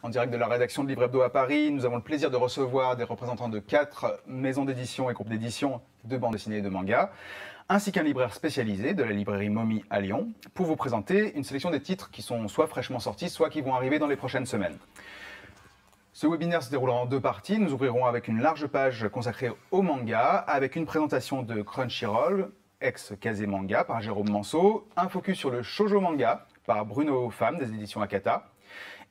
en direct de la rédaction de Livre Hebdo à Paris. Nous avons le plaisir de recevoir des représentants de 4 maisons d'édition et groupes d'édition de bande dessinée et de manga, ainsi qu'un libraire spécialisé de la librairie Momi à Lyon, pour vous présenter une sélection des titres qui sont soit fraîchement sortis, soit qui vont arriver dans les prochaines semaines. Ce webinaire se déroulera en 2 parties. Nous ouvrirons avec une large page consacrée au manga, avec une présentation de Crunchyroll, ex-Kazé Manga, par Jérôme Manceau, un focus sur le shoujo manga, par Bruno Pham, des éditions Akata,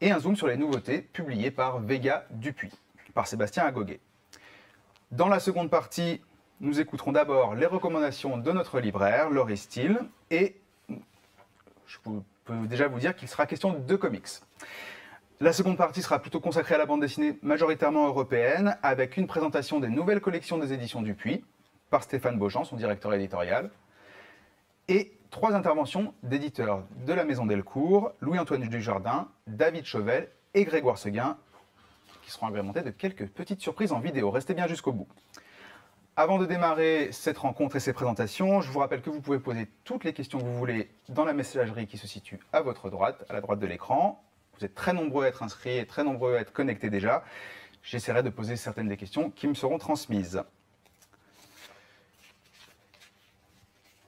et un zoom sur les nouveautés publiées par Vega Dupuis, par Sébastien Agoguet. Dans la seconde partie, nous écouterons d'abord les recommandations de notre libraire, Laurie Steele, et je peux déjà vous dire qu'il sera question de comics. La seconde partie sera plutôt consacrée à la bande dessinée majoritairement européenne, avec une présentation des nouvelles collections des éditions Dupuis, par Stéphane Beauchamp, son directeur éditorial, et 3 interventions d'éditeurs de la Maison Delcourt, Louis-Antoine Dujardin, David Chauvel et Grégoire Seguin, qui seront agrémentés de quelques petites surprises en vidéo. Restez bien jusqu'au bout. Avant de démarrer cette rencontre et ces présentations, je vous rappelle que vous pouvez poser toutes les questions que vous voulez dans la messagerie qui se situe à votre droite, à la droite de l'écran. Vous êtes très nombreux à être inscrits et très nombreux à être connectés déjà. J'essaierai de poser certaines des questions qui me seront transmises.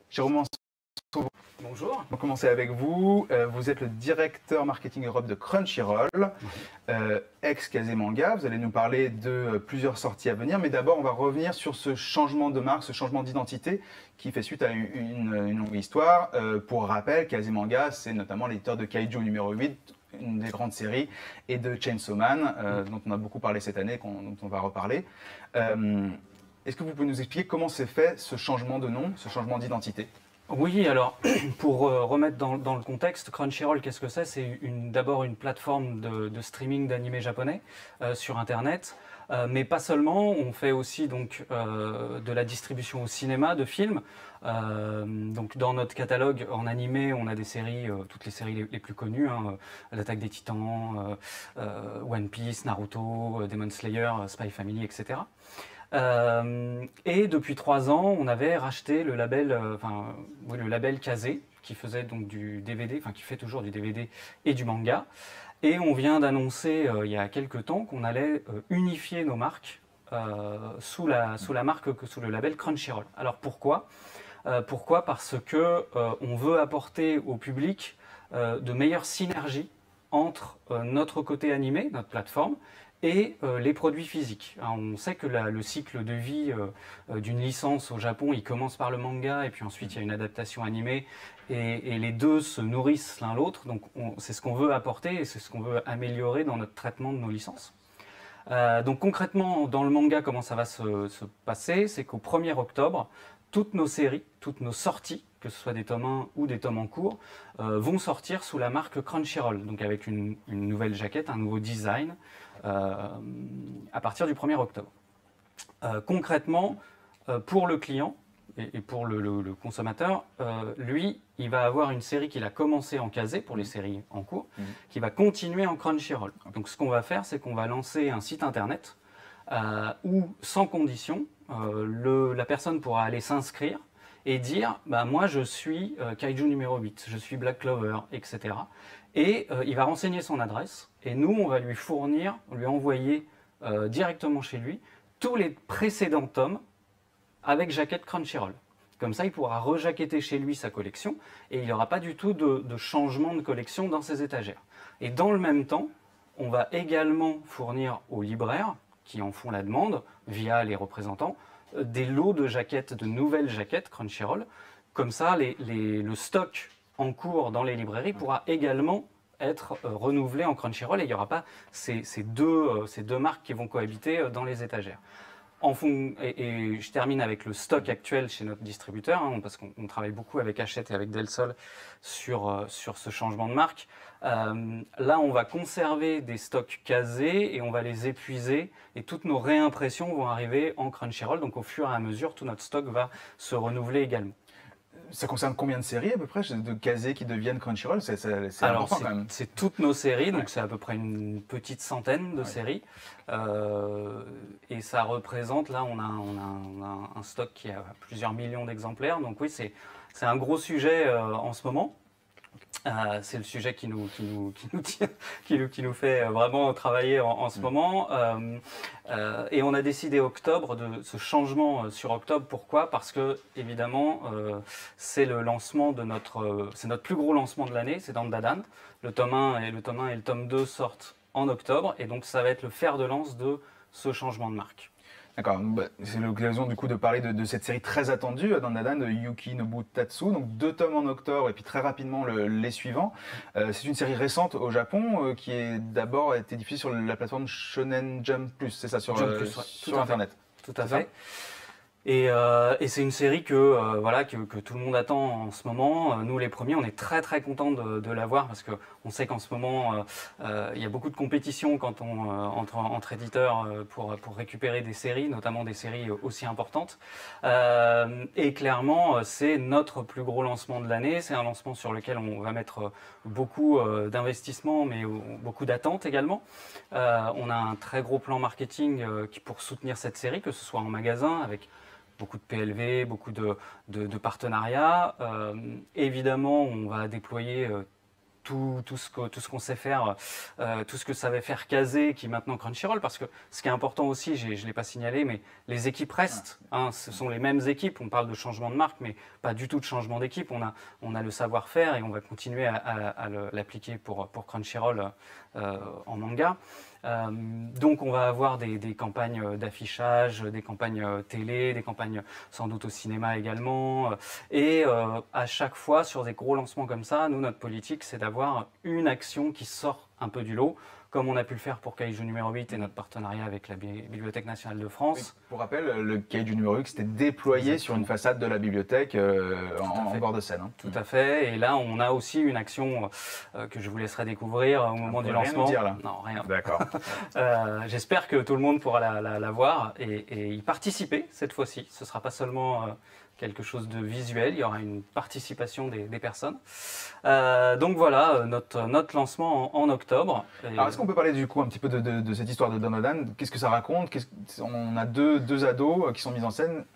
Jérôme Manceau, bonjour. On va commencer avec vous. Vous êtes le directeur marketing Europe de Crunchyroll, ex-Kazé Manga. Vous allez nous parler de plusieurs sorties à venir, mais d'abord on va revenir sur ce changement de marque, ce changement d'identité qui fait suite à une longue histoire. Pour rappel, Kazé Manga, c'est notamment l'éditeur de Kaiju numéro 8, une des grandes séries, et de Chainsaw Man, dont on a beaucoup parlé cette année, dont on va reparler. Est-ce que vous pouvez nous expliquer comment s'est fait ce changement de nom, ce changement d'identité ? Oui, alors pour remettre dans le contexte, Crunchyroll, qu'est-ce que c'est? C'est d'abord une plateforme de streaming d'animés japonais sur Internet, mais pas seulement. On fait aussi donc de la distribution au cinéma de films. Donc dans notre catalogue en animé, on a des séries, toutes les séries les plus connues, hein, l'Attaque des Titans, One Piece, Naruto, Demon Slayer, Spy Family, etc. Et depuis 3 ans, on avait racheté le label, le label Kazé, qui faisait donc du DVD, qui fait toujours du DVD et du manga. Et on vient d'annoncer il y a quelques temps qu'on allait unifier nos marques sous la marque, sous le label Crunchyroll. Alors pourquoi? Parce que on veut apporter au public de meilleures synergies entre notre côté animé, notre plateforme, et les produits physiques. Alors, on sait que le cycle de vie d'une licence au Japon, il commence par le manga et puis ensuite il y a une adaptation animée et les deux se nourrissent l'un l'autre. Donc c'est ce qu'on veut apporter et c'est ce qu'on veut améliorer dans notre traitement de nos licences. Donc concrètement, dans le manga, comment ça va se passer? C'est qu'au 1er octobre, toutes nos séries, toutes nos sorties, que ce soit des tomes 1 ou des tomes en cours, vont sortir sous la marque Crunchyroll, donc avec une nouvelle jaquette, un nouveau design, à partir du 1er octobre. Concrètement, pour le client et pour le consommateur, lui, il va avoir une série qu'il a commencé en Kazé pour les séries en cours, qui va continuer en Crunchyroll. Donc ce qu'on va faire, c'est qu'on va lancer un site internet où, sans condition, la personne pourra aller s'inscrire et dire moi je suis Kaiju numéro 8, je suis Black Clover, etc. Et il va renseigner son adresse et nous on va lui envoyer directement chez lui tous les précédents tomes avec jaquette Crunchyroll. Comme ça il pourra rejaqueter chez lui sa collection et il n'y aura pas du tout de changement de collection dans ses étagères. Et dans le même temps, on va également fournir aux libraires qui en font la demande via les représentants des lots de jaquettes, de nouvelles jaquettes Crunchyroll. Comme ça, le stock en cours dans les librairies pourra également être renouvelé en Crunchyroll et il n'y aura pas ces deux marques qui vont cohabiter dans les étagères. Et je termine avec le stock actuel chez notre distributeur, hein, parce qu'on travaille beaucoup avec Hachette et avec Del Sol sur ce changement de marque. Là, on va conserver des stocks Kazé et on va les épuiser et toutes nos réimpressions vont arriver en Crunchyroll. Donc au fur et à mesure, tout notre stock va se renouveler également. Ça concerne combien de séries à peu près de Kazé qui deviennent Crunchyroll? C'est important quand même. C'est toutes nos séries, donc c'est à peu près une petite centaine de séries. Et ça représente, là on a un stock qui a plusieurs millions d'exemplaires. Donc oui, c'est un gros sujet en ce moment. C'est le sujet qui nous fait vraiment travailler en ce moment. Et on a décidé octobre de ce changement sur octobre. Pourquoi? Parce que évidemment, c'est le lancement de c'est notre plus gros lancement de l'année, c'est Dandadan. Le tome 1 et le tome 2 sortent en octobre, et donc ça va être le fer de lance de ce changement de marque. D'accord, c'est l'occasion du coup de parler de cette série très attendue, Dandadan, de Yuki Nobutatsu, donc 2 tomes en octobre et puis très rapidement les suivants. C'est une série récente au Japon qui est d'abord été diffusée sur la plateforme Shonen Jump Plus, c'est ça, sur Internet. Tout à fait. Et c'est une série voilà, que tout le monde attend en ce moment. Nous, les premiers, on est très très contents de la voir parce qu'on sait qu'en ce moment, il y a beaucoup de compétition entre éditeurs pour récupérer des séries, notamment des séries aussi importantes. Et clairement, c'est notre plus gros lancement de l'année. C'est un lancement sur lequel on va mettre beaucoup d'investissement, mais beaucoup d'attentes également. On a un très gros plan marketing pour soutenir cette série, que ce soit en magasin, avec beaucoup de PLV, beaucoup de partenariats. Évidemment, on va déployer tout ce qu'on sait faire, tout ce que savait faire Kazé, qui est maintenant Crunchyroll, parce que ce qui est important aussi, je ne l'ai pas signalé, mais les équipes restent. Ce sont les mêmes équipes. On parle de changement de marque, mais pas du tout de changement d'équipe. On a le savoir-faire et on va continuer à l'appliquer pour Crunchyroll en manga. Donc on va avoir des campagnes d'affichage, des campagnes télé, des campagnes sans doute au cinéma également. Et à chaque fois, sur des gros lancements comme ça, nous, notre politique, c'est d'avoir une action qui sort un peu du lot, comme on a pu le faire pour Kaiju numéro 8 et notre partenariat avec la Bibliothèque nationale de France. Oui, pour rappel, le Kaiju numéro 8 c'était déployé sur une façade de la bibliothèque en bord de scène. Tout à fait. Et là, on a aussi une action que je vous laisserai découvrir au moment du lancement. Rien nous dire, là. Non, rien. D'accord. J'espère que tout le monde pourra la voir et y participer cette fois-ci. Ce ne sera pas seulement quelque chose de visuel, il y aura une participation des personnes. Donc voilà, notre lancement en octobre. Alors est-ce qu'on peut parler du coup un petit peu de cette histoire de Dandadan? Qu'est-ce que ça raconte? On a deux ados qui sont mis en scène.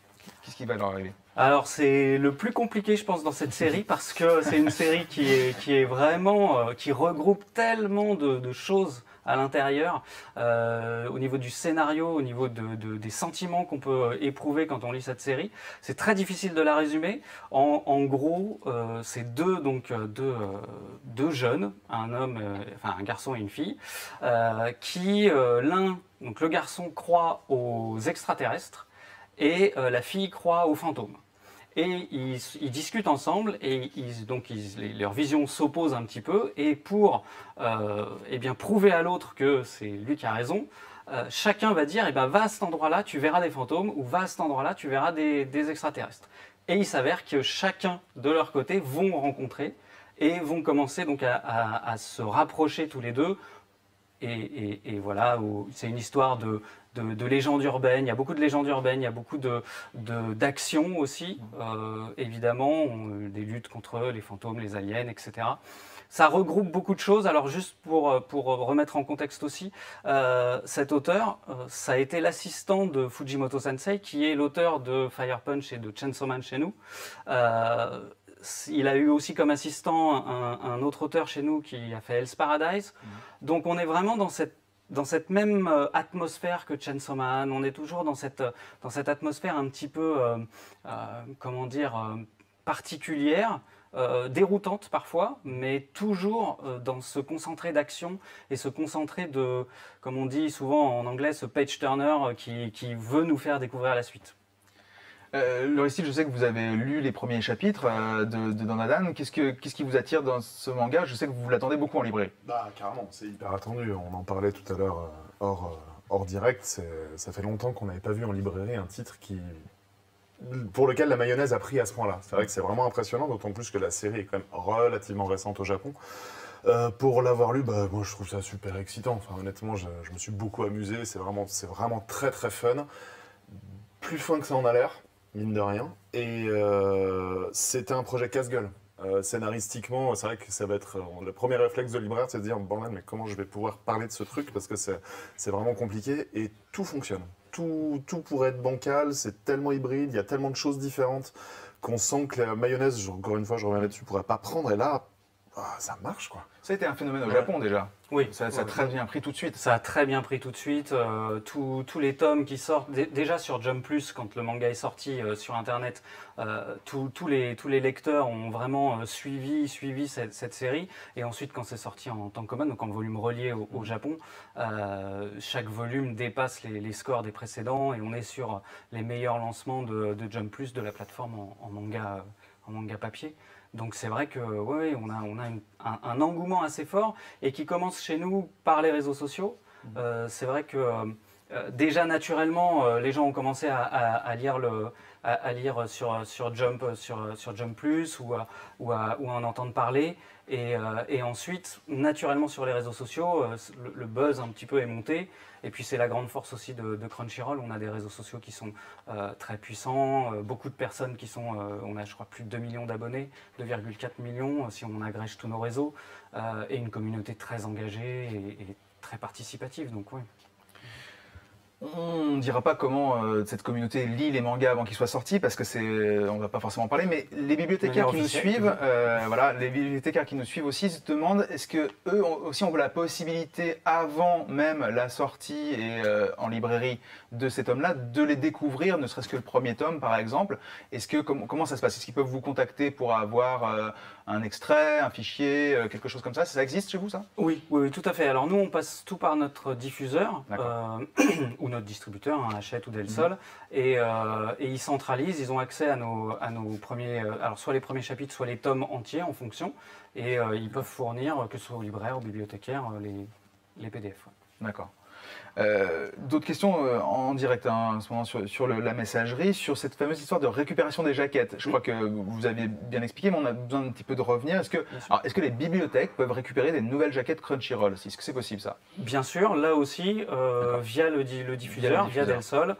Qu'est-ce qui va leur arriver? Alors c'est le plus compliqué, je pense, dans cette série parce que c'est une série qui est vraiment qui regroupe tellement de choses à l'intérieur, au niveau du scénario, au niveau des sentiments qu'on peut éprouver quand on lit cette série. C'est très difficile de la résumer. En gros, c'est deux jeunes, un garçon et une fille, qui donc le garçon croit aux extraterrestres et la fille croit aux fantômes. Et ils discutent ensemble et leurs visions s'opposent un petit peu. Et pour prouver à l'autre que c'est lui qui a raison, chacun va dire va à cet endroit-là, tu verras des fantômes, ou va à cet endroit-là, tu verras des extraterrestres. Et il s'avère que chacun de leur côté vont rencontrer et vont commencer donc à se rapprocher tous les deux. Et voilà, c'est une histoire de légendes urbaines. Il y a beaucoup de légendes urbaines, il y a beaucoup d'actions aussi, évidemment, des luttes contre les fantômes, les aliens, etc. Ça regroupe beaucoup de choses. Alors juste pour remettre en contexte aussi, cet auteur, ça a été l'assistant de Fujimoto Sensei, qui est l'auteur de Fire Punch et de Chainsaw Man chez nous. Il a eu aussi comme assistant un autre auteur chez nous qui a fait Hell's Paradise. Donc on est vraiment dans cette même atmosphère que Chainsaw Man. On est toujours dans cette atmosphère un petit peu, particulière, déroutante parfois, mais toujours dans ce concentré d'action et ce concentré de, comme on dit souvent en anglais, ce page turner qui veut nous faire découvrir la suite. Laurie Steele, je sais que vous avez lu les premiers chapitres de Dandadan. Qu'est-ce qui vous attire dans ce manga? Je sais que vous l'attendez beaucoup en librairie. Carrément, c'est hyper attendu. On en parlait tout à l'heure hors direct. Ça fait longtemps qu'on n'avait pas vu en librairie un titre pour lequel la mayonnaise a pris à ce point-là. C'est vrai que c'est vraiment impressionnant, d'autant plus que la série est quand même relativement récente au Japon. Pour l'avoir lu, moi je trouve ça super excitant. Enfin, honnêtement, je me suis beaucoup amusé. C'est vraiment très très fun. Plus fin que ça en a l'air, mine de rien. Et c'était un projet casse-gueule. Scénaristiquement, c'est vrai que ça va être le premier réflexe de libraire, c'est de dire bon mais comment je vais pouvoir parler de ce truc parce que c'est vraiment compliqué et tout fonctionne. Tout pourrait être bancal, c'est tellement hybride, il y a tellement de choses différentes qu'on sent que la mayonnaise, encore une fois, je reviens là-dessus, pourrait pas prendre. Et là, ça marche, quoi. Ça a été un phénomène au Japon déjà. Oui. Ça a très bien pris tout de suite. Ça a très bien pris tout de suite. Tous les tomes qui sortent, déjà sur Jump Plus, quand le manga est sorti sur Internet, tous les lecteurs ont vraiment suivi cette série. Et ensuite, quand c'est sorti en tankōbon, donc en volume relié au Japon, chaque volume dépasse les scores des précédents et on est sur les meilleurs lancements de Jump Plus de la plateforme en manga papier. Donc c'est vrai que on a un engouement assez fort et qui commence chez nous par les réseaux sociaux. C'est vrai que déjà naturellement, les gens ont commencé à lire sur Jump, sur Jump Plus ou à en entendre parler. Et ensuite, naturellement sur les réseaux sociaux, le buzz un petit peu est monté. Et puis c'est la grande force aussi de Crunchyroll. On a des réseaux sociaux qui sont très puissants, beaucoup de personnes qui sont, on a je crois plus de 2 millions d'abonnés, 2,4 millions si on agrège tous nos réseaux, et une communauté très engagée et très participative. Donc ouais. On ne dira pas comment cette communauté lit les mangas avant qu'ils soient sortis, parce que on va pas forcément en parler, mais les bibliothécaires qui nous suivent, les bibliothécaires qui nous suivent aussi se demandent est-ce que eux aussi ont la possibilité avant même la sortie et en librairie de ces tomes-là de les découvrir, ne serait-ce que le premier tome par exemple. Est-ce que comment ça se passe? Est-ce qu'ils peuvent vous contacter pour avoir un extrait, un fichier, quelque chose comme ça? Ça existe chez vous ça? Oui, tout à fait. Alors nous on passe tout par notre diffuseur ou notre distributeur, Hachette ou Del Sol, et ils centralisent, ils ont accès à nos premiers, alors soit les premiers chapitres, soit les tomes entiers en fonction, et ils peuvent fournir, que ce soit aux libraires, aux bibliothécaires, les PDF. Ouais. D'accord. D'autres questions en direct en ce moment sur la messagerie, sur cette fameuse histoire de récupération des jaquettes. Je crois que vous aviez bien expliqué, mais on a besoin un petit peu de revenir. Est-ce que les bibliothèques peuvent récupérer des nouvelles jaquettes Crunchyroll? Est-ce que c'est possible ça? Bien sûr, là aussi, via le diffuseur, via Del Sol,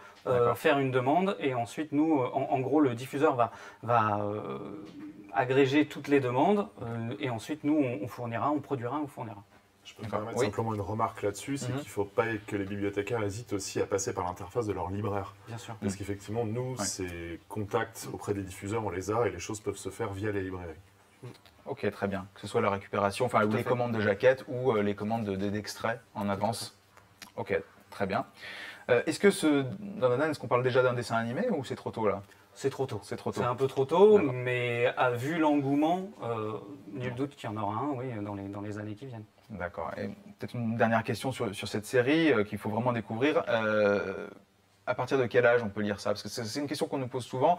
faire une demande et ensuite nous, en gros, le diffuseur va agréger toutes les demandes et ensuite nous, on produira, on fournira. Je peux me permettre simplement une remarque là-dessus, c'est qu'il ne faut pas que les bibliothécaires hésitent aussi à passer par l'interface de leur libraire. Bien sûr. Parce qu'effectivement, nous, ces contacts auprès des diffuseurs, on les a et les choses peuvent se faire via les librairies. Ok, très bien. Que ce soit la récupération, enfin ou les commandes de jaquettes ou les commandes d'extraits en avance. Ok, très bien. Est-ce que est-ce qu'on parle déjà d'un dessin animé ou c'est trop tôt là? C'est trop tôt. C'est trop tôt. C'est un peu trop tôt, mais vu l'engouement, nul doute qu'il y en aura un, oui, dans les années qui viennent. D'accord. Et peut-être une dernière question sur cette série qu'il faut vraiment découvrir. À partir de quel âge on peut lire ça? Parce que c'est une question qu'on nous pose souvent.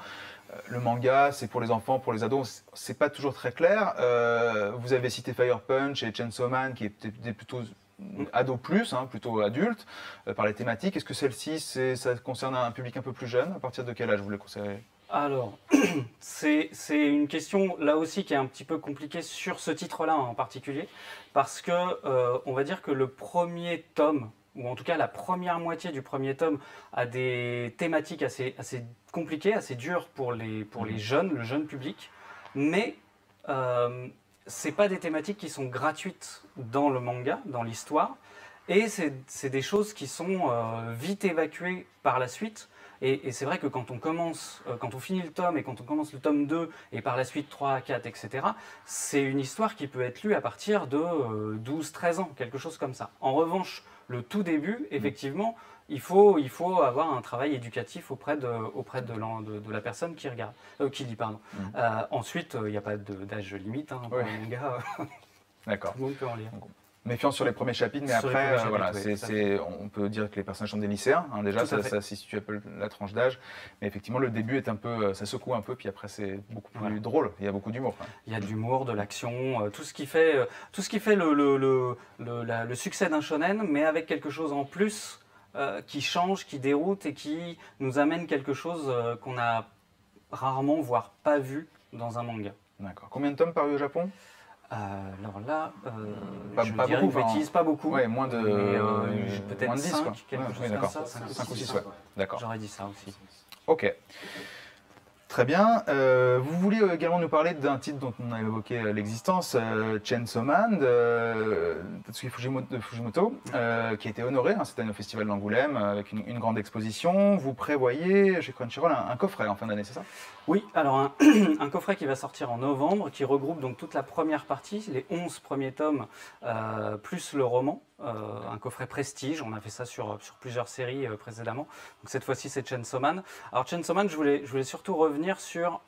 Le manga, c'est pour les enfants, pour les ados, c'est pas toujours très clair. Vous avez cité Fire Punch et Chainsaw Man qui étaient plutôt ado plus, plutôt adulte, par les thématiques. Est-ce que celle-ci, ça concerne un public un peu plus jeune? À partir de quel âge vous le conseillez? Alors, c'est une question là aussi qui est un petit peu compliquée sur ce titre-là en particulier, parce que on va dire que le premier tome, ou en tout cas la première moitié du premier tome, a des thématiques assez compliquées, assez dures pour les jeunes, le jeune public, mais c'est pas des thématiques qui sont gratuites dans le manga, dans l'histoire, et c'est des choses qui sont vite évacuées par la suite. Et c'est vrai que quand on finit le tome et quand on commence le tome 2 et par la suite 3, 4, etc., c'est une histoire qui peut être lue à partir de 12-13 ans, quelque chose comme ça. En revanche, le tout début, effectivement, il faut avoir un travail éducatif auprès de la personne qui lit. Ensuite, il n'y a pas d'âge limite pour les mangas. D'accord. Tout le monde peut en lire. Méfiance sur les premiers chapitres, mais après, on peut dire que les personnages sont des lycéens. Déjà, ça situe un peu la tranche d'âge. Mais effectivement, le début est un peu, ça secoue un peu, puis après, c'est beaucoup plus drôle. Il y a beaucoup d'humour. Il y a de l'humour, de l'action, tout ce qui fait le succès d'un shonen, mais avec quelque chose en plus qui change, qui déroute et qui nous amène quelque chose qu'on a rarement, voire pas vu dans un manga. D'accord. Combien de tomes parus au Japon? Alors là, je dirais une bêtise, pas beaucoup. Ouais, moins de peut-être 10, 5, quelque chose comme ça. 5 ou 6, ouais. D'accord. J'aurais dit ça aussi. Ok. Très bien. Vous vouliez également nous parler d'un titre dont on a évoqué l'existence, Chainsaw Man, de Tatsuki Fujimoto, qui a été honoré cette année au Festival d'Angoulême avec une grande exposition. Vous prévoyez chez Crunchyroll un coffret en fin d'année, c'est ça? Oui, alors un coffret qui va sortir en novembre, qui regroupe donc toute la première partie, les 11 premiers tomes, plus le roman. Un coffret prestige, on a fait ça sur plusieurs séries précédemment. Donc cette fois-ci c'est Chainsaw Man. Alors Chainsaw Man, je voulais surtout revenir sur,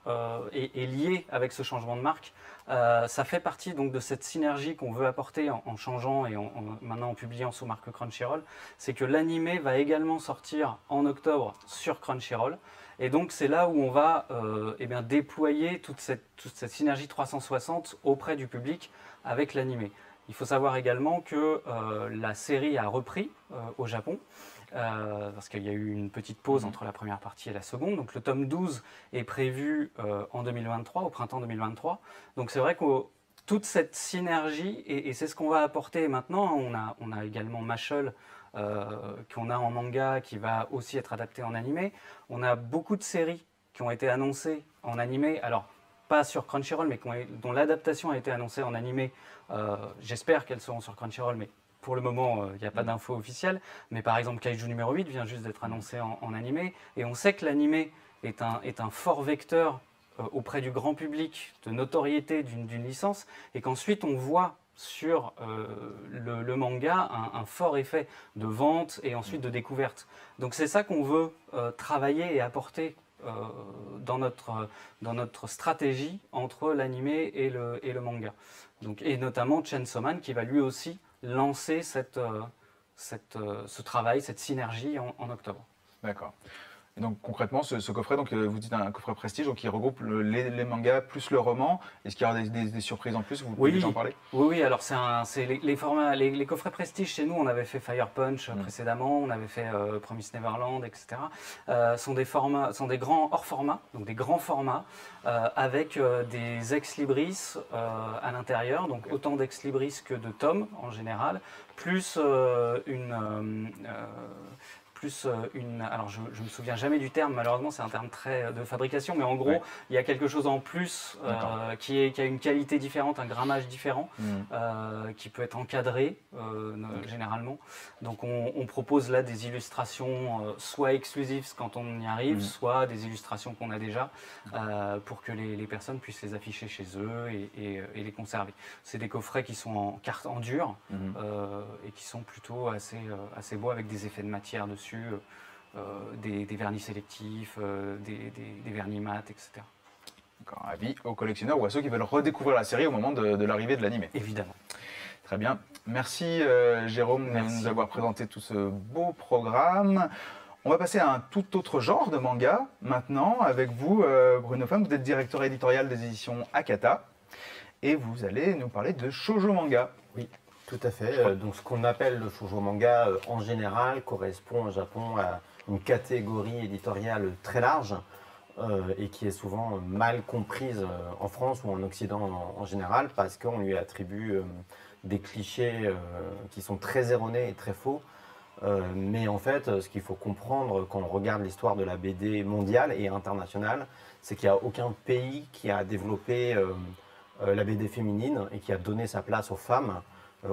et lié avec ce changement de marque, ça fait partie donc de cette synergie qu'on veut apporter en changeant et maintenant en publiant sous marque Crunchyroll, c'est que l'animé va également sortir en octobre sur Crunchyroll. Et donc c'est là où on va déployer toute cette synergie 360 auprès du public avec l'animé. Il faut savoir également que la série a repris au Japon, parce qu'il y a eu une petite pause entre la première partie et la seconde. Donc le tome 12 est prévu en 2023, au printemps 2023. Donc c'est vrai que toute cette synergie, et c'est ce qu'on va apporter maintenant. On a également Mashle, qu'on a en manga, qui va aussi être adapté en animé. On a beaucoup de séries qui ont été annoncées en animé. Alors, pas sur Crunchyroll, mais dont l'adaptation a été annoncée en animé. J'espère qu'elles seront sur Crunchyroll, mais pour le moment, il n'y a pas d'infos officielles. Mais par exemple, Kaiju numéro 8 vient juste d'être annoncé en animé. Et on sait que l'animé est un fort vecteur auprès du grand public de notoriété d'une licence. Et qu'ensuite, on voit sur le manga un fort effet de vente et ensuite de découverte. Donc c'est ça qu'on veut travailler et apporter dans notre stratégie entre l'animé et le manga. Donc, et notamment Chainsaw Man qui va lui aussi lancer ce travail, cette synergie en octobre. D'accord. Et donc concrètement, ce coffret, donc, vous dites un coffret prestige, donc il regroupe les mangas plus le roman. Est-ce qu'il y aura des surprises en plus? Vous pouvez déjà en parler? Oui, alors c'est les formats, les coffrets prestige chez nous, on avait fait Fire Punch précédemment, on avait fait Promise Neverland, etc. Sont des grands hors format, donc des grands formats, avec des ex-libris à l'intérieur, donc autant d'ex-libris que de tomes en général, plus alors je me souviens jamais du terme, malheureusement c'est un terme très de fabrication, mais en gros il y a quelque chose en plus qui a une qualité différente, un grammage différent, qui peut être encadré généralement. Donc on propose là des illustrations soit exclusives quand on y arrive, soit des illustrations qu'on a déjà pour que les personnes puissent les afficher chez eux et les conserver. C'est des coffrets qui sont en carte en dur et qui sont plutôt assez beaux avec des effets de matière dessus. Des vernis sélectifs, des vernis mat, etc. D'accord, avis aux collectionneurs ou à ceux qui veulent redécouvrir la série au moment de l'arrivée de l'animé. Évidemment. Très bien. Merci Jérôme de nous avoir présenté tout ce beau programme. On va passer à un tout autre genre de manga maintenant avec vous, Bruno Femme. Vous êtes directeur éditorial des éditions Akata et vous allez nous parler de shoujo manga. Oui. Tout à fait. Donc, ce qu'on appelle le shoujo manga, en général, correspond au Japon à une catégorie éditoriale très large et qui est souvent mal comprise en France ou en Occident en général parce qu'on lui attribue des clichés qui sont très erronés et très faux. Mais en fait, ce qu'il faut comprendre quand on regarde l'histoire de la BD mondiale et internationale, c'est qu'il n'y a aucun pays qui a développé la BD féminine et qui a donné sa place aux femmes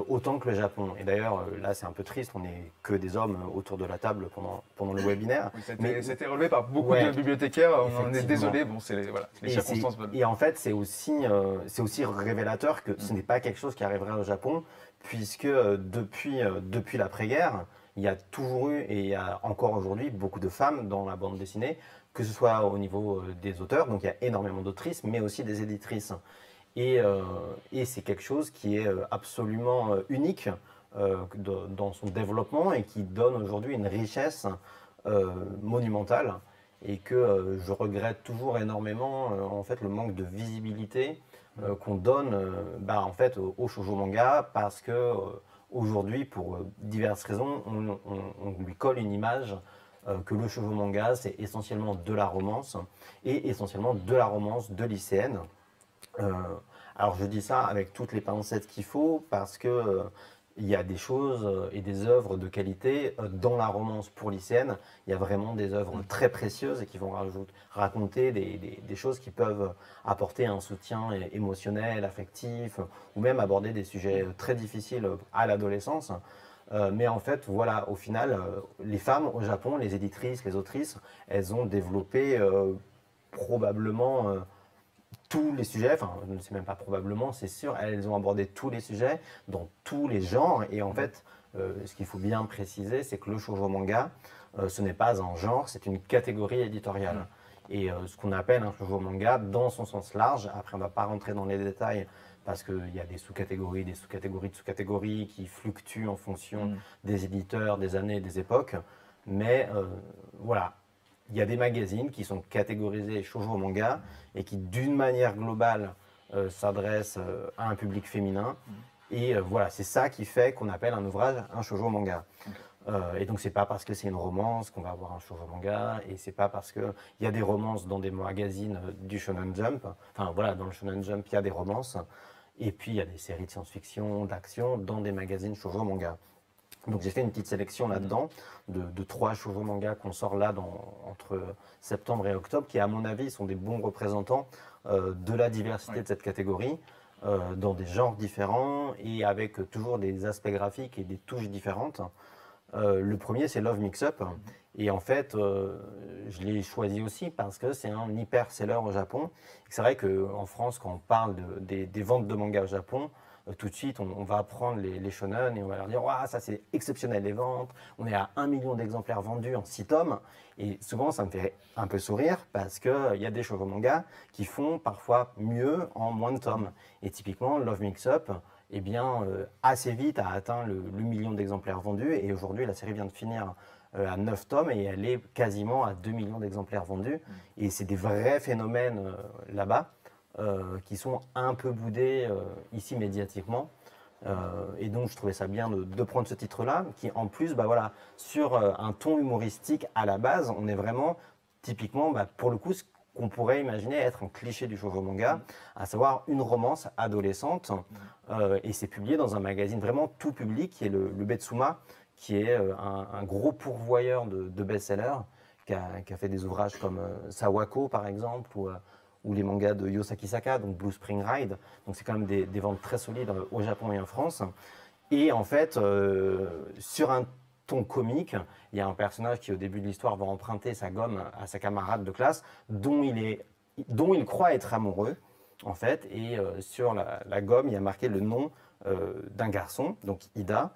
autant que le Japon. Et d'ailleurs, là, c'est un peu triste, on n'est que des hommes autour de la table pendant le webinaire. Oui, c'était relevé par beaucoup de bibliothécaires, on est désolé, bon, c'est les circonstances. Et en fait, c'est aussi révélateur que ce n'est pas quelque chose qui arriverait au Japon, puisque depuis l'après-guerre, il y a toujours eu, et il y a encore aujourd'hui, beaucoup de femmes dans la bande dessinée, que ce soit au niveau des auteurs, donc il y a énormément d'autrices, mais aussi des éditrices. Et c'est quelque chose qui est absolument unique dans son développement et qui donne aujourd'hui une richesse monumentale et que je regrette toujours énormément en fait le manque de visibilité qu'on donne en fait au shoujo manga parce que aujourd'hui pour diverses raisons on lui colle une image que le shoujo manga c'est essentiellement de la romance et essentiellement de la romance de lycéenne. Alors je dis ça avec toutes les pincettes qu'il faut parce que il y a des choses et des œuvres de qualité dans la romance pour lycéenne. Il y a vraiment des œuvres très précieuses et qui vont raconter des choses qui peuvent apporter un soutien émotionnel, affectif, ou même aborder des sujets très difficiles à l'adolescence. Mais en fait, voilà, au final, les femmes au Japon, les éditrices, les autrices, elles ont développé probablement tous les sujets, enfin, je ne sais même pas probablement, c'est sûr, elles ont abordé tous les sujets dans tous les genres. Et en fait, ce qu'il faut bien préciser, c'est que le shoujo manga, ce n'est pas un genre, c'est une catégorie éditoriale. Et ce qu'on appelle un shoujo manga dans son sens large, après on ne va pas rentrer dans les détails parce qu'il y a des sous-catégories, des sous-catégories de sous-catégories qui fluctuent en fonction des éditeurs, des années, des époques. Mais voilà, il y a des magazines qui sont catégorisés shoujo manga et qui, d'une manière globale, s'adressent à un public féminin. Et voilà, c'est ça qui fait qu'on appelle un ouvrage un shoujo manga. Et donc, c'est pas parce que c'est une romance qu'on va avoir un shoujo manga, et c'est pas parce qu'il y a des romances dans des magazines du Shonen Jump. Enfin, voilà, dans le Shonen Jump, il y a des romances. Et puis, il y a des séries de science-fiction, d'action dans des magazines shoujo manga. Donc j'ai fait une petite sélection là-dedans de 3 shoujo mangas qu'on sort là entre septembre et octobre, qui à mon avis sont des bons représentants de la diversité de cette catégorie, dans des genres différents et avec toujours des aspects graphiques et des touches différentes. Le premier c'est Love Mix-Up, et en fait je l'ai choisi aussi parce que c'est un hyper-seller au Japon. C'est vrai qu'en France, quand on parle des ventes de mangas au Japon, tout de suite, on va prendre les shonen et on va leur dire « ça c'est exceptionnel les ventes, on est à 1 million d'exemplaires vendus en 6 tomes ». Et souvent, ça me fait un peu sourire parce qu'il y a des shoujo mangas qui font parfois mieux en moins de tomes. Et typiquement, Love Mix-Up, eh bien, assez vite a atteint le million d'exemplaires vendus, et aujourd'hui, la série vient de finir à 9 tomes et elle est quasiment à 2 millions d'exemplaires vendus. Et c'est des vrais phénomènes là-bas. Qui sont un peu boudés ici médiatiquement. Et donc je trouvais ça bien de prendre ce titre-là, qui en plus, bah, voilà, sur un ton humoristique à la base, on est vraiment typiquement, bah, pour le coup, ce qu'on pourrait imaginer être un cliché du shoujo manga, à savoir une romance adolescente. Et c'est publié dans un magazine vraiment tout public, qui est le Betsuma, qui est un gros pourvoyeur de best-sellers, qui a fait des ouvrages comme Sawako par exemple, ou les mangas de Yosaki Saka, donc Blue Spring Ride. Donc c'est quand même des ventes très solides au Japon et en France. Et en fait, sur un ton comique, il y a un personnage qui au début de l'histoire va emprunter sa gomme à sa camarade de classe, dont il croit être amoureux, en fait. Et sur la gomme, il y a marqué le nom d'un garçon, donc Ida,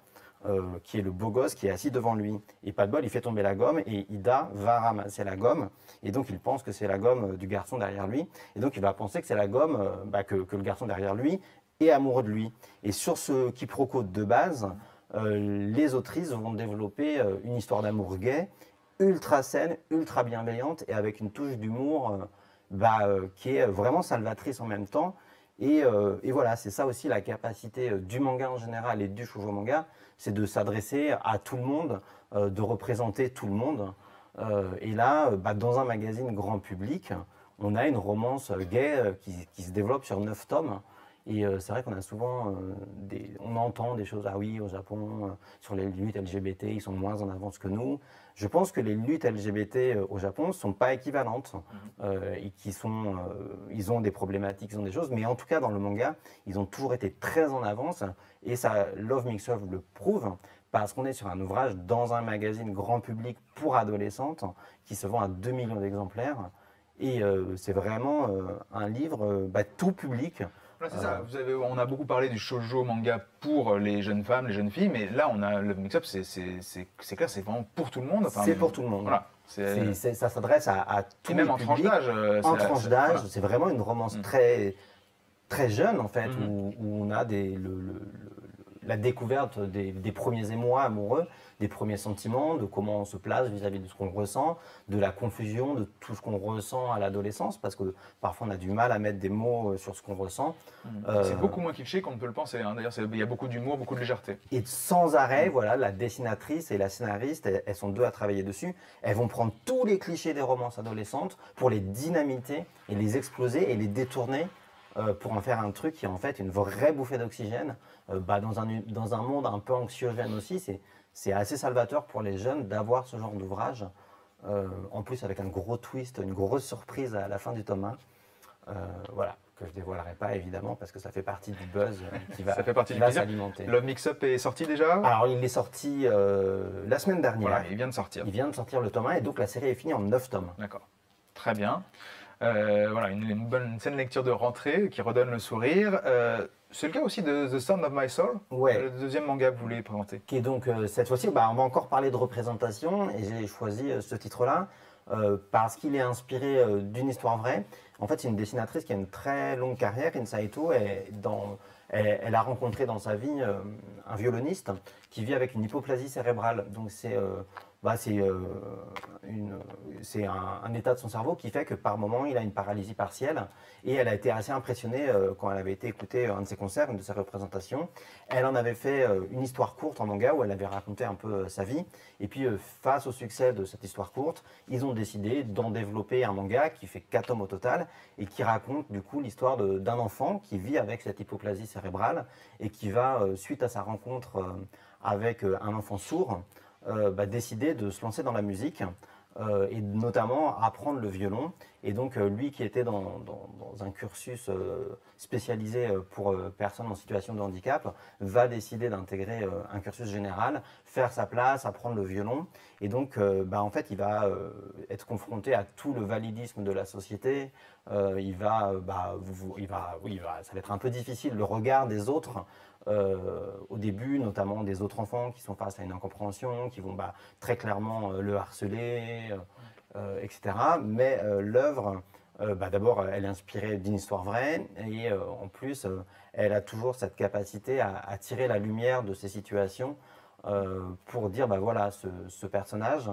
qui est le beau gosse qui est assis devant lui. Et pas de bol, il fait tomber la gomme et Ida va ramasser la gomme. Et donc il pense que c'est la gomme du garçon derrière lui. Et donc il va penser que c'est la gomme que le garçon derrière lui est amoureux de lui. Et sur ce quiproquo de base, les autrices vont développer une histoire d'amour gay, ultra saine, ultra bienveillante et avec une touche d'humour qui est vraiment salvatrice en même temps. Et voilà, c'est ça aussi la capacité du manga en général et du shoujo manga, c'est de s'adresser à tout le monde, de représenter tout le monde. Et là, dans un magazine grand public, on a une romance gay qui se développe sur 9 tomes. Et c'est vrai qu'on a souvent, on entend des choses, ah oui, au Japon, sur les luttes LGBT, ils sont moins en avance que nous. Je pense que les luttes LGBT au Japon ne sont pas équivalentes, et ils ont des problématiques, ils ont des choses, mais en tout cas dans le manga, ils ont toujours été très en avance, et ça, Love Mix-Up le prouve, parce qu'on est sur un ouvrage dans un magazine grand public pour adolescentes, qui se vend à 2 millions d'exemplaires, et c'est vraiment un livre tout public. Voilà, c'est ça. On a beaucoup parlé du shoujo manga pour les jeunes femmes, les jeunes filles, mais là, on a le mix-up, c'est clair, c'est vraiment pour tout le monde. Enfin, c'est pour tout le monde. Voilà. Ça s'adresse à tout le public. Et même en tranche d'âge. En tranche d'âge, voilà. c'est vraiment une romance très, très jeune, en fait, où on a la découverte des premiers émois amoureux, des premiers sentiments, de comment on se place vis-à-vis de ce qu'on ressent, de la confusion, de tout ce qu'on ressent à l'adolescence, parce que parfois on a du mal à mettre des mots sur ce qu'on ressent. C'est beaucoup moins cliché qu'on ne peut le penser. Hein. D'ailleurs, il y a beaucoup d'humour, beaucoup de légèreté. Et sans arrêt, voilà, la dessinatrice et la scénariste, elles sont deux à travailler dessus. Elles vont prendre tous les clichés des romances adolescentes pour les dynamiter et les exploser et les détourner pour en faire un truc qui est en fait une vraie bouffée d'oxygène. Dans un monde un peu anxiogène aussi, c'est assez salvateur pour les jeunes d'avoir ce genre d'ouvrage. En plus avec un gros twist, une grosse surprise à la fin du tome 1. Voilà, que je ne dévoilerai pas évidemment parce que ça fait partie du buzz qui va, Ça fait partie qui du va plaisir. s'alimenter. Love Mix-Up est sorti déjà? Alors il est sorti la semaine dernière. Voilà, il vient de sortir. Il vient de sortir le tome 1 et donc la série est finie en 9 tomes. D'accord. Très bien. Voilà, une saine lecture de rentrée qui redonne le sourire. C'est le cas aussi de The Sound of My Soul, Ouais. le deuxième manga que vous voulez présenter. Qui est donc cette fois-ci, on va encore parler de représentation et j'ai choisi ce titre-là parce qu'il est inspiré d'une histoire vraie. En fait, c'est une dessinatrice qui a une très longue carrière, Rin Saito, et elle a rencontré dans sa vie un violoniste qui vit avec une hypoplasie cérébrale. Donc c'est un état de son cerveau qui fait que par moment il a une paralysie partielle et elle a été assez impressionnée quand elle avait été écouter un de ses concerts, une de ses représentations. Elle en avait fait une histoire courte en manga où elle avait raconté un peu sa vie et puis face au succès de cette histoire courte, ils ont décidé d'en développer un manga qui fait 4 tomes au total et qui raconte du coup l'histoire d'un enfant qui vit avec cette hypoplasie cérébrale et qui va, suite à sa rencontre avec un enfant sourd, décider de se lancer dans la musique et notamment apprendre le violon. Et donc lui qui était dans un cursus spécialisé pour personnes en situation de handicap, va décider d'intégrer un cursus général, faire sa place, apprendre le violon. Et donc en fait il va être confronté à tout le validisme de la société. Ça va être un peu difficile, le regard des autres. Au début, notamment des autres enfants qui sont face à une incompréhension, qui vont très clairement le harceler, etc. Mais l'œuvre, d'abord, elle est inspirée d'une histoire vraie et en plus, elle a toujours cette capacité à tirer la lumière de ces situations pour dire, voilà, ce personnage,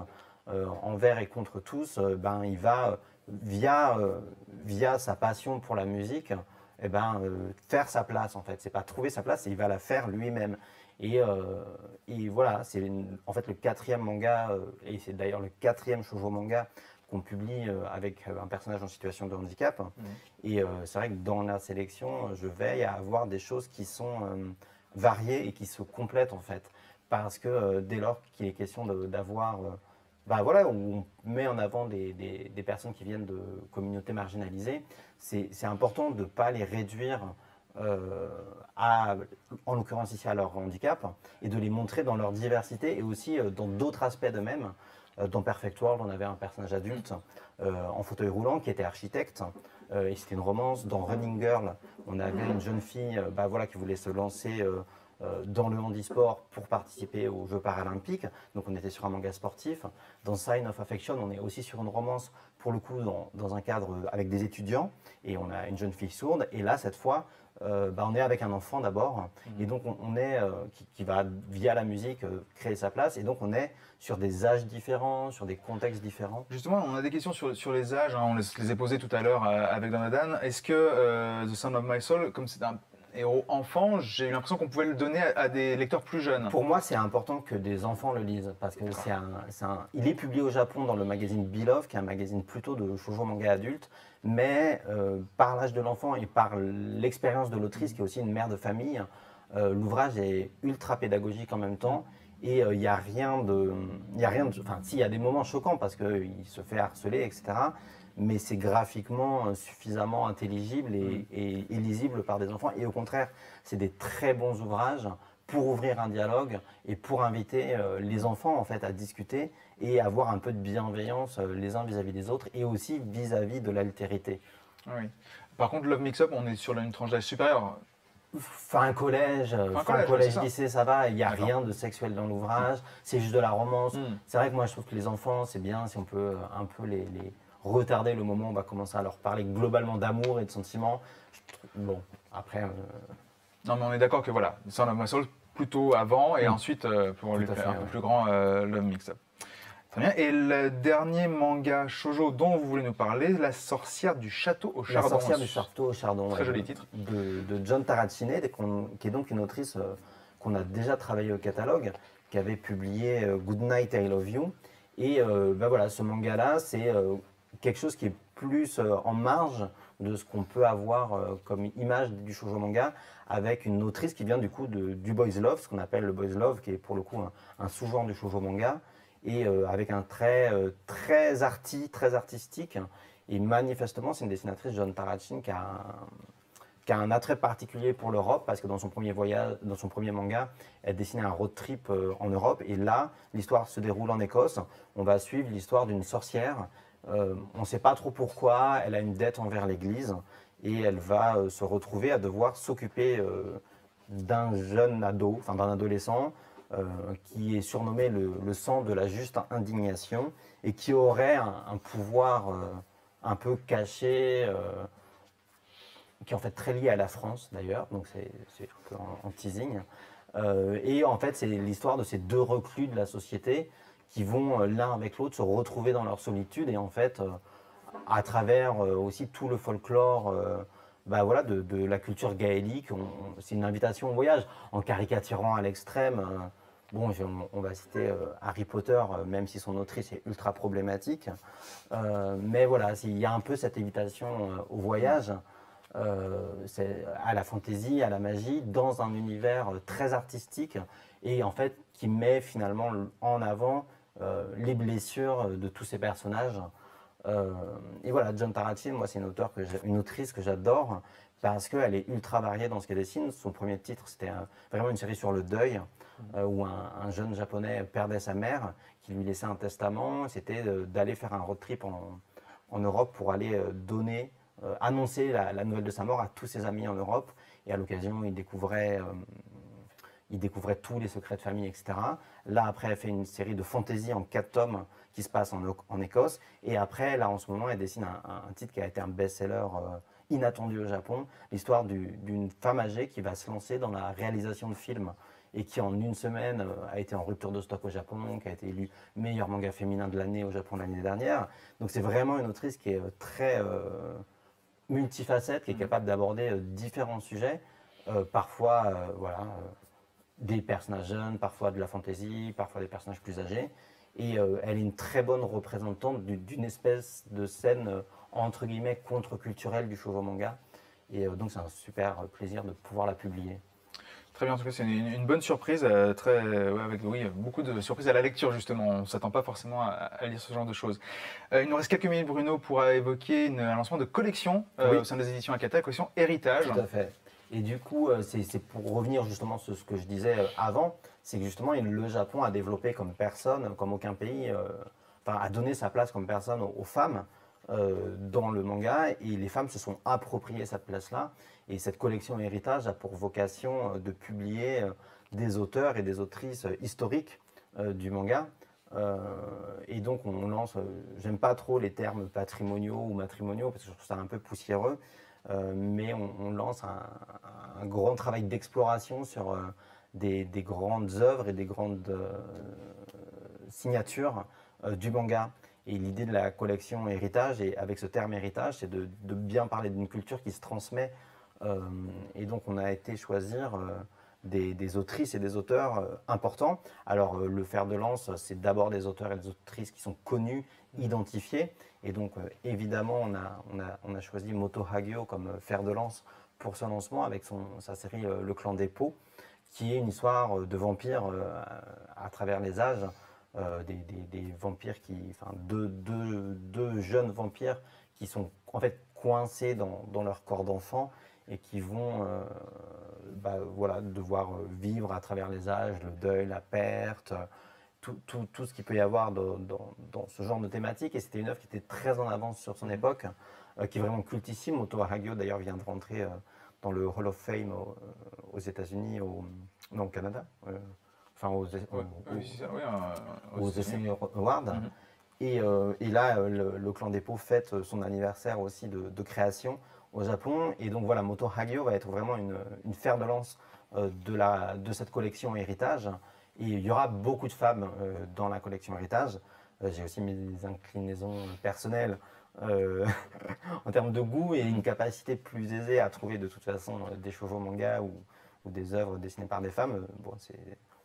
envers et contre tous, il va, via sa passion pour la musique, faire sa place en fait. C'est pas trouver sa place, il va la faire lui-même. Et voilà, c'est en fait le 4e manga, et c'est d'ailleurs le 4e shoujo manga qu'on publie avec un personnage en situation de handicap. Et c'est vrai que dans la sélection, je veille à avoir des choses qui sont variées et qui se complètent en fait. Parce que dès lors qu'il est question d'avoir... où on met en avant des personnes qui viennent de communautés marginalisées, c'est important de ne pas les réduire en l'occurrence ici à leur handicap, et de les montrer dans leur diversité et aussi dans d'autres aspects d'eux-mêmes. Dans Perfect World, on avait un personnage adulte en fauteuil roulant qui était architecte, et c'était une romance. Dans Running Girl, on avait une jeune fille qui voulait se lancer dans le handisport pour participer aux Jeux paralympiques. Donc on était sur un manga sportif. Dans Sign of Affection, on est aussi sur une romance, pour le coup, dans un cadre avec des étudiants. Et on a une jeune fille sourde. Et là, cette fois, on est avec un enfant d'abord. Et donc on est, qui va, via la musique, créer sa place. Et donc on est sur des âges différents, sur des contextes différents. Justement, on a des questions sur les âges. On les a posées tout à l'heure avec Donodan. Est-ce que The Sound of My Soul, comme c'est un héros enfant, j'ai eu l'impression qu'on pouvait le donner à des lecteurs plus jeunes? Pour moi, c'est important que des enfants le lisent parce que il est publié au Japon dans le magazine Beloved, qui est un magazine plutôt de shoujo manga adulte, mais par l'âge de l'enfant et par l'expérience de l'autrice, qui est aussi une mère de famille, l'ouvrage est ultra pédagogique en même temps. Et il n'y a rien de... Enfin, si, il y a des moments choquants parce qu'il se fait harceler, etc. Mais c'est graphiquement suffisamment intelligible et lisible par des enfants. Et au contraire, c'est des très bons ouvrages pour ouvrir un dialogue et pour inviter les enfants en fait à discuter et avoir un peu de bienveillance les uns vis-à-vis des autres et aussi vis-à-vis de l'altérité. Oui. Par contre, Love Mix-Up, on est sur une tranche d'âge supérieure. Fin collège, lycée, ça va, il n'y a rien de sexuel dans l'ouvrage, c'est juste de la romance. C'est vrai que moi je trouve que les enfants, c'est bien si on peut un peu les retarder le moment où on va commencer à leur parler globalement d'amour et de sentiments. Bon, après... Non, mais on est d'accord que voilà, Sound of My Soul plutôt avant et ensuite pour lui faire un peu plus grand Love Mix-Up. Très bien. Et le dernier manga shoujo dont vous voulez nous parler, La sorcière du château au chardon. La sorcière du château au chardon. Très joli titre. De John Taracine, qui est donc une autrice qu'on a déjà travaillé au catalogue, qui avait publié Good Night, I Love You. Et voilà, ce manga-là, c'est quelque chose qui est plus en marge de ce qu'on peut avoir comme image du shoujo manga, avec une autrice qui vient du coup du boys love, ce qu'on appelle le boys love, qui est pour le coup un sous-genre du shoujo manga, et avec un trait très artistique. Et manifestement, c'est une dessinatrice, John Tarraschin, qui a un attrait particulier pour l'Europe, parce que dans son premier voyage, dans son premier manga, elle dessinait un road trip en Europe. Et là, l'histoire se déroule en Écosse. On va suivre l'histoire d'une sorcière. On ne sait pas trop pourquoi. Elle a une dette envers l'Église et elle va se retrouver à devoir s'occuper d'un jeune ado, enfin d'un adolescent, qui est surnommé le sang de la juste indignation et qui aurait un pouvoir un peu caché. Qui est en fait très lié à la France d'ailleurs, donc c'est un peu en teasing. Et en fait, c'est l'histoire de ces deux reclus de la société qui vont l'un avec l'autre se retrouver dans leur solitude et en fait, à travers aussi tout le folklore voilà, de la culture gaélique, c'est une invitation au voyage, en caricaturant à l'extrême. Bon, on va citer Harry Potter, même si son autrice est ultra problématique. Mais voilà, il y a un peu cette invitation au voyage. À la fantaisie, à la magie, dans un univers très artistique et en fait qui met finalement en avant les blessures de tous ces personnages. Et voilà, John Tarraschin, moi c'est une autrice que j'adore parce qu'elle est ultra variée dans ce qu'elle dessine. Son premier titre, c'était vraiment une série sur le deuil, où un jeune japonais perdait sa mère, qui lui laissait un testament. C'était d'aller faire un road trip en Europe pour aller annoncer la nouvelle de sa mort à tous ses amis en Europe. Et à l'occasion, il découvrait tous les secrets de famille, etc. Là, après, elle fait une série de fantasy en 4 tomes qui se passe en Écosse. Et après, là, en ce moment, elle dessine un titre qui a été un best-seller inattendu au Japon. L'histoire d'une femme âgée qui va se lancer dans la réalisation de films et qui, en une semaine, a été en rupture de stock au Japon, qui a été élue meilleur manga féminin de l'année au Japon l'année dernière. Donc, c'est vraiment une autrice qui est très multifacette, qui est capable d'aborder différents sujets, parfois des personnages jeunes, parfois de la fantaisie, parfois des personnages plus âgés. Et elle est une très bonne représentante d'une espèce de scène entre guillemets contre-culturelle du shoujo manga. Et donc c'est un super plaisir de pouvoir la publier. Très bien, en tout cas c'est une bonne surprise, avec beaucoup de surprises à la lecture justement, on ne s'attend pas forcément à lire ce genre de choses. Il nous reste quelques minutes Bruno pour évoquer un lancement de collection au sein des éditions Akata, la collection Héritage. Tout à fait. Et du coup, c'est pour revenir justement sur ce que je disais avant, c'est que justement le Japon a développé comme personne, comme aucun pays, a donné sa place comme personne aux femmes dans le manga et les femmes se sont appropriées cette place-là. Et cette collection Héritage a pour vocation de publier des auteurs et des autrices historiques du manga. Et donc on lance, j'aime pas trop les termes patrimoniaux ou matrimoniaux parce que je trouve ça un peu poussiéreux, mais on lance un grand travail d'exploration sur des grandes œuvres et des grandes signatures du manga. Et l'idée de la collection Héritage, et avec ce terme héritage, c'est de bien parler d'une culture qui se transmet. Et donc on a été choisir des autrices et des auteurs importants. Alors le fer de lance, c'est d'abord des auteurs et des autrices qui sont connus, identifiés. Et donc évidemment, on a choisi Moto Hagio comme fer de lance pour ce lancement avec sa série Le Clan des Pots, qui est une histoire de vampires à travers les âges. Des vampires deux jeunes vampires qui sont en fait coincés dans leur corps d'enfant et qui vont devoir vivre à travers les âges, le deuil, la perte, tout ce qu'il peut y avoir dans ce genre de thématique. Et c'était une œuvre qui était très en avance sur son époque, qui est vraiment cultissime. Moto Hagio d'ailleurs vient de rentrer dans le Hall of Fame aux États-Unis, au Canada. Aux Essai Awards. Et là, le Clan des Pots fête son anniversaire aussi de création au Japon. Et donc voilà, Moto Hagio va être vraiment une fer de lance de cette collection Héritage. Et il y aura beaucoup de femmes dans la collection Héritage. J'ai aussi mes inclinaisons personnelles en termes de goût et une capacité plus aisée à trouver de toute façon des shoujo manga ou des œuvres dessinées par des femmes.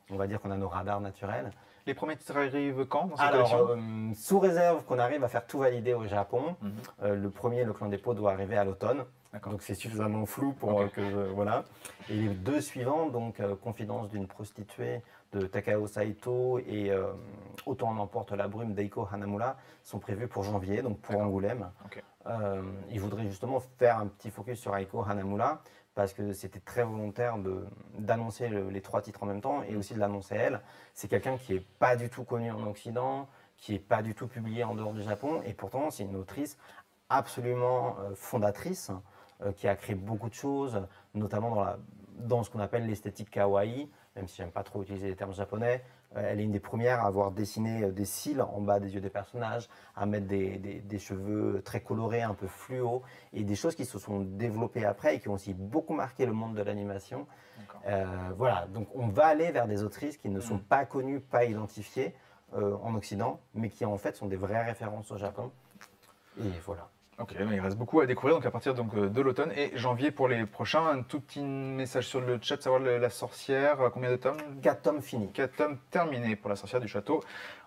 On va dire qu'on a nos radars naturels, Les premiers titres arrivent quand dans cette Alors, collection sous réserve qu'on arrive à faire tout valider au Japon, Mhm. le premier, le Clan des Pots, doit arriver à l'automne. D'accord. Donc c'est suffisamment flou pour Ok. que voilà. Et les deux suivants, donc Confidence d'une prostituée de Takao Saito et Autant en emporte la brume d'Eiko Hanamura, sont prévus pour janvier, donc pour D'accord. Angoulême. Ok. Ils voudraient justement faire un petit focus sur Eiko Hanamura parce que c'était très volontaire d'annoncer les trois titres en même temps et aussi de l'annoncer elle. C'est quelqu'un qui n'est pas du tout connu en Occident, qui n'est pas du tout publié en dehors du Japon, et pourtant c'est une autrice absolument fondatrice, qui a créé beaucoup de choses, notamment dans ce qu'on appelle l'esthétique kawaii, même si j'aime pas trop utiliser les termes japonais. Elle est une des premières à avoir dessiné des cils en bas des yeux des personnages, à mettre des cheveux très colorés, un peu fluo, et des choses qui se sont développées après et qui ont aussi beaucoup marqué le monde de l'animation. D'accord. Voilà, donc on va aller vers des autrices qui ne sont pas connues, pas identifiées en Occident, mais qui en fait sont des vraies références au Japon. Et voilà. Ok, mais il reste beaucoup à découvrir donc à partir donc, de l'automne et janvier pour les prochains. Un tout petit message sur le chat, savoir la sorcière, combien de tomes 4 tomes finis. 4 tomes terminés pour la sorcière du château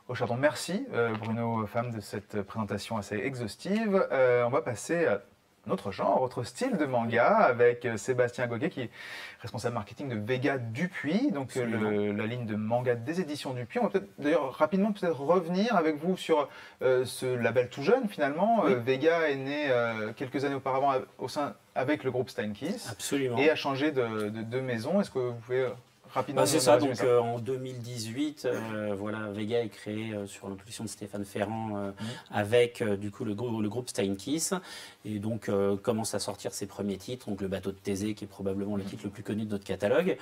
au chardon. Merci Bruno Femme de cette présentation assez exhaustive. On va passer à notre genre, autre style de manga avec Sébastien Goguet qui est responsable marketing de Vega Dupuis, donc la ligne de manga des éditions Dupuis. On va peut-être d'ailleurs rapidement revenir avec vous sur ce label tout jeune finalement. Oui. Vega est né quelques années auparavant avec le groupe Steinkiss Absolument. et a changé de maison. Est-ce que vous pouvez rapidement C'est nous ça, résumer donc en 2018, voilà, Vega est créé sur l'impulsion de Stéphane Ferrand avec du coup le groupe Steinkiss et donc commence à sortir ses premiers titres, donc le bateau de Thésée qui est probablement le titre le plus connu de notre catalogue,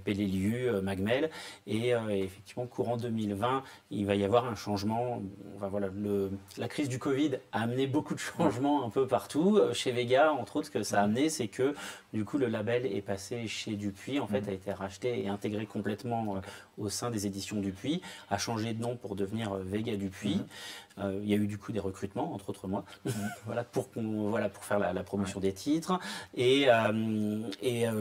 Peleliu, Magmel et effectivement courant 2020 il va y avoir un changement. Enfin, voilà, la crise du Covid a amené beaucoup de changements un peu partout. Chez Vega, entre autres, ce que ça a amené, c'est que du coup le label est passé chez Dupuis, en fait a été racheté et intégré complètement au sein des éditions Dupuis, a changé de nom pour devenir Vega Dupuis. Il y a eu du coup des recrutements, entre autres moi, voilà, pour faire la promotion des titres. Et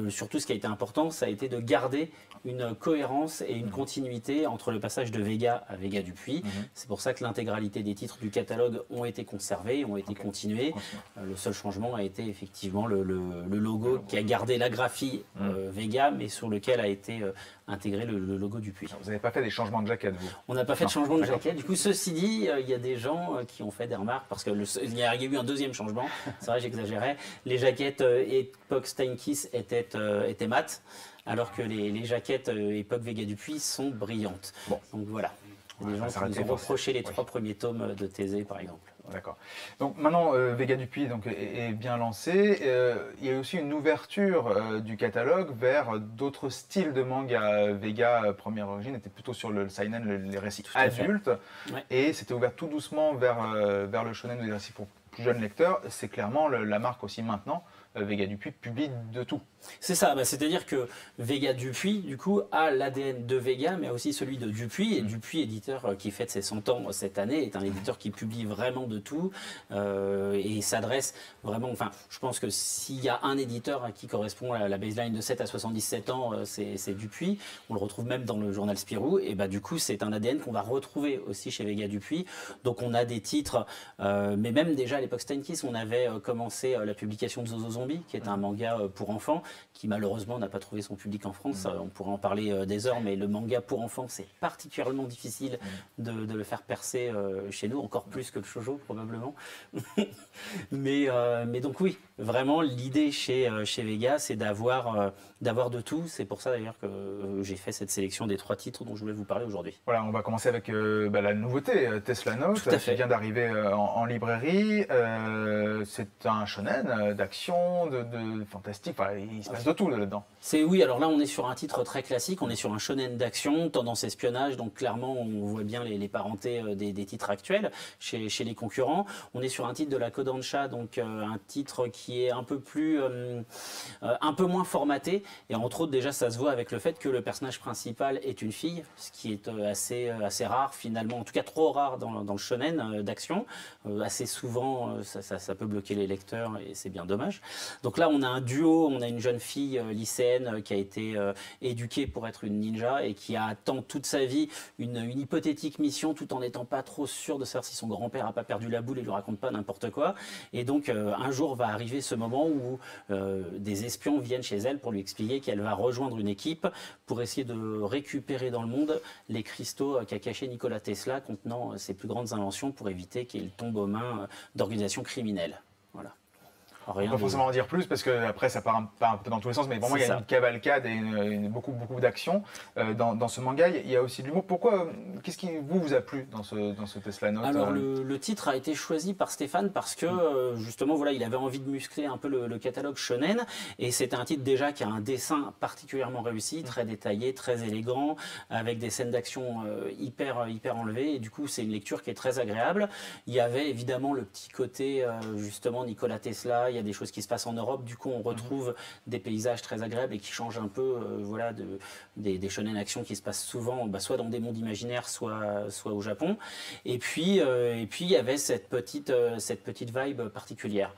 surtout, ce qui a été important, ça a été de garder une cohérence et une continuité entre le passage de Vega à Vega Dupuis. C'est pour ça que l'intégralité des titres du catalogue ont été conservés, ont été continués. Le seul changement a été effectivement le logo qui a gardé la graphie Vega, mais sur lequel a été intégré le logo Dupuis. Vous n'avez pas fait des changements de jaquette, vous? On n'a pas fait de changement de D'accord. jaquette. Du coup, ceci dit, il y a des gens qui ont fait des remarques parce que il y a eu un deuxième changement. C'est vrai, j'exagérais. Les jaquettes époque Steinkiss étaient mates, alors que les jaquettes époque Vega Dupuis sont brillantes. Bon. Donc voilà. Des gens qui s'arrêter nous ont pour- reproché les oui. 3 premiers tomes de Thésée, par exemple. D'accord. Donc maintenant, Vega Dupuis donc, est bien lancé. Il y a aussi une ouverture du catalogue vers d'autres styles de manga. Vega, première origine, était plutôt sur le seinen, les récits Tout à fait. adultes. Ouais. Et c'était ouvert tout doucement vers le shonen, les récits pour plus jeunes lecteurs. C'est clairement la marque aussi maintenant. Vega Dupuis publie de tout. C'est ça, c'est-à-dire que Vega Dupuis, du coup, a l'ADN de Vega, mais aussi celui de Dupuis. Et Dupuis, éditeur qui fête ses 100 ans cette année, est un éditeur qui publie vraiment de tout et s'adresse vraiment. Enfin, je pense que s'il y a un éditeur qui correspond à la baseline de 7 à 77 ans, c'est Dupuis. On le retrouve même dans le journal Spirou. Et du coup, c'est un ADN qu'on va retrouver aussi chez Vega Dupuis. Donc, on a des titres, mais même déjà à l'époque Steinkiss, on avait commencé la publication de Zozo Zombie, qui est un manga pour enfants, qui malheureusement n'a pas trouvé son public en France. On pourrait en parler des heures, mais le manga pour enfants, c'est particulièrement difficile de le faire percer chez nous, encore plus que le shoujo probablement. mais donc oui, vraiment l'idée chez Vega, c'est d'avoir de tout. C'est pour ça d'ailleurs que j'ai fait cette sélection des 3 titres dont je voulais vous parler aujourd'hui. Voilà, on va commencer avec la nouveauté, Tesla Note, Tout à fait. qui vient d'arriver en librairie. C'est un shonen d'action, de fantastique, enfin, il se passe de tout là-dedans. Oui, alors là on est sur un titre très classique, on est sur un shonen d'action, tendance espionnage, donc clairement on voit bien les parentés des titres actuels chez les concurrents. On est sur un titre de la Kodansha, donc un titre qui est un peu moins formaté, et entre autres déjà ça se voit avec le fait que le personnage principal est une fille, ce qui est assez rare finalement, en tout cas trop rare dans le shonen d'action. Assez souvent ça peut bloquer les lecteurs et c'est bien dommage. Donc là, on a un duo, on a une jeune fille lycéenne qui a été éduquée pour être une ninja et qui attend toute sa vie une hypothétique mission tout en n'étant pas trop sûre de savoir si son grand-père a pas perdu la boule et lui raconte pas n'importe quoi. Et donc un jour va arriver ce moment où des espions viennent chez elle pour lui expliquer qu'elle va rejoindre une équipe pour essayer de récupérer dans le monde les cristaux qu'a cachés Nikola Tesla contenant ses plus grandes inventions pour éviter qu'il tombe aux mains d'organisations criminelles. Voilà. On ne peut pas forcément en dire plus parce que après ça part un peu dans tous les sens, mais vraiment il y a une cavalcade et beaucoup d'actions dans ce manga. Il y a aussi de l'humour. Pourquoi qu'est-ce qui vous a plu dans ce Tesla Note? Alors le titre a été choisi par Stéphane parce que justement voilà, il avait envie de muscler un peu le catalogue shonen et c'est un titre déjà qui a un dessin particulièrement réussi, très détaillé, très élégant, avec des scènes d'action hyper enlevées et du coup c'est une lecture qui est très agréable. Il y avait évidemment le petit côté justement Nikola Tesla. Il y a des choses qui se passent en Europe, du coup on retrouve des paysages très agréables et qui changent un peu voilà, des shonen action qui se passent souvent soit dans des mondes imaginaires, soit au Japon. Et puis il y avait cette petite vibe particulière.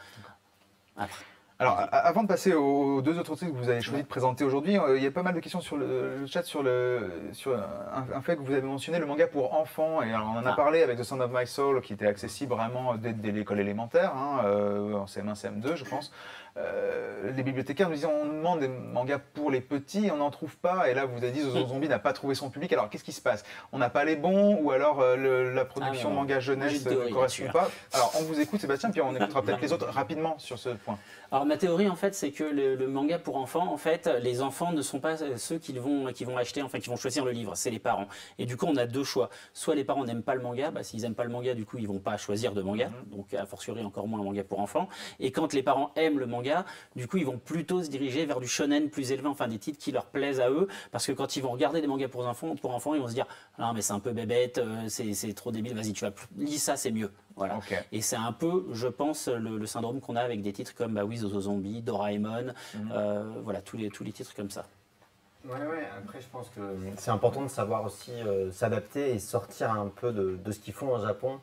Après. Alors, avant de passer aux deux autres titres que vous avez choisi de présenter aujourd'hui, il y a pas mal de questions sur le chat sur un fait que vous avez mentionné, le manga pour enfants. Et alors, on en a parlé avec The Sound of My Soul, qui était accessible vraiment dès l'école élémentaire, en CM1, CM2, je pense. Les bibliothécaires nous disaient on nous demande des mangas pour les petits, on n'en trouve pas. Et là, vous avez dit Zozo Zombie n'a pas trouvé son public. Alors, qu'est-ce qui se passe? On n'a pas les bons ou alors la production manga jeunesse ne correspond pas? Alors, on vous écoute, Sébastien, puis on écoutera peut-être les autres rapidement sur ce point. Alors ma théorie en fait c'est que le manga pour enfants en fait les enfants ne sont pas ceux qui vont acheter enfin qui vont choisir le livre, c'est les parents. Et du coup on a deux choix. Soit les parents n'aiment pas le manga, s'ils n'aiment pas le manga du coup ils vont pas choisir de manga, donc a fortiori encore moins un manga pour enfants. Et quand les parents aiment le manga, du coup ils vont plutôt se diriger vers du shonen plus élevé, enfin des titres qui leur plaisent à eux, parce que quand ils vont regarder des mangas pour enfants ils vont se dire non mais c'est un peu bébête, c'est trop débile, vas-y tu vas lis ça c'est mieux. Voilà. Okay. Et c'est un peu, je pense, le syndrome qu'on a avec des titres comme Zozo Zombie, Doraemon, voilà, tous les titres comme ça. Ouais, après je pense que c'est important de savoir aussi s'adapter et sortir un peu de ce qu'ils font au Japon.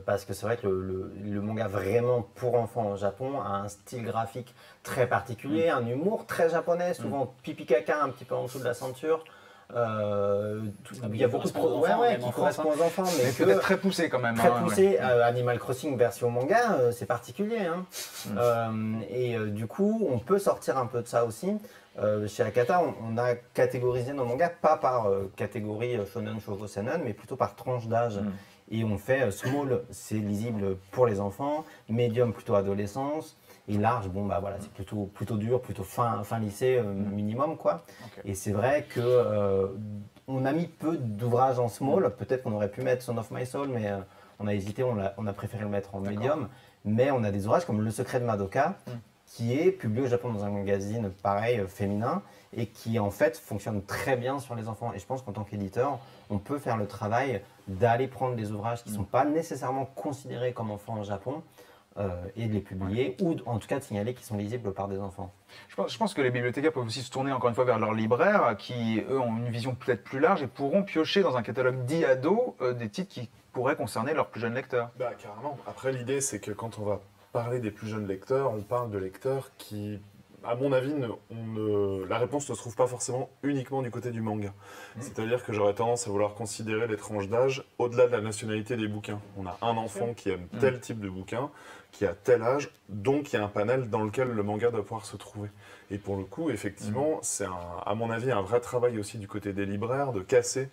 Parce que c'est vrai que le manga vraiment pour enfants au Japon a un style graphique très particulier, un humour très japonais, souvent pipi caca un petit peu en dessous de la ceinture. Il y a beaucoup de qui correspondent aux enfants, mais peut-être très poussé quand même. Très poussé. Animal Crossing version manga, c'est particulier. Et du coup, on peut sortir un peu de ça aussi. Chez Akata, on a catégorisé nos mangas pas par catégorie shonen, shoujo, seinen, mais plutôt par tranche d'âge. Et on fait small, c'est lisible pour les enfants, medium plutôt adolescence. Et large, voilà, c'est plutôt dur, plutôt fin lycée minimum, quoi. Okay. Et c'est vrai que on a mis peu d'ouvrages en small. Peut-être qu'on aurait pu mettre Son of My Soul, mais on a hésité, on a préféré le mettre en médium. Mais on a des ouvrages comme Le Secret de Madoka, qui est publié au Japon dans un magazine pareil, féminin, et qui en fait fonctionne très bien sur les enfants. Et je pense qu'en tant qu'éditeur, on peut faire le travail d'aller prendre des ouvrages qui ne sont pas nécessairement considérés comme enfants au Japon, et de les publier, ou en tout cas de signaler qu'ils sont lisibles par des enfants. Je pense que les bibliothécaires peuvent aussi se tourner encore une fois vers leurs libraires qui, eux, ont une vision peut-être plus large et pourront piocher dans un catalogue dit ado des titres qui pourraient concerner leurs plus jeunes lecteurs. Carrément. Après, l'idée, c'est que quand on va parler des plus jeunes lecteurs, on parle de lecteurs qui, à mon avis, la réponse ne se trouve pas forcément uniquement du côté du manga. C'est-à-dire que j'aurais tendance à vouloir considérer les tranches d'âge au-delà de la nationalité des bouquins. On a un enfant qui aime tel type de bouquin, qui a tel âge, donc il y a un panel dans lequel le manga doit pouvoir se trouver. Et pour le coup, effectivement, c'est à mon avis un vrai travail aussi du côté des libraires de casser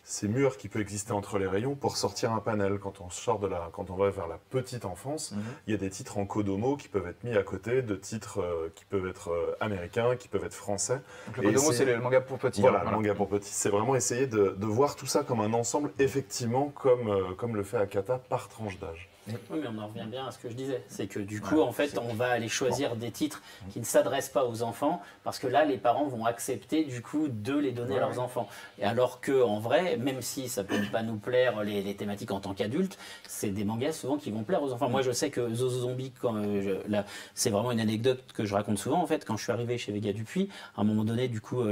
ces murs qui peuvent exister entre les rayons pour sortir un panel. Quand on va vers la petite enfance, il y a des titres en Kodomo qui peuvent être mis à côté de titres qui peuvent être américains, qui peuvent être français. Donc le Kodomo, c'est le manga pour petits. Voilà, le manga pour petits. C'est vraiment essayer de voir tout ça comme un ensemble, effectivement, comme le fait Akata, par tranche d'âge. Oui, mais on en revient bien à ce que je disais. C'est que du coup, en fait, on va aller choisir des titres qui ne s'adressent pas aux enfants, parce que là, les parents vont accepter du coup de les donner à leurs enfants. Et alors qu'en vrai, même si ça peut pas nous plaire les thématiques en tant qu'adultes, c'est des mangas souvent qui vont plaire aux enfants. Moi, je sais que Zozo Zombie, c'est vraiment une anecdote que je raconte souvent. En fait, quand je suis arrivé chez Vega Dupuis, à un moment donné, du coup,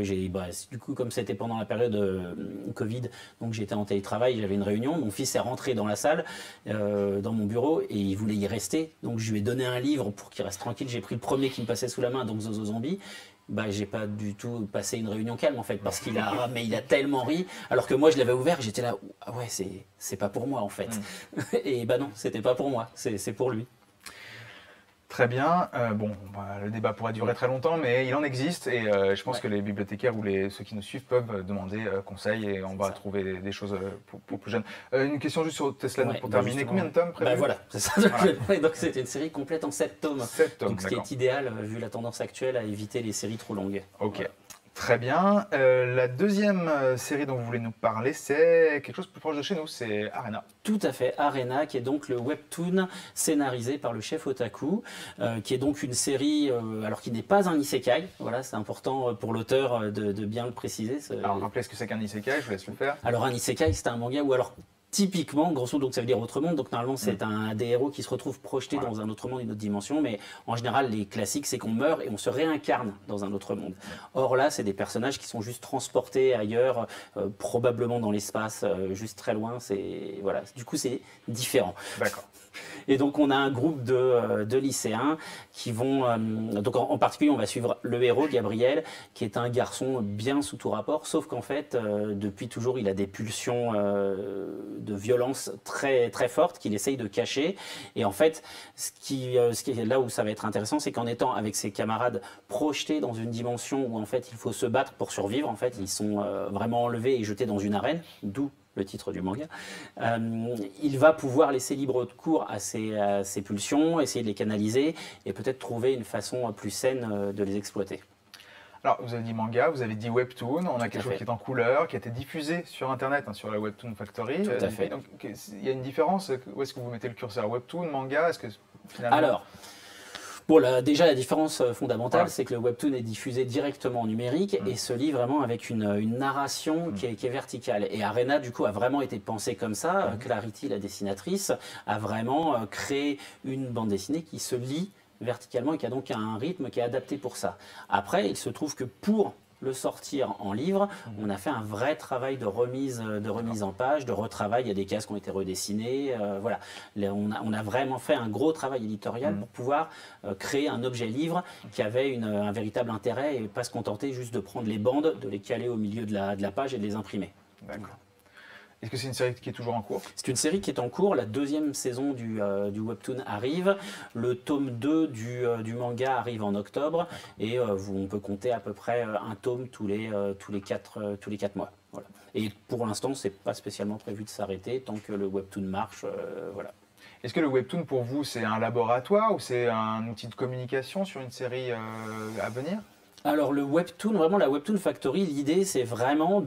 comme c'était pendant la période Covid, donc j'étais en télétravail, j'avais une réunion. Mon fils est rentré dans la salle, dans mon bureau et il voulait y rester. Donc je lui ai donné un livre pour qu'il reste tranquille. J'ai pris le premier qui me passait sous la main, donc Zozo Zombie. Bah, j'ai pas du tout passé une réunion calme en fait, parce qu'il a, mais il a tellement ri, alors que moi je l'avais ouvert, j'étais là, ah ouais, c'est pas pour moi en fait. Et bah non, c'était pas pour moi, c'est pour lui. Très bien. Bon, bah, le débat pourrait durer très longtemps, mais il en existe et je pense que les bibliothécaires ou ceux qui nous suivent peuvent demander conseil et on va trouver des choses pour plus jeunes. Une question juste sur Tesla Ouais, pour bah terminer. justement. Combien de tomes prévus? Bah voilà, c'est ça. Donc c'était une série complète en 7 tomes. 7 tomes, Donc ce qui est idéal, vu la tendance actuelle, à éviter les séries trop longues. Ok. Voilà. Très bien. La deuxième série dont vous voulez nous parler, c'est quelque chose plus proche de chez nous, c'est Arena. Tout à fait, Arena, qui est donc le webtoon scénarisé par le chef Otaku, qui est donc une série, alors qui n'est pas un isekai, voilà, c'est important pour l'auteur de bien le préciser. Alors rappelez ce que c'est qu'un isekai, je vous laisse le faire. Alors un isekai, c'est un manga où alors typiquement, grosso modo, donc ça veut dire autre monde, donc normalement c'est des héros qui se retrouvent projetés dans un autre monde, une autre dimension, mais en général les classiques c'est qu'on meurt et on se réincarne dans un autre monde. Or là c'est des personnages qui sont juste transportés ailleurs, probablement dans l'espace, juste très loin, voilà. Du coup c'est différent. D'accord. Et donc on a un groupe de lycéens qui vont, donc en particulier on va suivre le héros Gabriel, qui est un garçon bien sous tout rapport, sauf qu'en fait depuis toujours il a des pulsions de violence très très fortes qu'il essaye de cacher. Et en fait ce qui est là où ça va être intéressant, c'est qu'en étant avec ses camarades projetés dans une dimension où en fait il faut se battre pour survivre, en fait ils sont vraiment enlevés et jetés dans une arène, d'où le titre du manga, il va pouvoir laisser libre cours à ses pulsions, essayer de les canaliser et peut-être trouver une façon plus saine de les exploiter. Alors, vous avez dit manga, vous avez dit webtoon, on a quelque chose fait. qui est en couleur, qui a été diffusé sur Internet, sur la Webtoon Factory. Tout à fait. Donc, il y a une différence. Où est-ce que vous mettez le curseur? Webtoon, manga? Est-ce que finalement... Alors, bon, déjà, la différence fondamentale, Ouais. c'est que le webtoon est diffusé directement en numérique et se lit vraiment avec une narration qui est verticale. Et Arena, du coup, a vraiment été pensé comme ça. Clarity, la dessinatrice, a vraiment créé une bande dessinée qui se lit verticalement et qui a donc un rythme qui est adapté pour ça. Après, il se trouve que pour le sortir en livre, on a fait un vrai travail de remise en page, de retravail. Il y a des cases qui ont été redessinées. Voilà. On a vraiment fait un gros travail éditorial pour pouvoir créer un objet livre qui avait un véritable intérêt et pas se contenter juste de prendre les bandes, de les caler au milieu de la page et de les imprimer. D'accord. Est-ce que c'est une série qui est toujours en cours? C'est une série qui est en cours. La deuxième saison du webtoon arrive. Le tome 2 du manga arrive en octobre. Et on peut compter à peu près un tome tous les 4 mois. Voilà. Et pour l'instant, c'est pas spécialement prévu de s'arrêter tant que le webtoon marche. Voilà. Est-ce que le webtoon, pour vous, c'est un laboratoire ou c'est un outil de communication sur une série à venir? Alors le webtoon, vraiment la Webtoon Factory, l'idée c'est vraiment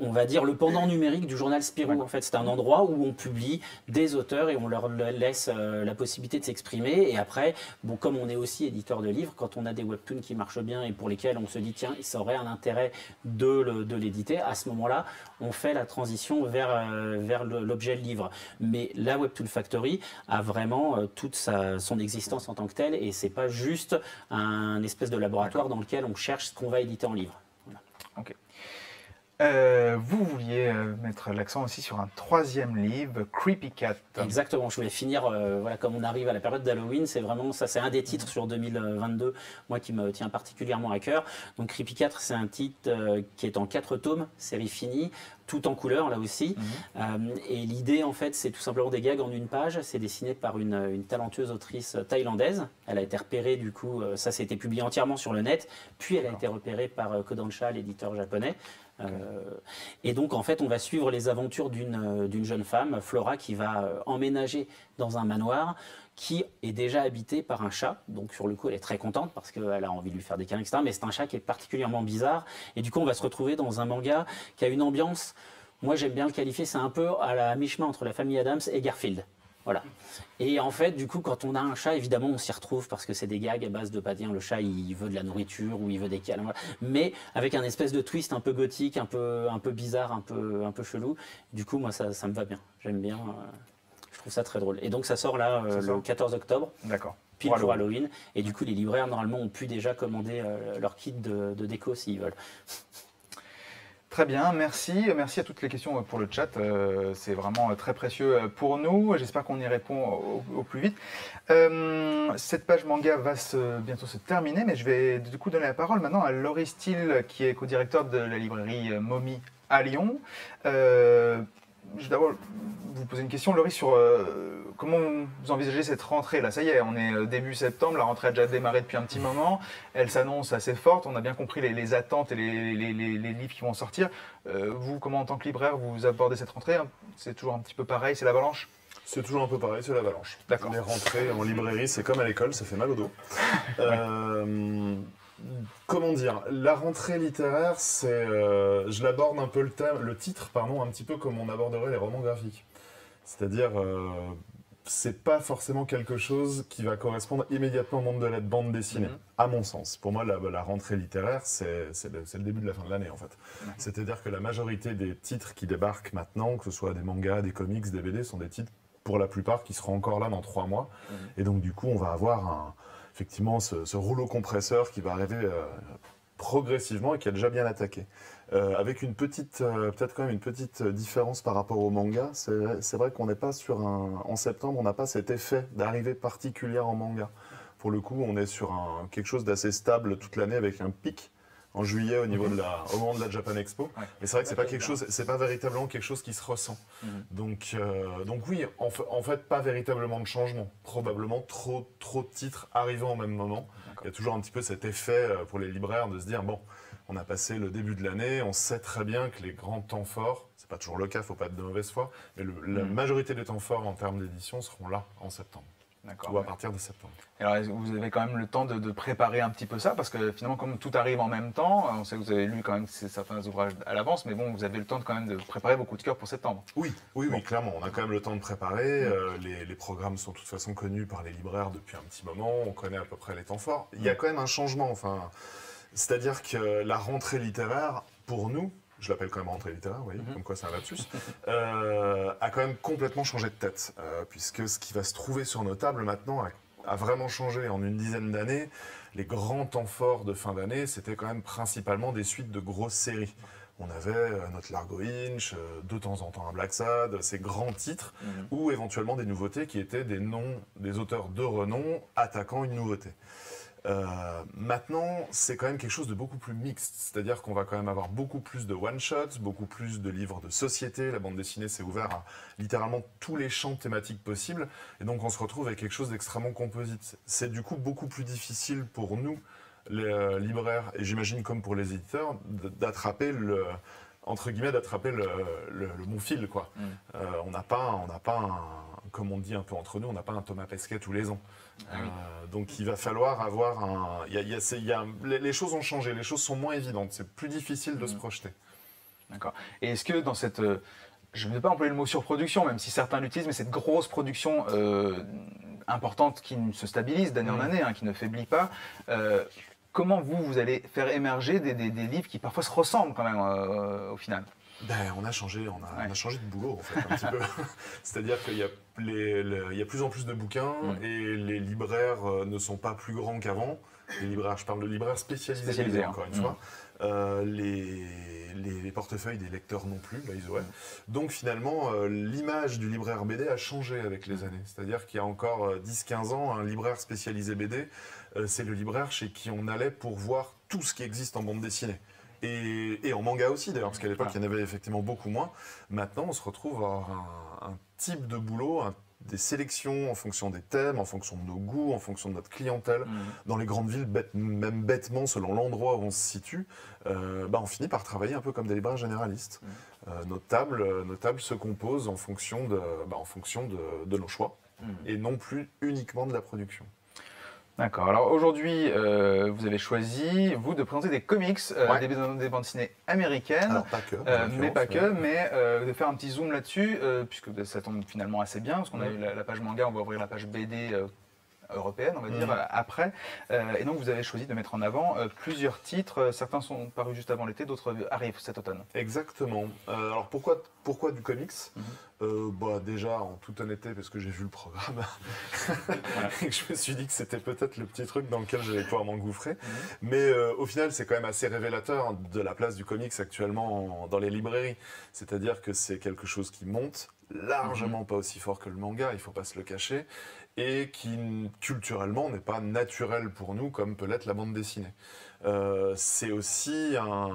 on va dire le pendant numérique du journal Spirou. En fait, c'est un endroit où on publie des auteurs et on leur laisse la possibilité de s'exprimer. Et après, bon, comme on est aussi éditeur de livres, quand on a des webtoons qui marchent bien et pour lesquels on se dit tiens, ça aurait un intérêt de l'éditer, à ce moment-là, on fait la transition vers l'objet livre. Mais la Webtoon Factory a vraiment toute son existence en tant que telle et c'est pas juste un espèce de laboratoire dans lequel on cherche ce qu'on va éditer en livre. Voilà. Ok. Vous vouliez mettre l'accent aussi sur un troisième livre, Creepy Cat. Exactement, je voulais finir, voilà, comme on arrive à la période d'Halloween, c'est vraiment ça, c'est un des titres sur 2022, moi qui me tient particulièrement à cœur. Donc Creepy Cat, c'est un titre qui est en 4 tomes, série finie, tout en couleur là aussi. Et l'idée en fait, c'est tout simplement des gags en une page, c'est dessiné par une talentueuse autrice thaïlandaise. Elle a été repérée du coup, ça s'est été publié entièrement sur le net, puis elle a été repérée par Kodansha, l'éditeur japonais. Et donc en fait on va suivre les aventures d'une jeune femme, Flora, qui va emménager dans un manoir qui est déjà habité par un chat. Donc sur le coup elle est très contente parce qu'elle a envie de lui faire des câlins, etc. Mais c'est un chat qui est particulièrement bizarre. Et du coup on va se retrouver dans un manga qui a une ambiance, moi j'aime bien le qualifier, c'est un peu à la mi-chemin entre la famille Adams et Garfield. Voilà. Et en fait, du coup, quand on a un chat, évidemment, on s'y retrouve parce que c'est des gags à base de pas dire le chat, il veut de la nourriture ou il veut des câlins. Voilà. Mais avec un espèce de twist un peu gothique, un peu bizarre, un peu chelou. Du coup, moi, ça me va bien. J'aime bien. Je trouve ça très drôle. Et donc, ça sort là le 14 octobre. D'accord. Pile pour Halloween. Et du coup, les libraires, normalement, ont pu déjà commander leur kit de déco s'ils veulent. Très bien, merci. Merci à toutes les questions pour le chat. C'est vraiment très précieux pour nous. J'espère qu'on y répond au plus vite. Cette page manga va bientôt se terminer, mais je vais du coup donner la parole maintenant à Laurie Steele, qui est co-directeur de la librairie Momi à Lyon. Je vais d'abord vous poser une question, Laurie, sur comment vous envisagez cette rentrée. Là, ça y est, on est début septembre, la rentrée a déjà démarré depuis un petit moment. Elle s'annonce assez forte, on a bien compris les attentes et les livres qui vont sortir. Vous, comment en tant que libraire, vous abordez cette rentrée? C'est toujours un petit peu pareil, c'est l'avalanche? C'est toujours un peu pareil, c'est l'avalanche. D'accord. Les rentrées en librairie, c'est comme à l'école, ça fait mal au dos. Comment dire, la rentrée littéraire, je l'aborde un peu le titre, un petit peu comme on aborderait les romans graphiques. C'est-à-dire, c'est pas forcément quelque chose qui va correspondre immédiatement au monde de la bande dessinée, à mon sens. Pour moi, la rentrée littéraire, c'est le début de la fin de l'année, en fait. C'est-à-dire que la majorité des titres qui débarquent maintenant, que ce soit des mangas, des comics, des BD, sont des titres, pour la plupart, qui seront encore là dans 3 mois. Et donc, du coup, on va avoir effectivement ce rouleau compresseur qui va arriver progressivement et qui a déjà bien attaqué. Avec une petite, peut-être quand même une petite différence par rapport au manga. C'est vrai qu'on n'est pas sur en septembre, on n'a pas cet effet d'arrivée particulière en manga. Pour le coup, on est sur quelque chose d'assez stable toute l'année avec un pic en juillet au moment de la Japan Expo. Ouais. Mais c'est vrai que c'est pas quelque chose, c'est pas véritablement quelque chose qui se ressent. Donc oui, en fait, pas véritablement de changement. Probablement trop de titres arrivant au même moment. Il y a toujours un petit peu cet effet pour les libraires de se dire bon, on a passé le début de l'année, on sait très bien que les grands temps forts, c'est pas toujours le cas, faut pas être de mauvaise foi, mais la majorité des temps forts en termes d'édition seront là en septembre. Ou à partir de septembre. Alors, vous avez quand même le temps de préparer un petit peu ça, parce que finalement, comme tout arrive en même temps, on sait que vous avez lu quand même certains ouvrages à l'avance, mais bon, vous avez le temps quand même de préparer vos coups de cœur pour septembre. Oui, clairement. On a quand même le temps de préparer. Les programmes sont de toute façon connus par les libraires depuis un petit moment. On connaît à peu près les temps forts. Il y a quand même un changement. C'est-à-dire que la rentrée littéraire, pour nous, je l'appelle quand même rentrée littéraire, vous voyez, comme quoi c'est un lapsus, a quand même complètement changé de tête, puisque ce qui va se trouver sur nos tables maintenant a vraiment changé en une dizaine d'années. Les grands temps forts de fin d'année, c'était quand même principalement des suites de grosses séries. On avait notre Largo Inch, de temps en temps un Black Sad, ces grands titres, ou éventuellement des nouveautés qui étaient des noms, des auteurs de renom attaquant une nouveauté. Maintenant, c'est quand même quelque chose de beaucoup plus mixte, c'est-à-dire qu'on va quand même avoir beaucoup plus de one-shots, beaucoup plus de livres de société. La bande dessinée s'est ouverte à littéralement tous les champs thématiques possibles, et donc on se retrouve avec quelque chose d'extrêmement composite. C'est du coup beaucoup plus difficile pour nous, les libraires, et j'imagine comme pour les éditeurs, d'attraper le bon fil, quoi. On n'a pas comme on dit un peu entre nous, on n'a pas un Thomas Pesquet tous les ans. Donc il va falloir avoir les choses ont changé, les choses sont moins évidentes, c'est plus difficile de se projeter. D'accord. Et est-ce que dans cette, je ne vais pas employer le mot surproduction, même si certains l'utilisent, mais cette grosse production importante qui se stabilise d'année en année, qui ne faiblit pas, comment vous allez faire émerger des livres qui parfois se ressemblent quand même au final? On a changé de boulot en fait un petit peu. C'est-à-dire qu'il y a plus en plus de bouquins et les libraires ne sont pas plus grands qu'avant. Les libraires, je parle de libraires spécialisés encore une fois. Les portefeuilles des lecteurs non plus, Donc finalement, l'image du libraire BD a changé avec les années. C'est-à-dire qu'il y a encore 10-15 ans, un libraire spécialisé BD, c'est le libraire chez qui on allait pour voir tout ce qui existe en bande dessinée. Et en manga aussi d'ailleurs, parce qu'à l'époque il y en avait effectivement beaucoup moins. Maintenant on se retrouve à avoir un type de boulot, des sélections en fonction des thèmes, en fonction de nos goûts, en fonction de notre clientèle. Dans les grandes villes, même bêtement selon l'endroit où on se situe, on finit par travailler un peu comme des libraires généralistes. Nos tables se composent en fonction de nos choix et non plus uniquement de la production. D'accord. Alors aujourd'hui, vous avez choisi, vous, de présenter des comics, des bandes dessinées américaines. Alors pas que. Mais de faire un petit zoom là-dessus, puisque ça tombe finalement assez bien, parce qu'on a eu la page manga, on va ouvrir la page BD européenne, on va dire, après. Et donc vous avez choisi de mettre en avant plusieurs titres. Certains sont parus juste avant l'été, d'autres arrivent cet automne. Exactement. Alors pourquoi du comics? Déjà, en toute honnêteté, parce que j'ai vu le programme, et que je me suis dit que c'était peut-être le petit truc dans lequel j'allais pouvoir m'engouffrer. Mais au final, c'est quand même assez révélateur de la place du comics actuellement dans les librairies. C'est-à-dire que c'est quelque chose qui monte largement pas aussi fort que le manga, il faut pas se le cacher, et qui culturellement n'est pas naturel pour nous comme peut l'être la bande dessinée. C'est aussi un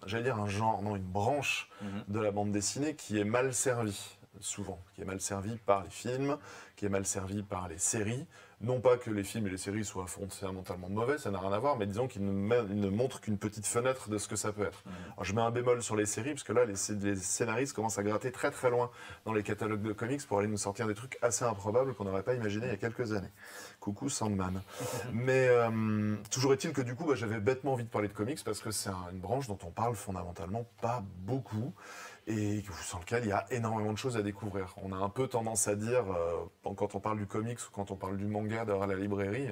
genre, non, une branche de la bande dessinée qui est mal servie, souvent, qui est mal servie par les films, qui est mal servie par les séries. Non pas que les films et les séries soient fondamentalement mauvais, ça n'a rien à voir, mais disons qu'ils ne montrent qu'une petite fenêtre de ce que ça peut être. Alors, je mets un bémol sur les séries, parce que là, les scénaristes commencent à gratter très très loin dans les catalogues de comics pour aller nous sortir des trucs assez improbables qu'on n'aurait pas imaginé il y a quelques années. Coucou Sandman. Mais toujours est-il que du coup, j'avais bêtement envie de parler de comics, parce que c'est une branche dont on parle fondamentalement pas beaucoup, et sans lequel il y a énormément de choses à découvrir. On a un peu tendance à dire, quand on parle du comics ou quand on parle du manga à la librairie,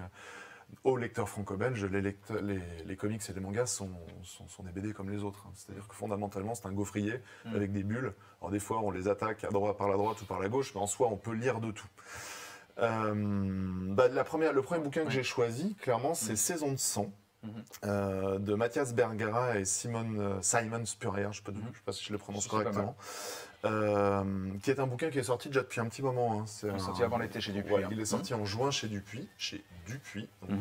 aux lecteurs franco-belges, les comics et les mangas sont des BD comme les autres. C'est-à-dire que fondamentalement, c'est un gaufrier avec des bulles. Alors des fois, on les attaque par la droite ou par la gauche, mais en soi, on peut lire de tout. Le premier bouquin que j'ai choisi, clairement, c'est Saison de sang. De Mathias Bergara et Simon Spurrier, je ne sais pas si je le prononce correctement, qui est un bouquin qui est sorti déjà depuis un petit moment. Il est sorti avant l'été chez Dupuis. Ouais, il est sorti en juin chez Dupuis. Donc,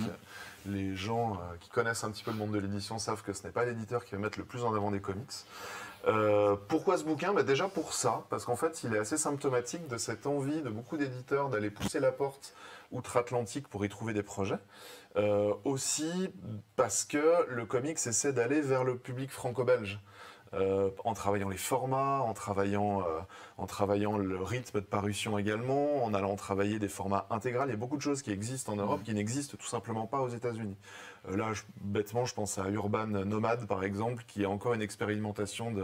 les gens qui connaissent un petit peu le monde de l'édition savent que ce n'est pas l'éditeur qui va mettre le plus en avant des comics. Pourquoi ce bouquin? Déjà pour ça, parce qu'en fait il est assez symptomatique de cette envie de beaucoup d'éditeurs d'aller pousser la porte outre-Atlantique pour y trouver des projets. Aussi parce que le comics essaie d'aller vers le public franco-belge. En travaillant les formats, en travaillant le rythme de parution également, en allant travailler des formats intégrales. Il y a beaucoup de choses qui existent en Europe qui n'existent tout simplement pas aux États-Unis. Là, bêtement, je pense à Urban Nomad, par exemple, qui est encore une expérimentation de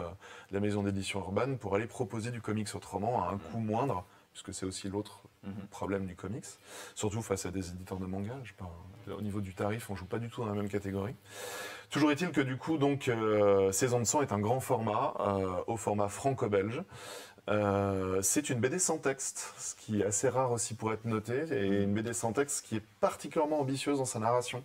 la maison d'édition Urban pour aller proposer du comics autrement, à un coût moindre, puisque c'est aussi l'autre problème du comics, surtout face à des éditeurs de manga. Au niveau du tarif, on ne joue pas du tout dans la même catégorie. Toujours est-il que du coup, Saison de sang est un grand format, au format franco-belge. C'est une BD sans texte, ce qui est assez rare aussi pour être noté, et une BD sans texte qui est particulièrement ambitieuse dans sa narration.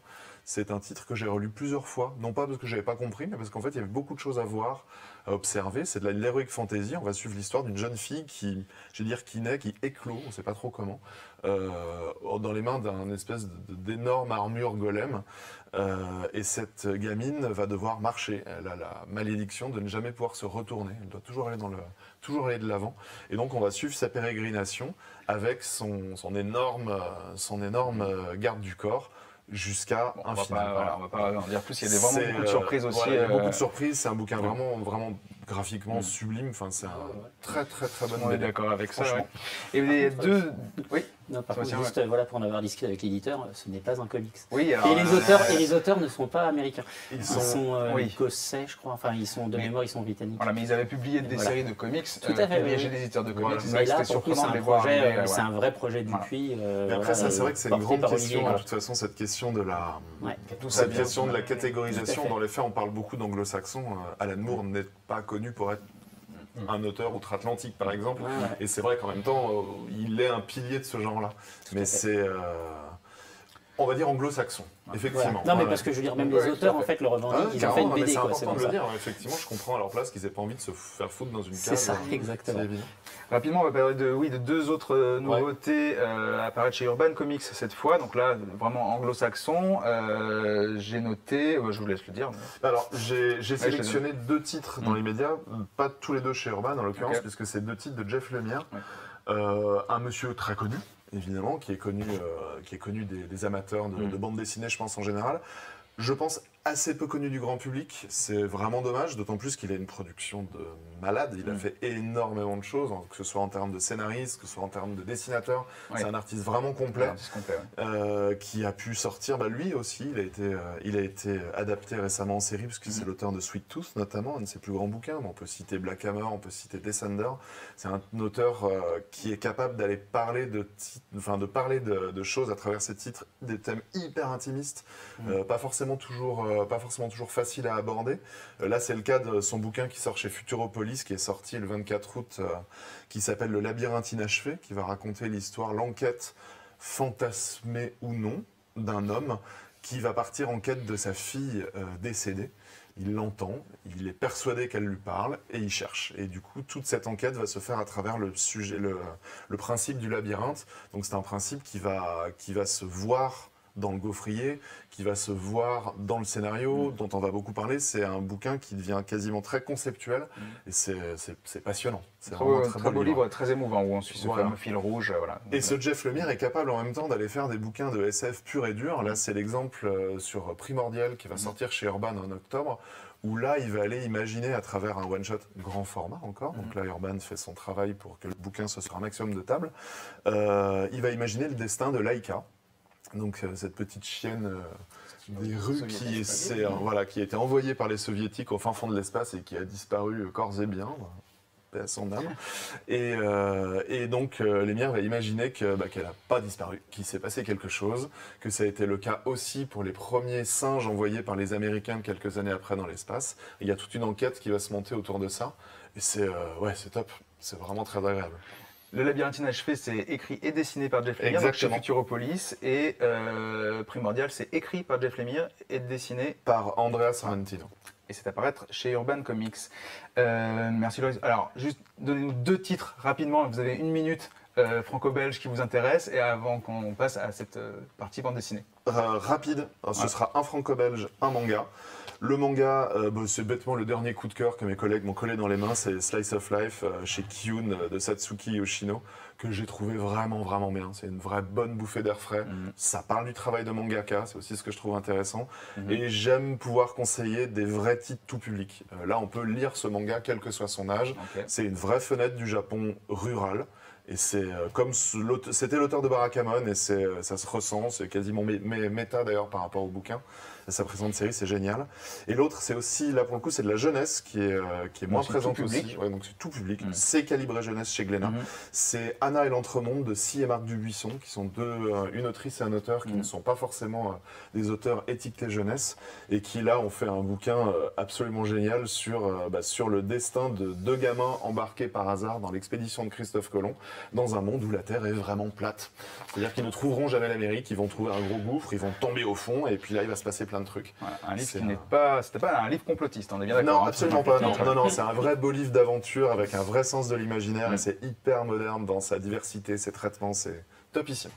C'est un titre que j'ai relu plusieurs fois, non pas parce que je n'avais pas compris, mais parce qu'en fait il y avait beaucoup de choses à voir, à observer. C'est de l'heroic fantasy. On va suivre l'histoire d'une jeune fille qui éclot, on ne sait pas trop comment, dans les mains d'un espèce d'énorme armure golem. Et cette gamine va devoir marcher. Elle a la malédiction de ne jamais pouvoir se retourner. Elle doit toujours aller de l'avant. Et donc on va suivre sa pérégrination avec son énorme garde du corps. Jusqu'à un film. On va pas en dire plus, il y a vraiment beaucoup de surprises aussi. Il y a beaucoup de surprises, c'est un bouquin vraiment graphiquement sublime, enfin, c'est un très bonne On est BD. d'accord avec ça. Ouais. Et les deux... Oui. Non, par contre, juste pour en avoir discuté avec l'éditeur, ce n'est pas un comics. Oui, alors, et les auteurs ne sont pas américains. Ils sont écossais, je crois. Enfin, mémoire, ils sont britanniques. Voilà, mais ils avaient publié des séries de comics. Tout à fait. J'ai des éditeurs de comics. Mais là, pour le coup, c'est un vrai projet Dupuis. Et après, ça, c'est vrai que c'est une grande question. De toute façon, cette question de la catégorisation. Dans les faits, on parle beaucoup d'anglo-saxons. Alan Moore n'est pas connu pour être un auteur outre-Atlantique, par exemple. Et c'est vrai qu'en même temps, il est un pilier de ce genre-là. Mais c'est, on va dire, anglo-saxon, effectivement. Non, mais parce que je veux dire, même les auteurs, en fait, le revendiquent. Ils ont fait une BD, c'est quoi. important de le dire. Effectivement, je comprends à leur place qu'ils n'aient pas envie de se faire foutre dans une case. C'est ça, exactement. Rapidement, on va parler de deux autres nouveautés apparaître chez Urban Comics cette fois. Donc là, vraiment anglo-saxon. J'ai noté, je vous laisse le dire. Alors, j'ai sélectionné deux titres dans les médias, pas tous les deux chez Urban en l'occurrence, puisque c'est deux titres de Jeff Lemire. Un monsieur très connu, évidemment, qui est connu des amateurs de bande dessinée, je pense en général. Je pense assez peu connu du grand public, c'est vraiment dommage, d'autant plus qu'il a une production de malade. Il a fait énormément de choses, que ce soit en termes de scénariste, que ce soit en termes de dessinateur. Oui. C'est un artiste vraiment complet, C'est complet, ouais. qui a pu sortir. Lui aussi, il a été adapté récemment en série, parce que c'est l'auteur de Sweet Tooth, notamment, un de ses plus grands bouquins. On peut citer Black Hammer, on peut citer Descender. C'est un auteur qui est capable d'aller parler de choses à travers ses titres, des thèmes hyper intimistes, pas forcément toujours facile à aborder. Là, c'est le cas de son bouquin qui sort chez Futuropolis, qui est sorti le 24 août, qui s'appelle Le labyrinthe inachevé, qui va raconter l'histoire, l'enquête fantasmée ou non d'un homme qui va partir en quête de sa fille décédée. Il l'entend, il est persuadé qu'elle lui parle et il cherche. Et du coup, toute cette enquête va se faire à travers le principe du labyrinthe. Donc c'est un principe qui va se voir dans le gaufrier, qui va se voir dans le scénario, dont on va beaucoup parler. C'est un bouquin qui devient quasiment très conceptuel et c'est passionnant. C'est vraiment un Très beau livre, très émouvant, où on suit ce Voilà. fameux fil rouge. Voilà. Et ce Jeff Lemire est capable en même temps d'aller faire des bouquins de SF pur et dur. Là, c'est l'exemple sur Primordial qui va sortir chez Urban en octobre, où là, il va aller imaginer à travers un one-shot grand format encore. Donc là, Urban fait son travail pour que le bouquin soit sur un maximum de tables. Il va imaginer le destin de Laika. Donc cette petite chienne des rues qui a été envoyée par les soviétiques au fin fond de l'espace et qui a disparu corps et bien, paix à son âme. Et donc Lemire va imaginer qu'elle n'a pas disparu, qu'il s'est passé quelque chose, que ça a été le cas aussi pour les premiers singes envoyés par les Américains quelques années après dans l'espace. Il y a toute une enquête qui va se monter autour de ça et c'est top, c'est vraiment très agréable. Le labyrinthe inachevé, c'est écrit et dessiné par Jeff Lemire, chez Futuropolis, et Primordial, c'est écrit par Jeff Lemire et dessiné par Andrea Sorrentino. Et c'est à paraître chez Urban Comics. Merci Loris. Alors, juste donnez-nous 2 titres rapidement, vous avez 1 minute franco-belge qui vous intéresse, et avant qu'on passe à cette partie bande dessinée. Rapide, ce sera un franco-belge, un manga. Le manga, c'est bêtement le dernier coup de cœur que mes collègues m'ont collé dans les mains, c'est Slice of Life chez Kiyun de Satsuki Yoshino, que j'ai trouvé vraiment, vraiment bien. C'est une vraie bonne bouffée d'air frais. Ça parle du travail de mangaka, c'est aussi ce que je trouve intéressant. Et j'aime pouvoir conseiller des vrais titres tout public. Là, on peut lire ce manga, quel que soit son âge. C'est une vraie fenêtre du Japon rural. Et c'est comme c'était l'auteur de Barakamon, et ça se ressent, c'est quasiment méta d'ailleurs par rapport au bouquin. Sa présente série, c'est génial. Et l'autre, c'est aussi, là pour le coup, c'est de la jeunesse qui est moins présente aussi. Ouais, donc c'est tout public. C'est calibré jeunesse chez Glénat. C'est Anna et l'Entremonde de Si et Marc Dubuisson, qui sont une autrice et un auteur qui ne sont pas forcément des auteurs étiquetés jeunesse, et qui là ont fait un bouquin absolument génial sur le destin de 2 gamins embarqués par hasard dans l'expédition de Christophe Colomb, dans un monde où la Terre est vraiment plate. C'est-à-dire qu'ils ne trouveront jamais l'Amérique, ils vont trouver un gros gouffre, ils vont tomber au fond, et puis là, il va se passer plein de trucs. Voilà, un livre c'était pas un livre complotiste, on est bien d'accord. Non, absolument pas. Non, c'est un vrai beau livre d'aventure avec un vrai sens de l'imaginaire, et c'est hyper moderne dans sa diversité, ses traitements, c'est topissime.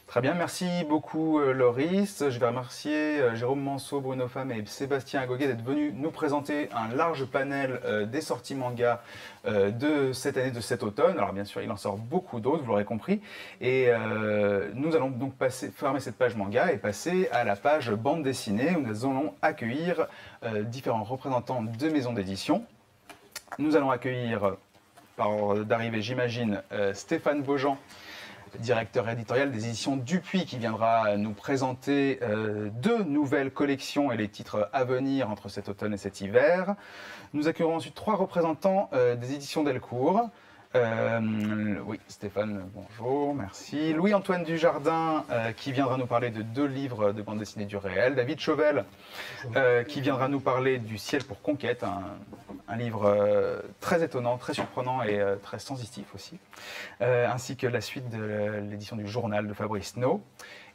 Très bien, merci beaucoup Loris. Je vais remercier Jérôme Manceau, Bruno Pham et Sébastien Agoguet d'être venus nous présenter un large panel des sorties manga de cette année, de cet automne. Alors bien sûr, il en sort beaucoup d'autres, vous l'aurez compris. Et nous allons donc fermer cette page manga et passer à la page bande dessinée où nous allons accueillir différents représentants de maisons d'édition. Nous allons accueillir, par ordre d'arrivée j'imagine, Stéphane Beaujean, directeur éditorial des éditions Dupuis, qui viendra nous présenter 2 nouvelles collections et les titres à venir entre cet automne et cet hiver. Nous accueillerons ensuite 3 représentants des éditions Delcourt. Oui, Stéphane, bonjour, merci. Louis-Antoine Dujardin, qui viendra nous parler de 2 livres de bande dessinée du réel. David Chauvel, qui viendra nous parler du Ciel pour Conquête, un livre très étonnant, très surprenant et très sensitif aussi, ainsi que la suite de l'édition du Journal de Fabrice No.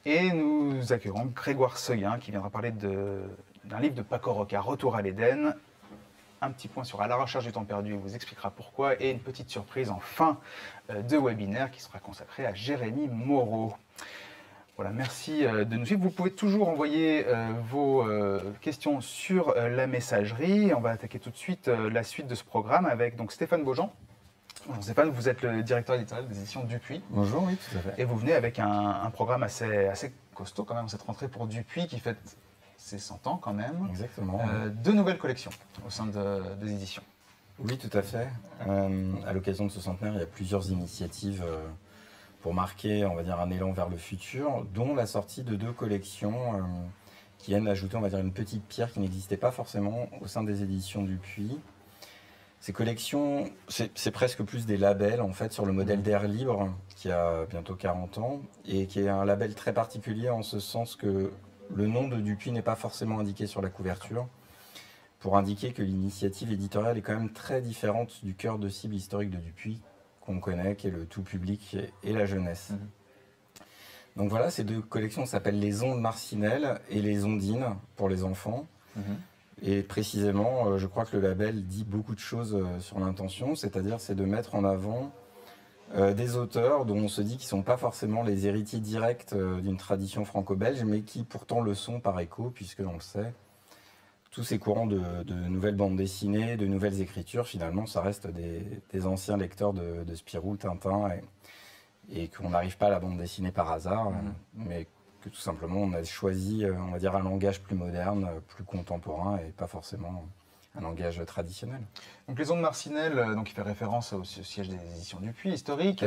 Et nous accueillerons Grégoire Seguin, qui viendra parler d'un livre de Paco Roca, Retour à l'Éden. Un petit point sur À la recherche du temps perdu, il vous expliquera pourquoi, et une petite surprise en fin de webinaire qui sera consacrée à Jérémy Moreau. Voilà, merci de nous suivre. Vous pouvez toujours envoyer vos questions sur la messagerie. On va attaquer tout de suite la suite de ce programme avec donc Stéphane Beaujean. Bonjour Stéphane, vous êtes le directeur éditorial des éditions Dupuis. Bonjour, oui, tout à fait. Et vous venez avec un programme assez costaud quand même, cette rentrée pour Dupuis qui fête ses 100 ans quand même. Exactement. 2 nouvelles collections au sein des éditions. Oui, tout à fait. À l'occasion de ce centenaire, il y a plusieurs initiatives pour marquer, on va dire, un élan vers le futur, dont la sortie de 2 collections qui viennent ajouter, on va dire, une petite pierre qui n'existait pas forcément au sein des éditions Dupuis. Ces collections, c'est presque plus des labels, en fait, sur le modèle d'Air Libre, qui a bientôt 40 ans, et qui est un label très particulier en ce sens que le nom de Dupuis n'est pas forcément indiqué sur la couverture, pour indiquer que l'initiative éditoriale est quand même très différente du cœur de cible historique de Dupuis, qu'on connaît, qui est le tout public et la jeunesse. Donc voilà, ces 2 collections s'appellent les Ondes Marcinelle et les Ondines pour les enfants. Et précisément, je crois que le label dit beaucoup de choses sur l'intention, c'est-à-dire c'est de mettre en avant des auteurs dont on se dit qu'ils ne sont pas forcément les héritiers directs d'une tradition franco-belge, mais qui pourtant le sont par écho, puisque on le sait, tous ces courants de nouvelles bandes dessinées, de nouvelles écritures, finalement, ça reste des anciens lecteurs de Spirou, Tintin, et qu'on n'arrive pas à la bande dessinée par hasard, mais que tout simplement on a choisi, on va dire, un langage plus moderne, plus contemporain, et pas forcément un langage traditionnel. Donc les Ondes Marcinelle, donc qui fait référence au siège des éditions Dupuis, historique,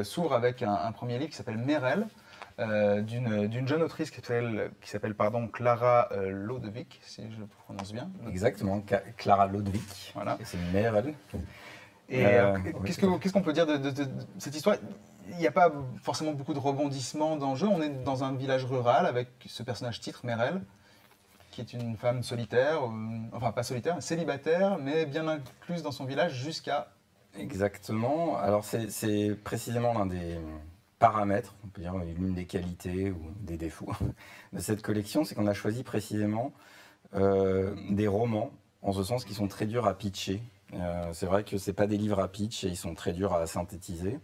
s'ouvre avec un premier livre qui s'appelle Merel, d'une jeune autrice qui s'appelle Clara Lodewijk, si je prononce bien. Exactement, Clara Lodewijk, voilà. Et c'est Merel. Et qu'est-ce qu'on peut dire de cette histoire? Il n'y a pas forcément beaucoup de rebondissements d'enjeux. On est dans un village rural avec ce personnage titre, Merel, qui est une femme solitaire, enfin pas solitaire, célibataire, mais bien incluse dans son village jusqu'à... Exactement. Alors c'est précisément l'un des paramètres, on peut dire l'une des qualités ou des défauts de cette collection, c'est qu'on a choisi précisément des romans, en ce sens qui sont très durs à pitcher. C'est vrai que ce n'est pas des livres à pitch et ils sont très durs à synthétiser.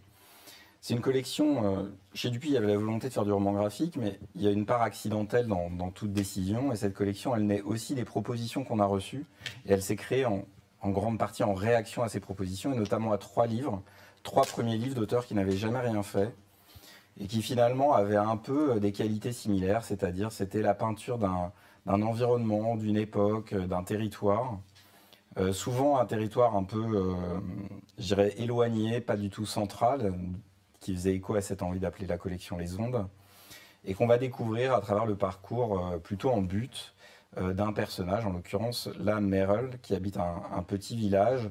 C'est une collection, chez Dupuis il y avait la volonté de faire du roman graphique, mais il y a une part accidentelle dans toute décision, et cette collection elle naît aussi des propositions qu'on a reçues, et elle s'est créée en grande partie en réaction à ces propositions, et notamment à 3 livres, 3 premiers livres d'auteurs qui n'avaient jamais rien fait, et qui finalement avaient un peu des qualités similaires, c'est-à-dire c'était la peinture d'un environnement, d'une époque, d'un territoire, souvent un territoire un peu, je dirais, éloigné, pas du tout central, qui faisait écho à cette envie d'appeler la collection Les Ondes, et qu'on va découvrir à travers le parcours plutôt en but d'un personnage, en l'occurrence la Merel, qui habite un petit village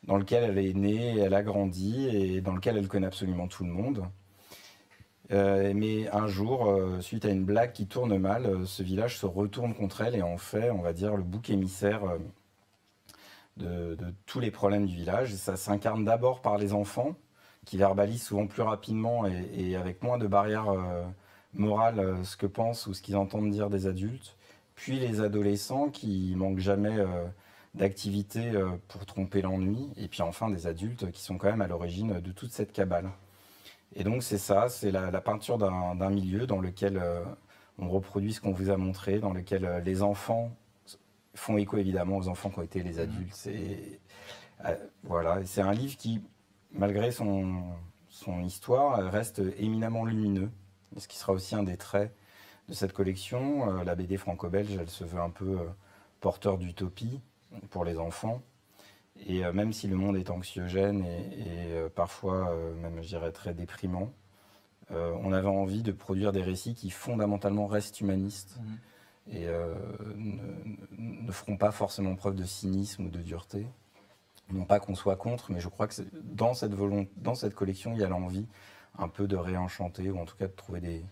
dans lequel elle est née, elle a grandi, et dans lequel elle connaît absolument tout le monde. Mais un jour, suite à une blague qui tourne mal, ce village se retourne contre elle et en fait, on va dire, le bouc émissaire de tous les problèmes du village. Et ça s'incarne d'abord par les enfants, qui verbalisent souvent plus rapidement et avec moins de barrières morales ce que pensent ou ce qu'ils entendent dire des adultes, puis les adolescents qui manquent jamais d'activité pour tromper l'ennui, et puis enfin des adultes qui sont quand même à l'origine de toute cette cabale. Et donc c'est ça, c'est la peinture d'un milieu dans lequel on reproduit ce qu'on vous a montré, dans lequel les enfants font écho évidemment aux enfants qui ont été les adultes. Voilà, c'est un livre qui, malgré son histoire, reste éminemment lumineux, ce qui sera aussi un des traits de cette collection. La BD franco-belge, elle se veut un peu porteur d'utopie pour les enfants. Et même si le monde est anxiogène et parfois, même je dirais, très déprimant, on avait envie de produire des récits qui fondamentalement restent humanistes et ne feront pas forcément preuve de cynisme ou de dureté. Non pas qu'on soit contre, mais je crois que dans cette collection, il y a l'envie un peu de réenchanter, ou en tout cas de trouver des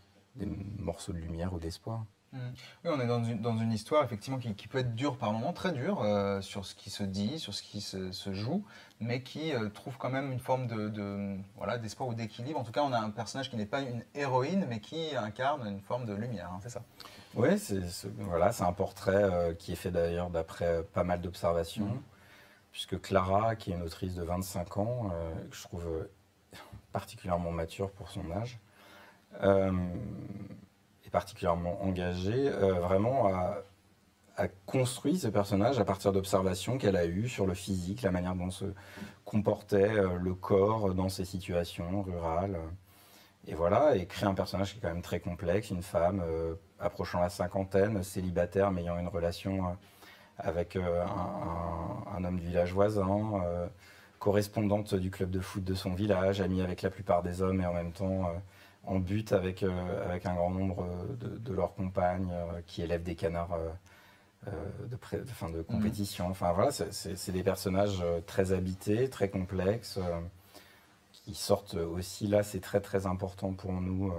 morceaux de lumière ou d'espoir. Oui, on est dans une histoire effectivement qui peut être dure par moments, très dure, sur ce qui se dit, sur ce qui se joue, mais qui trouve quand même une forme d'espoir ou d'équilibre. En tout cas, on a un personnage qui n'est pas une héroïne, mais qui incarne une forme de lumière, hein, c'est ça? Oui, c'est un portrait qui est fait d'ailleurs d'après pas mal d'observations, puisque Clara, qui est une autrice de 25 ans, que je trouve particulièrement mature pour son âge, est particulièrement engagée, vraiment a construit ce personnage à partir d'observations qu'elle a eues sur le physique, la manière dont se comportait le corps dans ces situations rurales. Et voilà, et crée un personnage qui est quand même très complexe, une femme approchant la cinquantaine, célibataire, mais ayant une relation avec un homme du village voisin, correspondante du club de foot de son village, amie avec la plupart des hommes et en même temps en but avec un grand nombre de leurs compagnes qui élèvent des canards de compétition. Enfin voilà, c'est des personnages très habités, très complexes, qui sortent aussi là, c'est très très important pour nous,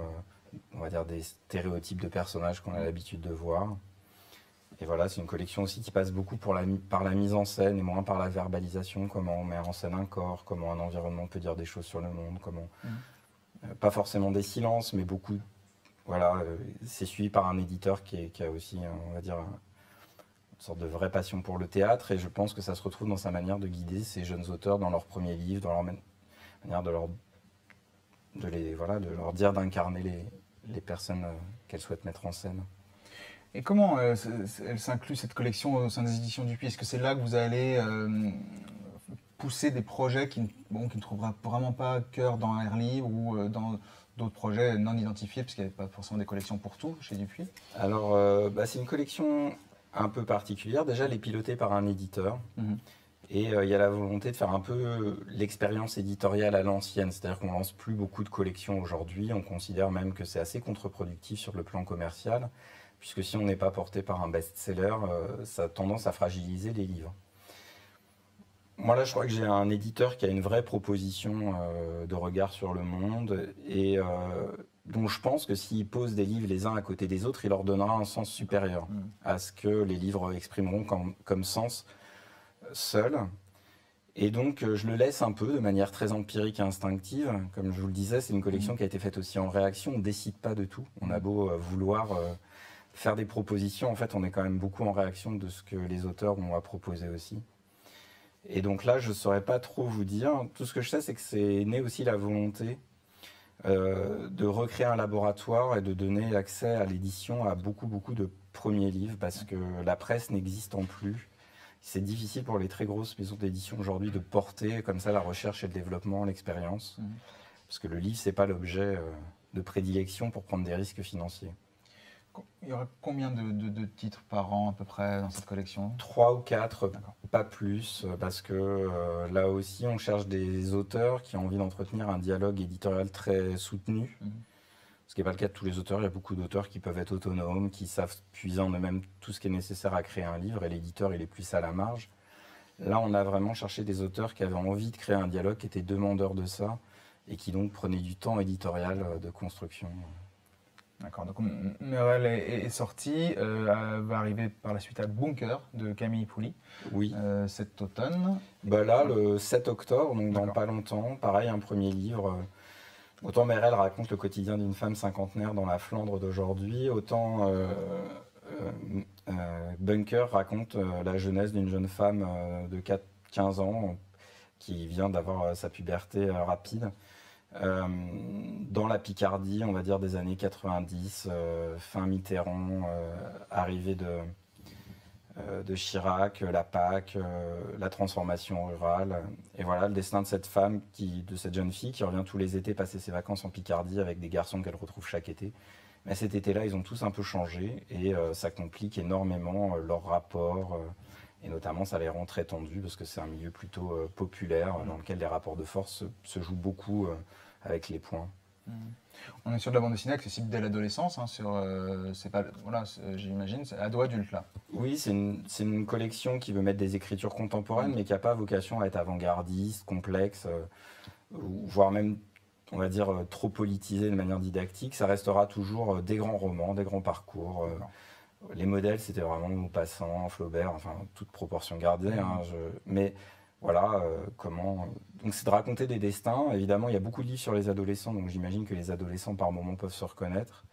on va dire des stéréotypes de personnages qu'on a l'habitude de voir. Et voilà, c'est une collection aussi qui passe beaucoup par la mise en scène et moins par la verbalisation, comment on met en scène un corps, comment un environnement peut dire des choses sur le monde, comment... pas forcément des silences, mais beaucoup... Voilà, c'est suivi par un éditeur qui a aussi, on va dire, une sorte de vraie passion pour le théâtre, et je pense que ça se retrouve dans sa manière de guider ces jeunes auteurs dans leurs premiers livres, dans leur manière de leur dire d'incarner les personnes qu'elles souhaitent mettre en scène. Et comment elle s'inclut cette collection au sein des éditions Dupuis? Est-ce que c'est là que vous allez pousser des projets qui ne trouvera vraiment pas cœur dans Air Libre ou dans d'autres projets non identifiés, parce qu'il n'y a pas forcément des collections pour tout chez Dupuis? Alors, c'est une collection un peu particulière. Déjà, elle est pilotée par un éditeur. Et il y a la volonté de faire un peu l'expérience éditoriale à l'ancienne. C'est-à-dire qu'on ne lance plus beaucoup de collections aujourd'hui. On considère même que c'est assez contre-productif sur le plan commercial, puisque si on n'est pas porté par un best-seller, ça a tendance à fragiliser les livres. Moi là, je crois que j'ai un éditeur qui a une vraie proposition de regard sur le monde et dont je pense que s'il pose des livres les uns à côté des autres, il leur donnera un sens supérieur à ce que les livres exprimeront comme sens seul. Et donc, je le laisse un peu de manière très empirique et instinctive. Comme je vous le disais, c'est une collection qui a été faite aussi en réaction. On ne décide pas de tout. On a beau vouloir faire des propositions. En fait, on est quand même beaucoup en réaction de ce que les auteurs ont à proposer aussi. Et donc là, je ne saurais pas trop vous dire. Tout ce que je sais, c'est que c'est né aussi la volonté de recréer un laboratoire et de donner accès à l'édition à beaucoup de premiers livres, parce que la presse n'existant plus, c'est difficile pour les très grosses maisons d'édition aujourd'hui de porter comme ça la recherche et le développement, l'expérience, parce que le livre, c'est pas l'objet de prédilection pour prendre des risques financiers. Il y aura combien de titres par an à peu près dans cette collection? 3 ou 4, pas plus, parce que là aussi on cherche des auteurs qui ont envie d'entretenir un dialogue éditorial très soutenu, ce qui n'est pas le cas de tous les auteurs. Il y a beaucoup d'auteurs qui peuvent être autonomes, qui savent puiser en eux-mêmes tout ce qui est nécessaire à créer un livre, et l'éditeur il est plus à la marge. Là on a vraiment cherché des auteurs qui avaient envie de créer un dialogue, qui étaient demandeurs de ça, et qui donc prenaient du temps éditorial de construction. D'accord, donc Merel est sorti, va arriver par la suite à Bunker de Camille Pouli, oui. Cet automne. Bah là, le 7 octobre, donc dans pas longtemps, pareil, un premier livre. Autant Merel raconte le quotidien d'une femme cinquantenaire dans la Flandre d'aujourd'hui, autant Bunker raconte la jeunesse d'une jeune femme de 15 ans qui vient d'avoir sa puberté rapide. Dans la Picardie, on va dire des années 90, fin Mitterrand, arrivée de Chirac, la PAC, la transformation rurale. Et voilà le destin de cette femme, de cette jeune fille qui revient tous les étés passer ses vacances en Picardie avec des garçons qu'elle retrouve chaque été. Mais cet été-là, ils ont tous un peu changé et ça complique énormément leur rapport. Et notamment, ça les rend très tendus parce que c'est un milieu plutôt populaire dans lequel les rapports de force se jouent beaucoup avec les points. On est sur de la bande dessinée accessible dès l'adolescence, j'imagine, c'est ado-adulte là. Oui, c'est une collection qui veut mettre des écritures contemporaines, mais qui n'a pas vocation à être avant-gardiste, complexe, voire même, on va dire, trop politisée de manière didactique. Ça restera toujours des grands romans, des grands parcours. Les modèles, c'était vraiment Maupassant, Flaubert, enfin, toute proportion gardée. Mais voilà, donc c'est de raconter des destins. Évidemment, il y a beaucoup de livres sur les adolescents, donc j'imagine que les adolescents, par moments, peuvent se reconnaître.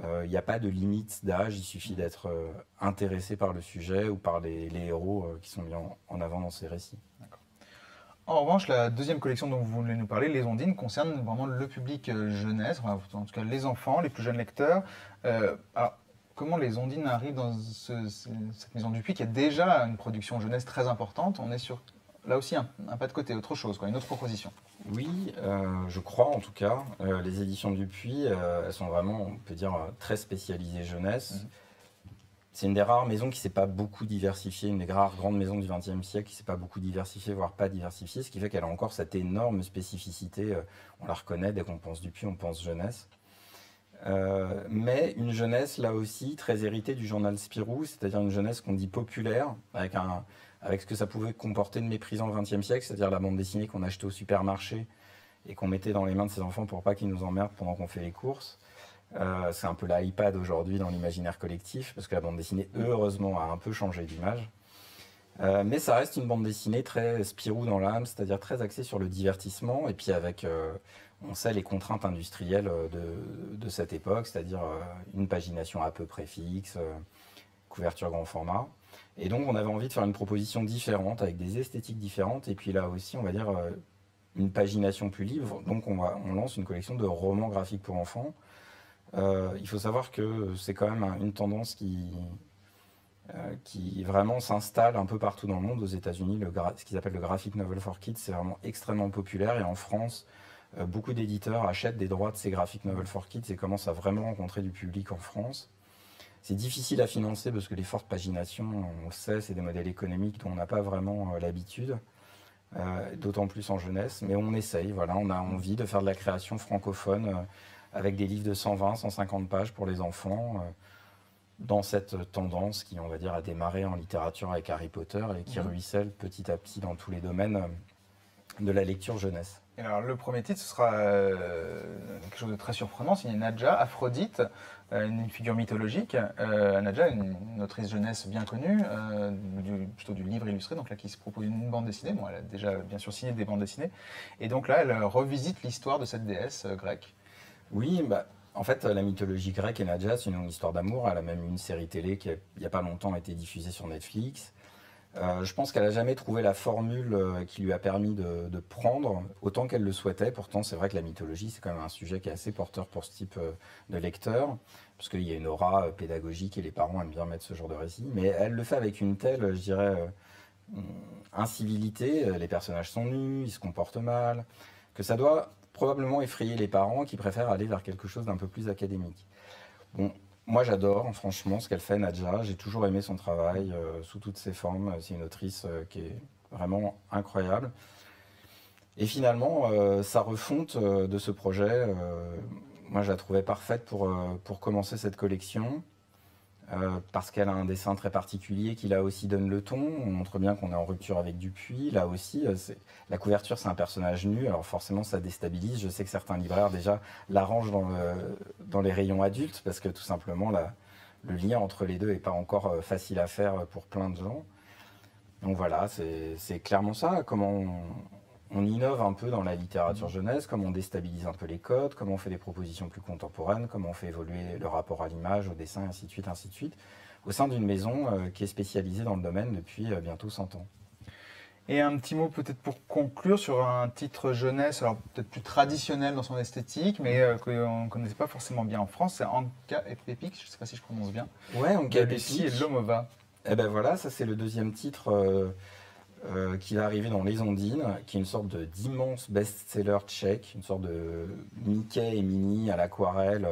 Il n'y a pas de limite d'âge, il suffit d'être intéressé par le sujet ou par les héros qui sont mis en avant dans ces récits. En revanche, la deuxième collection dont vous voulez nous parler, Les Ondines, concerne vraiment le public jeunesse, enfin, en tout cas les enfants, les plus jeunes lecteurs. Alors, comment Les Ondines arrivent dans cette maison Dupuis qui a déjà une production jeunesse très importante? On est sur, là aussi, un pas de côté, autre chose, une autre proposition. Oui, je crois en tout cas. Les éditions Dupuis, elles sont vraiment, on peut dire, très spécialisées jeunesse. C'est une des rares maisons qui ne s'est pas beaucoup diversifiée, une des rares grandes maisons du XXe siècle qui ne s'est pas beaucoup diversifiée, voire pas diversifiée, ce qui fait qu'elle a encore cette énorme spécificité. On la reconnaît, dès qu'on pense Dupuis, on pense jeunesse. Mais une jeunesse, là aussi, très héritée du journal Spirou, c'est-à-dire une jeunesse qu'on dit populaire, avec ce que ça pouvait comporter de méprisant au XXe siècle, c'est-à-dire la bande dessinée qu'on achetait au supermarché et qu'on mettait dans les mains de ses enfants pour pas qu'ils nous emmerdent pendant qu'on fait les courses. C'est un peu l'iPad aujourd'hui dans l'imaginaire collectif, parce que la bande dessinée, heureusement, a un peu changé d'image. Mais ça reste une bande dessinée très Spirou dans l'âme, c'est-à-dire très axée sur le divertissement, et puis avec, on sait, les contraintes industrielles de cette époque, c'est-à-dire une pagination à peu près fixe, couverture grand format. Et donc on avait envie de faire une proposition différente, avec des esthétiques différentes, et puis là aussi, on va dire, une pagination plus libre. Donc on lance une collection de romans graphiques pour enfants. Il faut savoir que c'est quand même une tendance qui vraiment s'installe un peu partout dans le monde. Aux États-Unis, ce qu'ils appellent le graphic novel for kids, c'est vraiment extrêmement populaire. Et en France, beaucoup d'éditeurs achètent des droits de ces graphic novel for kids et commencent à vraiment rencontrer du public en France. C'est difficile à financer parce que les fortes paginations, on le sait, c'est des modèles économiques dont on n'a pas vraiment l'habitude, d'autant plus en jeunesse. Mais on essaye, voilà, on a envie de faire de la création francophone avec des livres de 120, 150 pages pour les enfants, dans cette tendance qui, on va dire, a démarré en littérature avec Harry Potter et qui ruisselle petit à petit dans tous les domaines de la lecture jeunesse. Et alors, le premier titre, ce sera quelque chose de très surprenant, signé Nadja, Aphrodite, une figure mythologique. Nadja, une autrice jeunesse bien connue, plutôt du livre illustré, donc là qui se propose une bande dessinée. Bon, elle a déjà bien sûr signé des bandes dessinées. Et donc là, elle revisite l'histoire de cette déesse grecque. Oui, en fait, la mythologie grecque et Nadja, c'est une longue histoire d'amour. Elle a même eu une série télé qui, il n'y a pas longtemps, a été diffusée sur Netflix. Je pense qu'elle n'a jamais trouvé la formule qui lui a permis de prendre autant qu'elle le souhaitait. Pourtant, c'est vrai que la mythologie, c'est quand même un sujet qui est assez porteur pour ce type de lecteur, parce qu'il y a une aura pédagogique et les parents aiment bien mettre ce genre de récit. Mais elle le fait avec une telle, je dirais, incivilité. Les personnages sont nus, ils se comportent mal, que ça doit probablement effrayer les parents qui préfèrent aller vers quelque chose d'un peu plus académique. Bon, moi j'adore franchement ce qu'elle fait, Nadja. J'ai toujours aimé son travail sous toutes ses formes. C'est une autrice qui est vraiment incroyable. Et finalement, sa refonte de ce projet, moi je la trouvais parfaite pour commencer cette collection. Parce qu'elle a un dessin très particulier qui là aussi donne le ton. On montre bien qu'on est en rupture avec Dupuis. Là aussi, la couverture, c'est un personnage nu. Alors forcément, ça déstabilise. Je sais que certains libraires déjà l'arrangent dans les rayons adultes parce que tout simplement, le lien entre les deux n'est pas encore facile à faire pour plein de gens. Donc voilà, c'est clairement ça. Comment on innove un peu dans la littérature jeunesse, comment on déstabilise un peu les codes, comment on fait des propositions plus contemporaines, comment on fait évoluer le rapport à l'image, au dessin, ainsi de suite, au sein d'une maison qui est spécialisée dans le domaine depuis bientôt 100 ans. Et un petit mot peut-être pour conclure sur un titre jeunesse, alors peut-être plus traditionnel dans son esthétique, mais qu'on ne connaissait pas forcément bien en France, c'est Anka et Pépix, je ne sais pas si je prononce bien. Ouais, Anka et Lucie Pépix. et Lomova. Eh ben voilà, ça c'est le deuxième titre qui va arriver dans Les Ondines, qui est une sorte d'immense best-seller tchèque, une sorte de Mickey et Minnie à l'aquarelle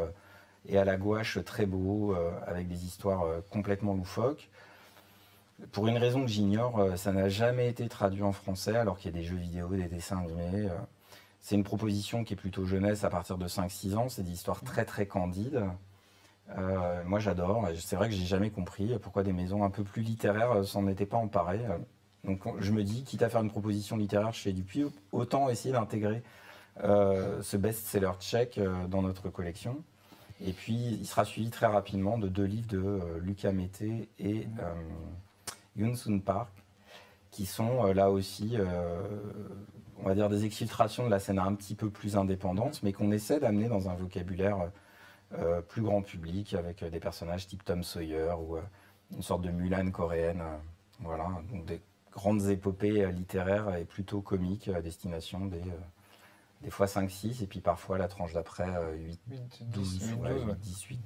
et à la gouache très beau, avec des histoires complètement loufoques. Pour une raison que j'ignore, ça n'a jamais été traduit en français, alors qu'il y a des jeux vidéo, des dessins animés. C'est une proposition qui est plutôt jeunesse à partir de 5-6 ans, c'est des histoires très très candides. Moi j'adore, c'est vrai que j'ai jamais compris pourquoi des maisons un peu plus littéraires s'en étaient pas emparées. Donc je me dis, quitte à faire une proposition littéraire chez Dupuis, autant essayer d'intégrer ce best-seller tchèque dans notre collection. Et puis il sera suivi très rapidement de 2 livres de Luca Mété et Yoon-Sun Park, qui sont là aussi, on va dire, des exfiltrations de la scène un petit peu plus indépendante, mais qu'on essaie d'amener dans un vocabulaire plus grand public, avec des personnages type Tom Sawyer ou une sorte de Mulan coréenne. Voilà, donc des grandes épopées littéraires et plutôt comiques à destination des fois 5-6 et puis parfois la tranche d'après 8-12. 18-12.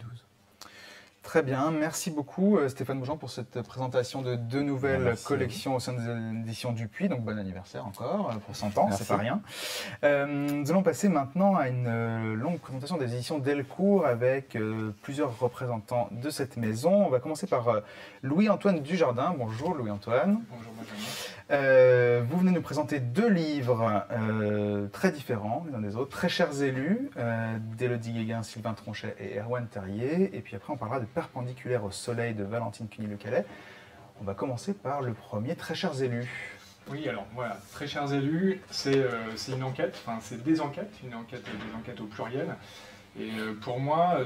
Très bien, merci beaucoup Stéphane Bougeant pour cette présentation de 2 nouvelles collections au sein des éditions Dupuis. Donc bon anniversaire encore pour 100 ans, c'est pas rien. Nous allons passer maintenant à une longue présentation des éditions Delcourt avec plusieurs représentants de cette maison. On va commencer par Louis-Antoine Dujardin. Bonjour Louis-Antoine. Bonjour Benjamin. Vous venez nous présenter 2 livres très différents les uns des autres, Très chers élus, d'Élodie Guéguin, Sylvain Tronchet et Erwan Terrier. Et puis après on parlera de Perpendiculaire au soleil de Valentine Cuny-Le-Calais. On va commencer par le premier, Très chers élus. Oui, alors voilà, Très chers élus, c'est une enquête, enfin c'est des enquêtes au pluriel. Et pour moi,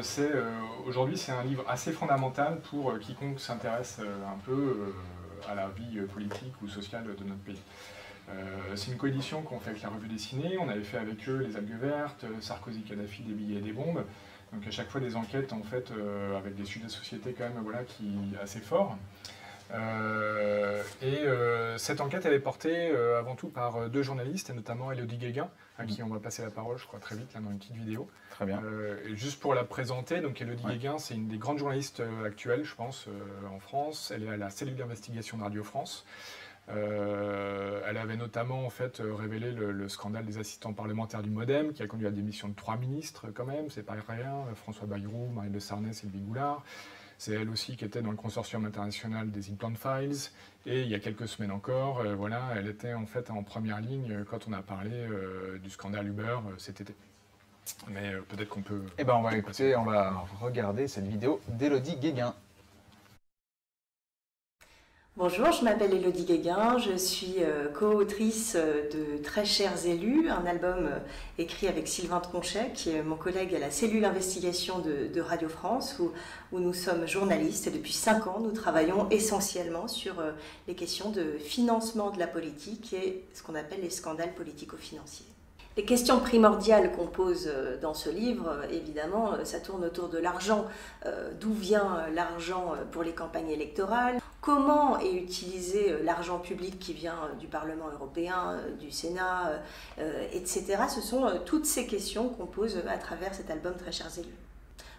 aujourd'hui c'est un livre assez fondamental pour quiconque s'intéresse un peu à la vie politique ou sociale de notre pays. C'est une coédition qu'on fait avec la Revue Dessinée. On avait fait avec eux Les Algues Vertes, Sarkozy, Kadhafi, des billets et des bombes. Donc à chaque fois des enquêtes en fait avec des sujets de société quand même qui assez forts. Cette enquête elle est portée avant tout par 2 journalistes et notamment Élodie Guéguin à qui on va passer la parole je crois très vite là dans une petite vidéo. Très bien. Juste pour la présenter, donc Élodie Guéguin c'est une des grandes journalistes actuelles je pense en France. Elle est à la cellule d'investigation de Radio France. Elle avait notamment en fait révélé le scandale des assistants parlementaires du MoDem qui a conduit à la démission de 3 ministres quand même, c'est pas rien, François Bayrou, Marine de Sarnez et Sylvie Goulard. C'est elle aussi qui était dans le consortium international des Implant Files. Et il y a quelques semaines encore, voilà, elle était en fait en première ligne quand on a parlé du scandale Uber cet été. Mais peut-être qu'on peut... Eh ben on va écouter, on va regarder cette vidéo d'Élodie Guéguin. Bonjour, je m'appelle Élodie Guéguin, je suis co-autrice de Très chers élus, un album écrit avec Sylvain Tronchet, qui est mon collègue à la cellule investigation de Radio France, où nous sommes journalistes et depuis 5 ans, nous travaillons essentiellement sur les questions de financement de la politique et ce qu'on appelle les scandales politico-financiers. Les questions primordiales qu'on pose dans ce livre, évidemment, ça tourne autour de l'argent. D'où vient l'argent pour les campagnes électorales? Comment est utilisé l'argent public qui vient du Parlement européen, du Sénat, etc. Ce sont toutes ces questions qu'on pose à travers cet album Très chers élus.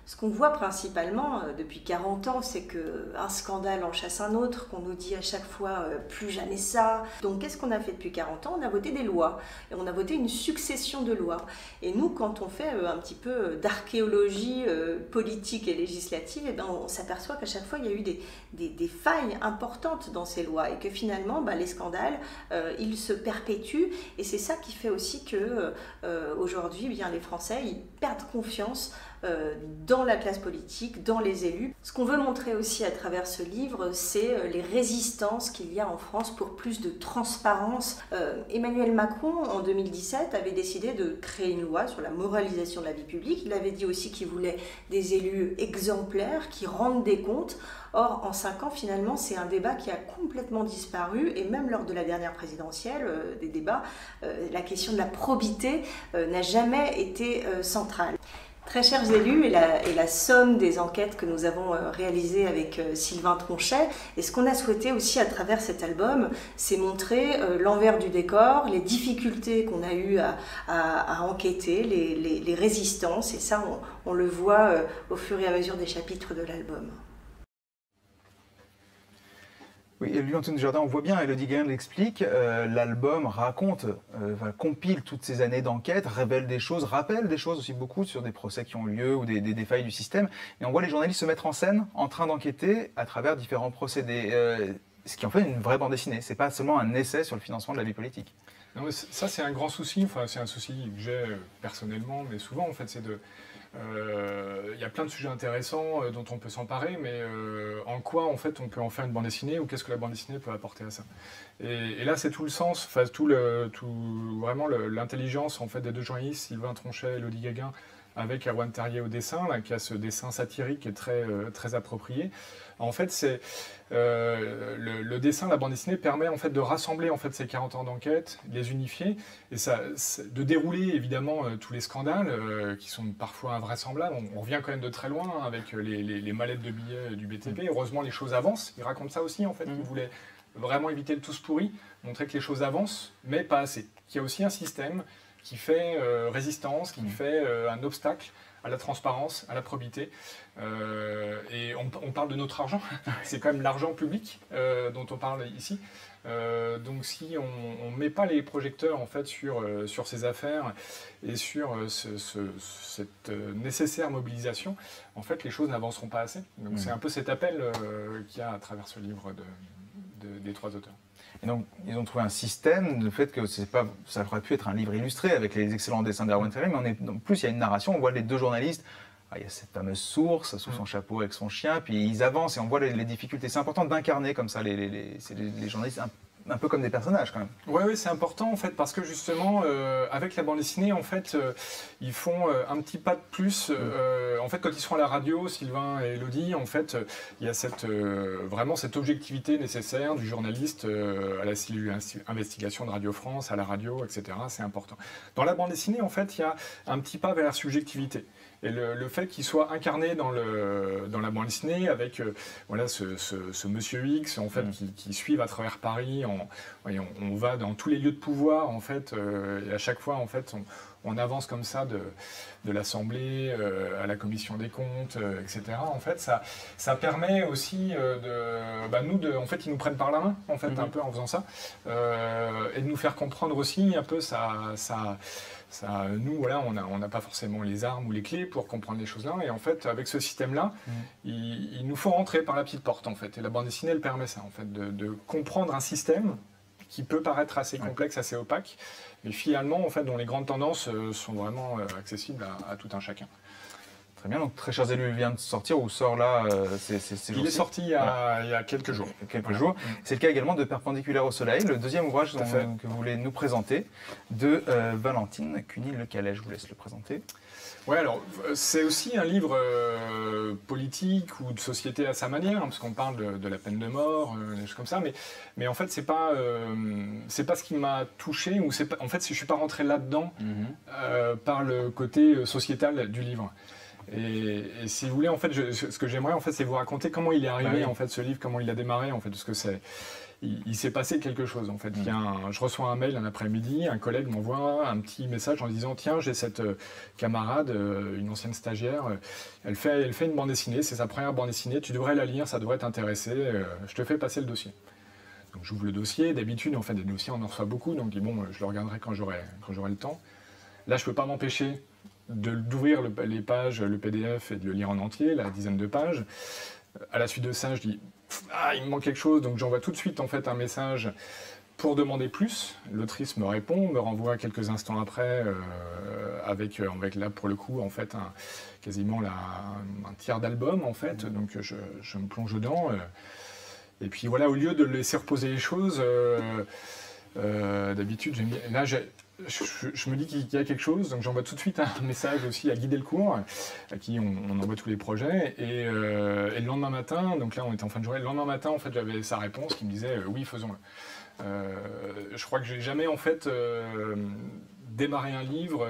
Ce qu'on voit principalement depuis 40 ans, c'est qu'un scandale en chasse un autre, qu'on nous dit à chaque fois plus jamais ça. Donc qu'est-ce qu'on a fait depuis 40 ans? On a voté des lois, et on a voté une succession de lois. Et nous, quand on fait un petit peu d'archéologie politique et législative, eh ben, on s'aperçoit qu'à chaque fois, il y a eu des failles importantes dans ces lois, et que finalement, les scandales, ils se perpétuent. Et c'est ça qui fait aussi que aujourd'hui, les Français, ils perdent confiance dans la classe politique, dans les élus. Ce qu'on veut montrer aussi à travers ce livre, c'est les résistances qu'il y a en France pour plus de transparence. Emmanuel Macron, en 2017, avait décidé de créer une loi sur la moralisation de la vie publique. Il avait dit aussi qu'il voulait des élus exemplaires qui rendent des comptes. Or, en 5 ans, finalement, c'est un débat qui a complètement disparu, et même lors de la dernière présidentielle, des débats, la question de la probité n'a jamais été centrale. Très chers élus est la somme des enquêtes que nous avons réalisées avec Sylvain Tronchet. Et ce qu'on a souhaité aussi à travers cet album, c'est montrer l'envers du décor, les difficultés qu'on a eues à enquêter, les résistances. Et ça, on le voit au fur et à mesure des chapitres de l'album. Oui, et Louis-Antoine Dujardin, on voit bien, Élodie Guéguin l'explique, l'album raconte, compile toutes ces années d'enquête, révèle des choses, rappelle des choses aussi beaucoup sur des procès qui ont eu lieu ou des failles du système. Et on voit les journalistes se mettre en scène en train d'enquêter à travers différents procédés. Ce qui en fait une vraie bande dessinée, c'est pas seulement un essai sur le financement de la vie politique. Non, mais ça c'est un grand souci, enfin c'est un souci que j'ai personnellement, mais souvent en fait c'est de... Il y a plein de sujets intéressants dont on peut s'emparer, mais en quoi en fait on peut en faire une bande dessinée, ou qu'est-ce que la bande dessinée peut apporter à ça? Et là c'est tout le sens, enfin vraiment l'intelligence en fait des 2 journalistes, Sylvain Tronchet et Élodie Guéguin, avec Erwan Terrier au dessin, là, qui a ce dessin satirique qui est très approprié. En fait, c'est le dessin, la bande dessinée permet en fait de rassembler en fait ces 40 ans d'enquête, de les unifier, et ça, de dérouler évidemment tous les scandales qui sont parfois invraisemblables. On revient quand même de très loin avec les mallettes de billets du BTP. Heureusement, les choses avancent. Il raconte ça aussi en fait. Il voulait vraiment éviter le tous pourri, montrer que les choses avancent, mais pas assez. Qu'il y a aussi un système qui fait résistance, qui fait un obstacle à la transparence, à la probité. Et on parle de notre argent, c'est quand même l'argent public dont on parle ici. Donc si on ne met pas les projecteurs en fait, sur ces affaires et sur cette nécessaire mobilisation, en fait, les choses n'avanceront pas assez. Donc c'est un peu cet appel qu'il y a à travers ce livre des trois auteurs. Et donc, ils ont trouvé un système, le fait que ça aurait pu être un livre illustré avec les excellents dessins d'Erwan Terry, mais en plus, il y a une narration, on voit les deux journalistes. Il y a cette fameuse source sous son chapeau avec son chien, puis ils avancent et on voit les difficultés. C'est important d'incarner comme ça les journalistes, un peu comme des personnages quand même. Oui, c'est important en fait parce que justement avec la bande dessinée en fait ils font un petit pas de plus. En fait quand ils sont à la radio, Sylvain et Elodie, en fait il y a vraiment cette objectivité nécessaire du journaliste à la cellule investigation de Radio France, à la radio, etc. C'est important. Dans la bande dessinée en fait il y a un petit pas vers la subjectivité. Et le fait qu'il soit incarné dans la bande dessinée avec voilà, ce monsieur X en fait, qui suit à travers Paris, on va dans tous les lieux de pouvoir en fait, et à chaque fois en fait, on avance comme ça de l'Assemblée à la Commission des comptes, etc. En fait, ça permet aussi en fait, ils nous prennent par la main en fait, un peu en faisant ça, et de nous faire comprendre aussi un peu nous, voilà, on n'a pas forcément les armes ou les clés pour comprendre les choses-là. Et en fait, avec ce système-là, il nous faut rentrer par la petite porte, en fait. Et la bande dessinée, elle permet ça, en fait, de comprendre un système qui peut paraître assez complexe, assez opaque, mais finalement, en fait, dont les grandes tendances sont vraiment accessibles à tout un chacun. Très bien, donc Très chers élus vient de sortir ou sort là Il est sorti il y a quelques jours. C'est le cas également de Perpendiculaire au soleil, le deuxième ouvrage que vous voulez nous présenter, de Valentine Cuny-Lecalais. Je vous laisse le présenter. Oui, alors c'est aussi un livre politique ou de société à sa manière, hein, parce qu'on parle de la peine de mort, des choses comme ça, mais en fait c'est pas ce qui m'a touché, ou en fait je suis pas rentré là-dedans par le côté sociétal du livre. Et si vous voulez, en fait, ce que j'aimerais, en fait, c'est vous raconter comment il est arrivé, en fait, ce livre, comment il a démarré, en fait, parce que il s'est passé quelque chose, en fait. Je reçois un mail un après-midi, un collègue m'envoie un petit message en disant « Tiens, j'ai cette camarade, une ancienne stagiaire, elle fait une bande dessinée, c'est sa première bande dessinée, tu devrais la lire, ça devrait t'intéresser, je te fais passer le dossier. » Donc j'ouvre le dossier, d'habitude, en fait, des dossiers, on en reçoit beaucoup, donc bon, je le regarderai quand j'aurai le temps. Là, je ne peux pas m'empêcher d'ouvrir les pages, le PDF et de le lire en entier, la dizaine de pages. À la suite de ça, je dis « il me manque quelque chose », donc j'envoie tout de suite en fait, un message pour demander plus. L'autrice me répond, me renvoie quelques instants après, avec là, pour le coup, en fait, quasiment un tiers d'album, en fait, donc je me plonge dedans. Et puis voilà, au lieu de laisser reposer les choses, d'habitude, là, je me dis qu'il y a quelque chose, donc j'envoie tout de suite un message aussi à Guy Delcourt, à qui on envoie tous les projets, et le lendemain matin, donc là on était en fin de journée, le lendemain matin en fait j'avais sa réponse qui me disait oui, faisons-le. Je crois que j'ai jamais en fait démarré un livre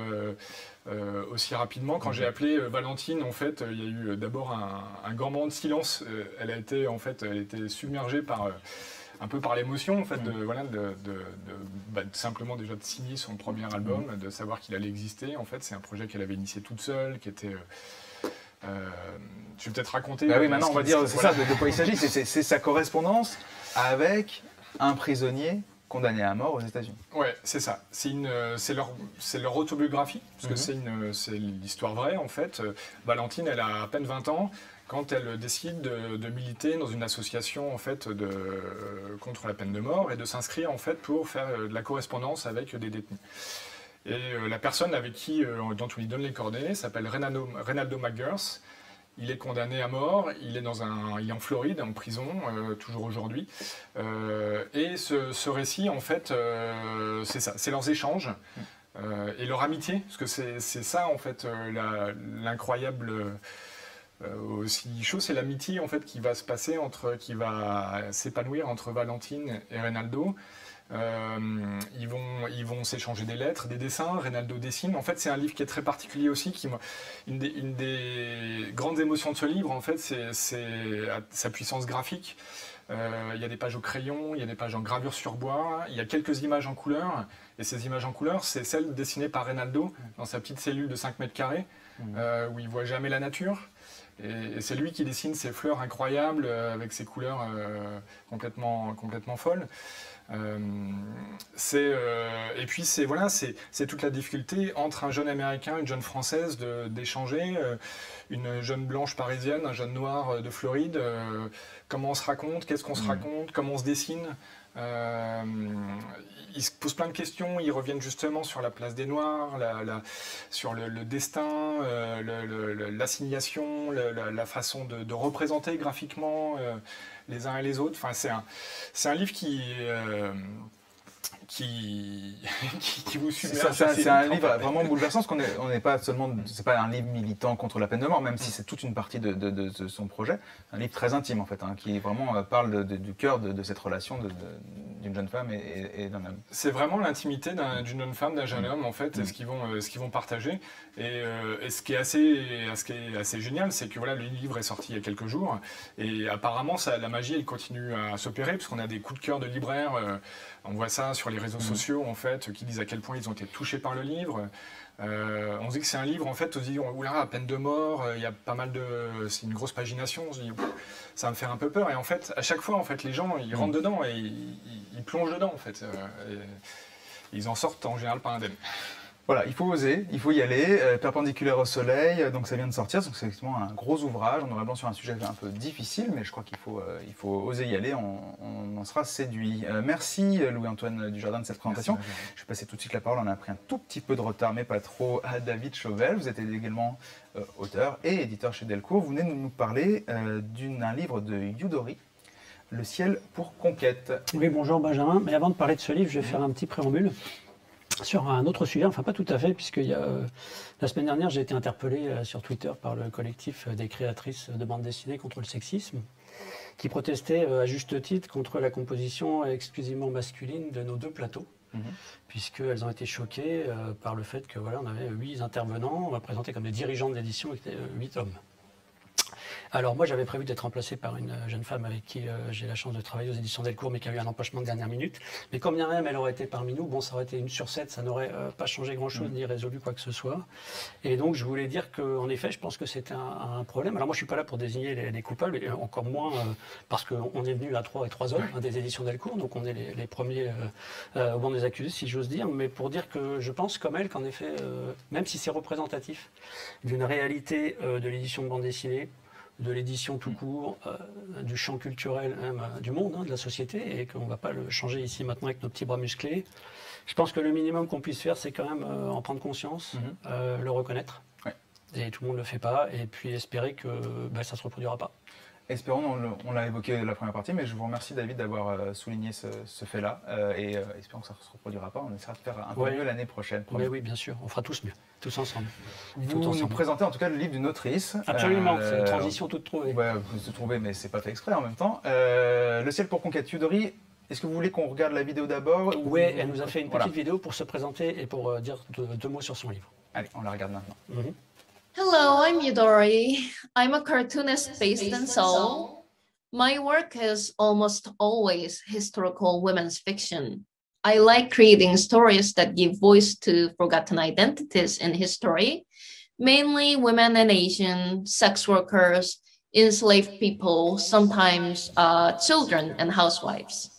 aussi rapidement. Quand j'ai appelé Valentine, en fait il y a eu d'abord un grand moment de silence. Elle était submergée un peu par l'émotion, en fait, simplement déjà de signer son premier album, de savoir qu'il allait exister. En fait, c'est un projet qu'elle avait initié toute seule, qui était... je vais peut-être raconter... oui, maintenant, on va dire, c'est ça, de quoi il s'agit. C'est sa correspondance avec un prisonnier condamné à mort aux États-Unis. Ouais, c'est ça. C'est leur autobiographie, parce que c'est l'histoire vraie, en fait. Valentine, elle a à peine 20 ans, quand elle décide de militer dans une association en fait, contre la peine de mort et de s'inscrire en fait, pour faire de la correspondance avec des détenus. Et la personne avec dont on lui donne les coordonnées s'appelle Reynaldo McGirth. Il est condamné à mort, il est en Floride, en prison, toujours aujourd'hui. Et ce récit, en fait, c'est ça, c'est leurs échanges et leur amitié, parce que c'est ça, en fait, l'incroyable... aussi chaud, c'est l'amitié en fait qui va se passer qui va s'épanouir entre Valentine et Reynaldo. Ils vont s'échanger des lettres, des dessins. Reynaldo dessine. En fait, c'est un livre qui est très particulier aussi. Une des grandes émotions de ce livre, en fait, c'est sa puissance graphique. Il y a des pages au crayon, il y a des pages en gravure sur bois, il y a quelques images en couleur. Et ces images en couleur, c'est celles dessinées par Reynaldo dans sa petite cellule de 5 mètres carrés, où il voit jamais la nature. Et c'est lui qui dessine ces fleurs incroyables avec ces couleurs complètement folles. Et puis c'est toute la difficulté entre un jeune Américain, une jeune Française d'échanger, une jeune blanche parisienne, un jeune noir de Floride. Comment on se raconte, qu'est-ce qu'on se raconte, comment on se dessine. Ils se posent plein de questions, ils reviennent justement sur la place des Noirs, sur le destin, l'assignation, la façon de représenter graphiquement les uns et les autres. Enfin, c'est un livre qui vous submerge. C'est un livre vraiment bouleversant, parce qu'on n'est pas seulement, c'est pas un livre militant contre la peine de mort, même si c'est toute une partie de son projet. Un livre très intime en fait, qui vraiment parle du cœur de cette relation d'une jeune femme et d'un homme. C'est vraiment l'intimité d'une jeune femme, d'un jeune homme en fait, ce qu'ils vont partager. Et ce qui est assez génial, c'est que voilà, le livre est sorti il y a quelques jours, et apparemment la magie elle continue à s'opérer, parce qu'on a des coups de cœur de libraires. On voit ça sur les réseaux sociaux, en fait, qui disent à quel point ils ont été touchés par le livre. On se dit que c'est un livre, en fait, on se dit, oula, peine de mort, il y a pas mal de... C'est une grosse pagination, on se dit, ça va me faire un peu peur. Et en fait, à chaque fois, en fait, les gens, ils rentrent dedans et ils plongent dedans, en fait. Et ils en sortent en général pas indemnes. Voilà, il faut oser, il faut y aller, perpendiculaire au soleil, donc ça vient de sortir, donc c'est effectivement un gros ouvrage, on aurait blanc sur un sujet un peu difficile, mais je crois qu'il faut oser y aller, on en sera séduit. Merci Louis-Antoine Dujardin de cette présentation. Je vais passer tout de suite la parole, on a pris un tout petit peu de retard, mais pas trop, à David Chauvel. Vous êtes également auteur et éditeur chez Delcourt. Vous venez de nous parler d'un livre de Yudori, Le ciel pour conquête. Oui, bonjour Benjamin, mais avant de parler de ce livre, je vais faire un petit préambule sur un autre sujet, enfin pas tout à fait, puisque la semaine dernière, j'ai été interpellé sur Twitter par le collectif des créatrices de bande dessinée contre le sexisme, qui protestait à juste titre contre la composition exclusivement masculine de nos deux plateaux, puisqu'elles ont été choquées par le fait que voilà, on avait 8 intervenants présentés comme des dirigeants de l'édition et 8 hommes. Alors moi j'avais prévu d'être remplacé par une jeune femme avec qui j'ai la chance de travailler aux éditions Delcourt, mais qui a eu un empêchement de dernière minute. Mais comme bien même elle aurait été parmi nous, bon ça aurait été 1 sur 7, ça n'aurait pas changé grand chose ni résolu quoi que ce soit. Et donc je voulais dire qu'en effet je pense que c'était un problème. Alors moi je suis pas là pour désigner les coupables, et encore moins parce qu'on est venu à 3 hommes des éditions Delcourt, donc on est les premiers au banc des accusés si j'ose dire, mais pour dire que je pense comme elle qu'en effet, même si c'est représentatif d'une réalité de l'édition de bande dessinée, de l'édition tout court, du champ culturel même, du monde, de la société, et qu'on ne va pas le changer ici maintenant avec nos petits bras musclés. Je pense que le minimum qu'on puisse faire, c'est quand même en prendre conscience, le reconnaître. Ouais. Et tout le monde ne le fait pas, et puis espérer que ça ne se reproduira pas. Espérons, on l'a évoqué la première partie, mais je vous remercie David d'avoir souligné ce fait-là, et espérons que ça ne se reproduira pas. On essaiera de faire un peu mieux l'année prochaine. Mais oui, bien sûr, on fera tous mieux, tous ensemble. Vous nous présentez en tout cas le livre d'une autrice. Absolument, c'est une transition toute trouvée. Ouais, vous se trouvez, mais c'est pas fait exprès en même temps. Le ciel pour conquête, Yudori. Est-ce que vous voulez qu'on regarde la vidéo d'abord? Oui, elle nous a fait une petite vidéo pour se présenter et pour dire 2 mots sur son livre. Allez, on la regarde maintenant. Hello, I'm Yudori. I'm a cartoonist based in Seoul. My work is almost always historical women's fiction. I like creating stories that give voice to forgotten identities in history, mainly women and Asian, sex workers, enslaved people, sometimes children and housewives.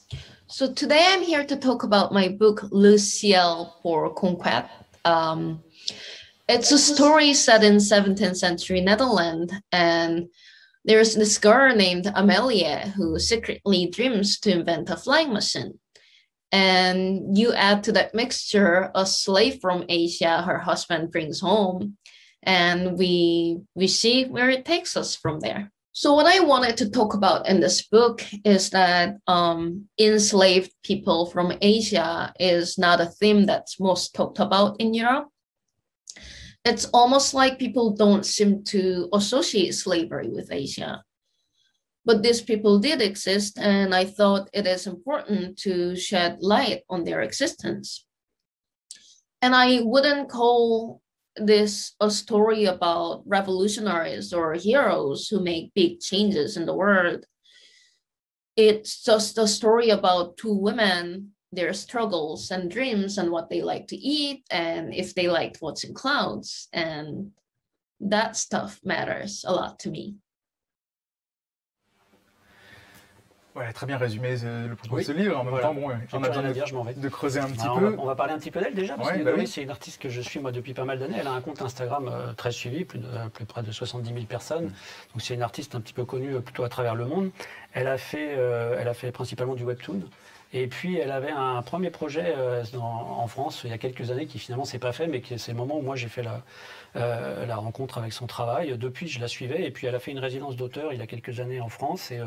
So today I'm here to talk about my book, Le ciel pour conquête. It's a story set in 17th century Netherlands, and there's this girl named Amelia who secretly dreams to invent a flying machine. And you add to that mixture a slave from Asia her husband brings home, and we see where it takes us from there. So what I wanted to talk about in this book is that enslaved people from Asia is not a theme that's most talked about in Europe. It's almost like people don't seem to associate slavery with Asia. But these people did exist, and I thought it is important to shed light on their existence. And I wouldn't call this a story about revolutionaries or heroes who make big changes in the world. it's just a story about two women, their struggles and dreams and what they like to eat and if they liked What's in Clouds. And that stuff matters a lot to me. Ouais, très bien résumé le propos Oui. de ce livre. En même Voilà. temps, bon, J'ai on plus a rien besoin à dire, je m'en vais. de creuser un petit Alors, peu. on va parler un petit peu d'elle déjà, parce Ouais, que bah Doris, oui. c'est une artiste que je suis moi depuis pas mal d'années. Elle a un compte Instagram très suivi, plus près de 70 000 personnes. Donc c'est une artiste un petit peu connue plutôt à travers le monde. Elle a fait principalement du webtoon. Et puis elle avait un premier projet en France il y a quelques années qui finalement s'est pas fait, mais c'est le moment où moi j'ai fait la rencontre avec son travail. Depuis, je la suivais, et puis elle a fait une résidence d'auteur il y a quelques années en France. Et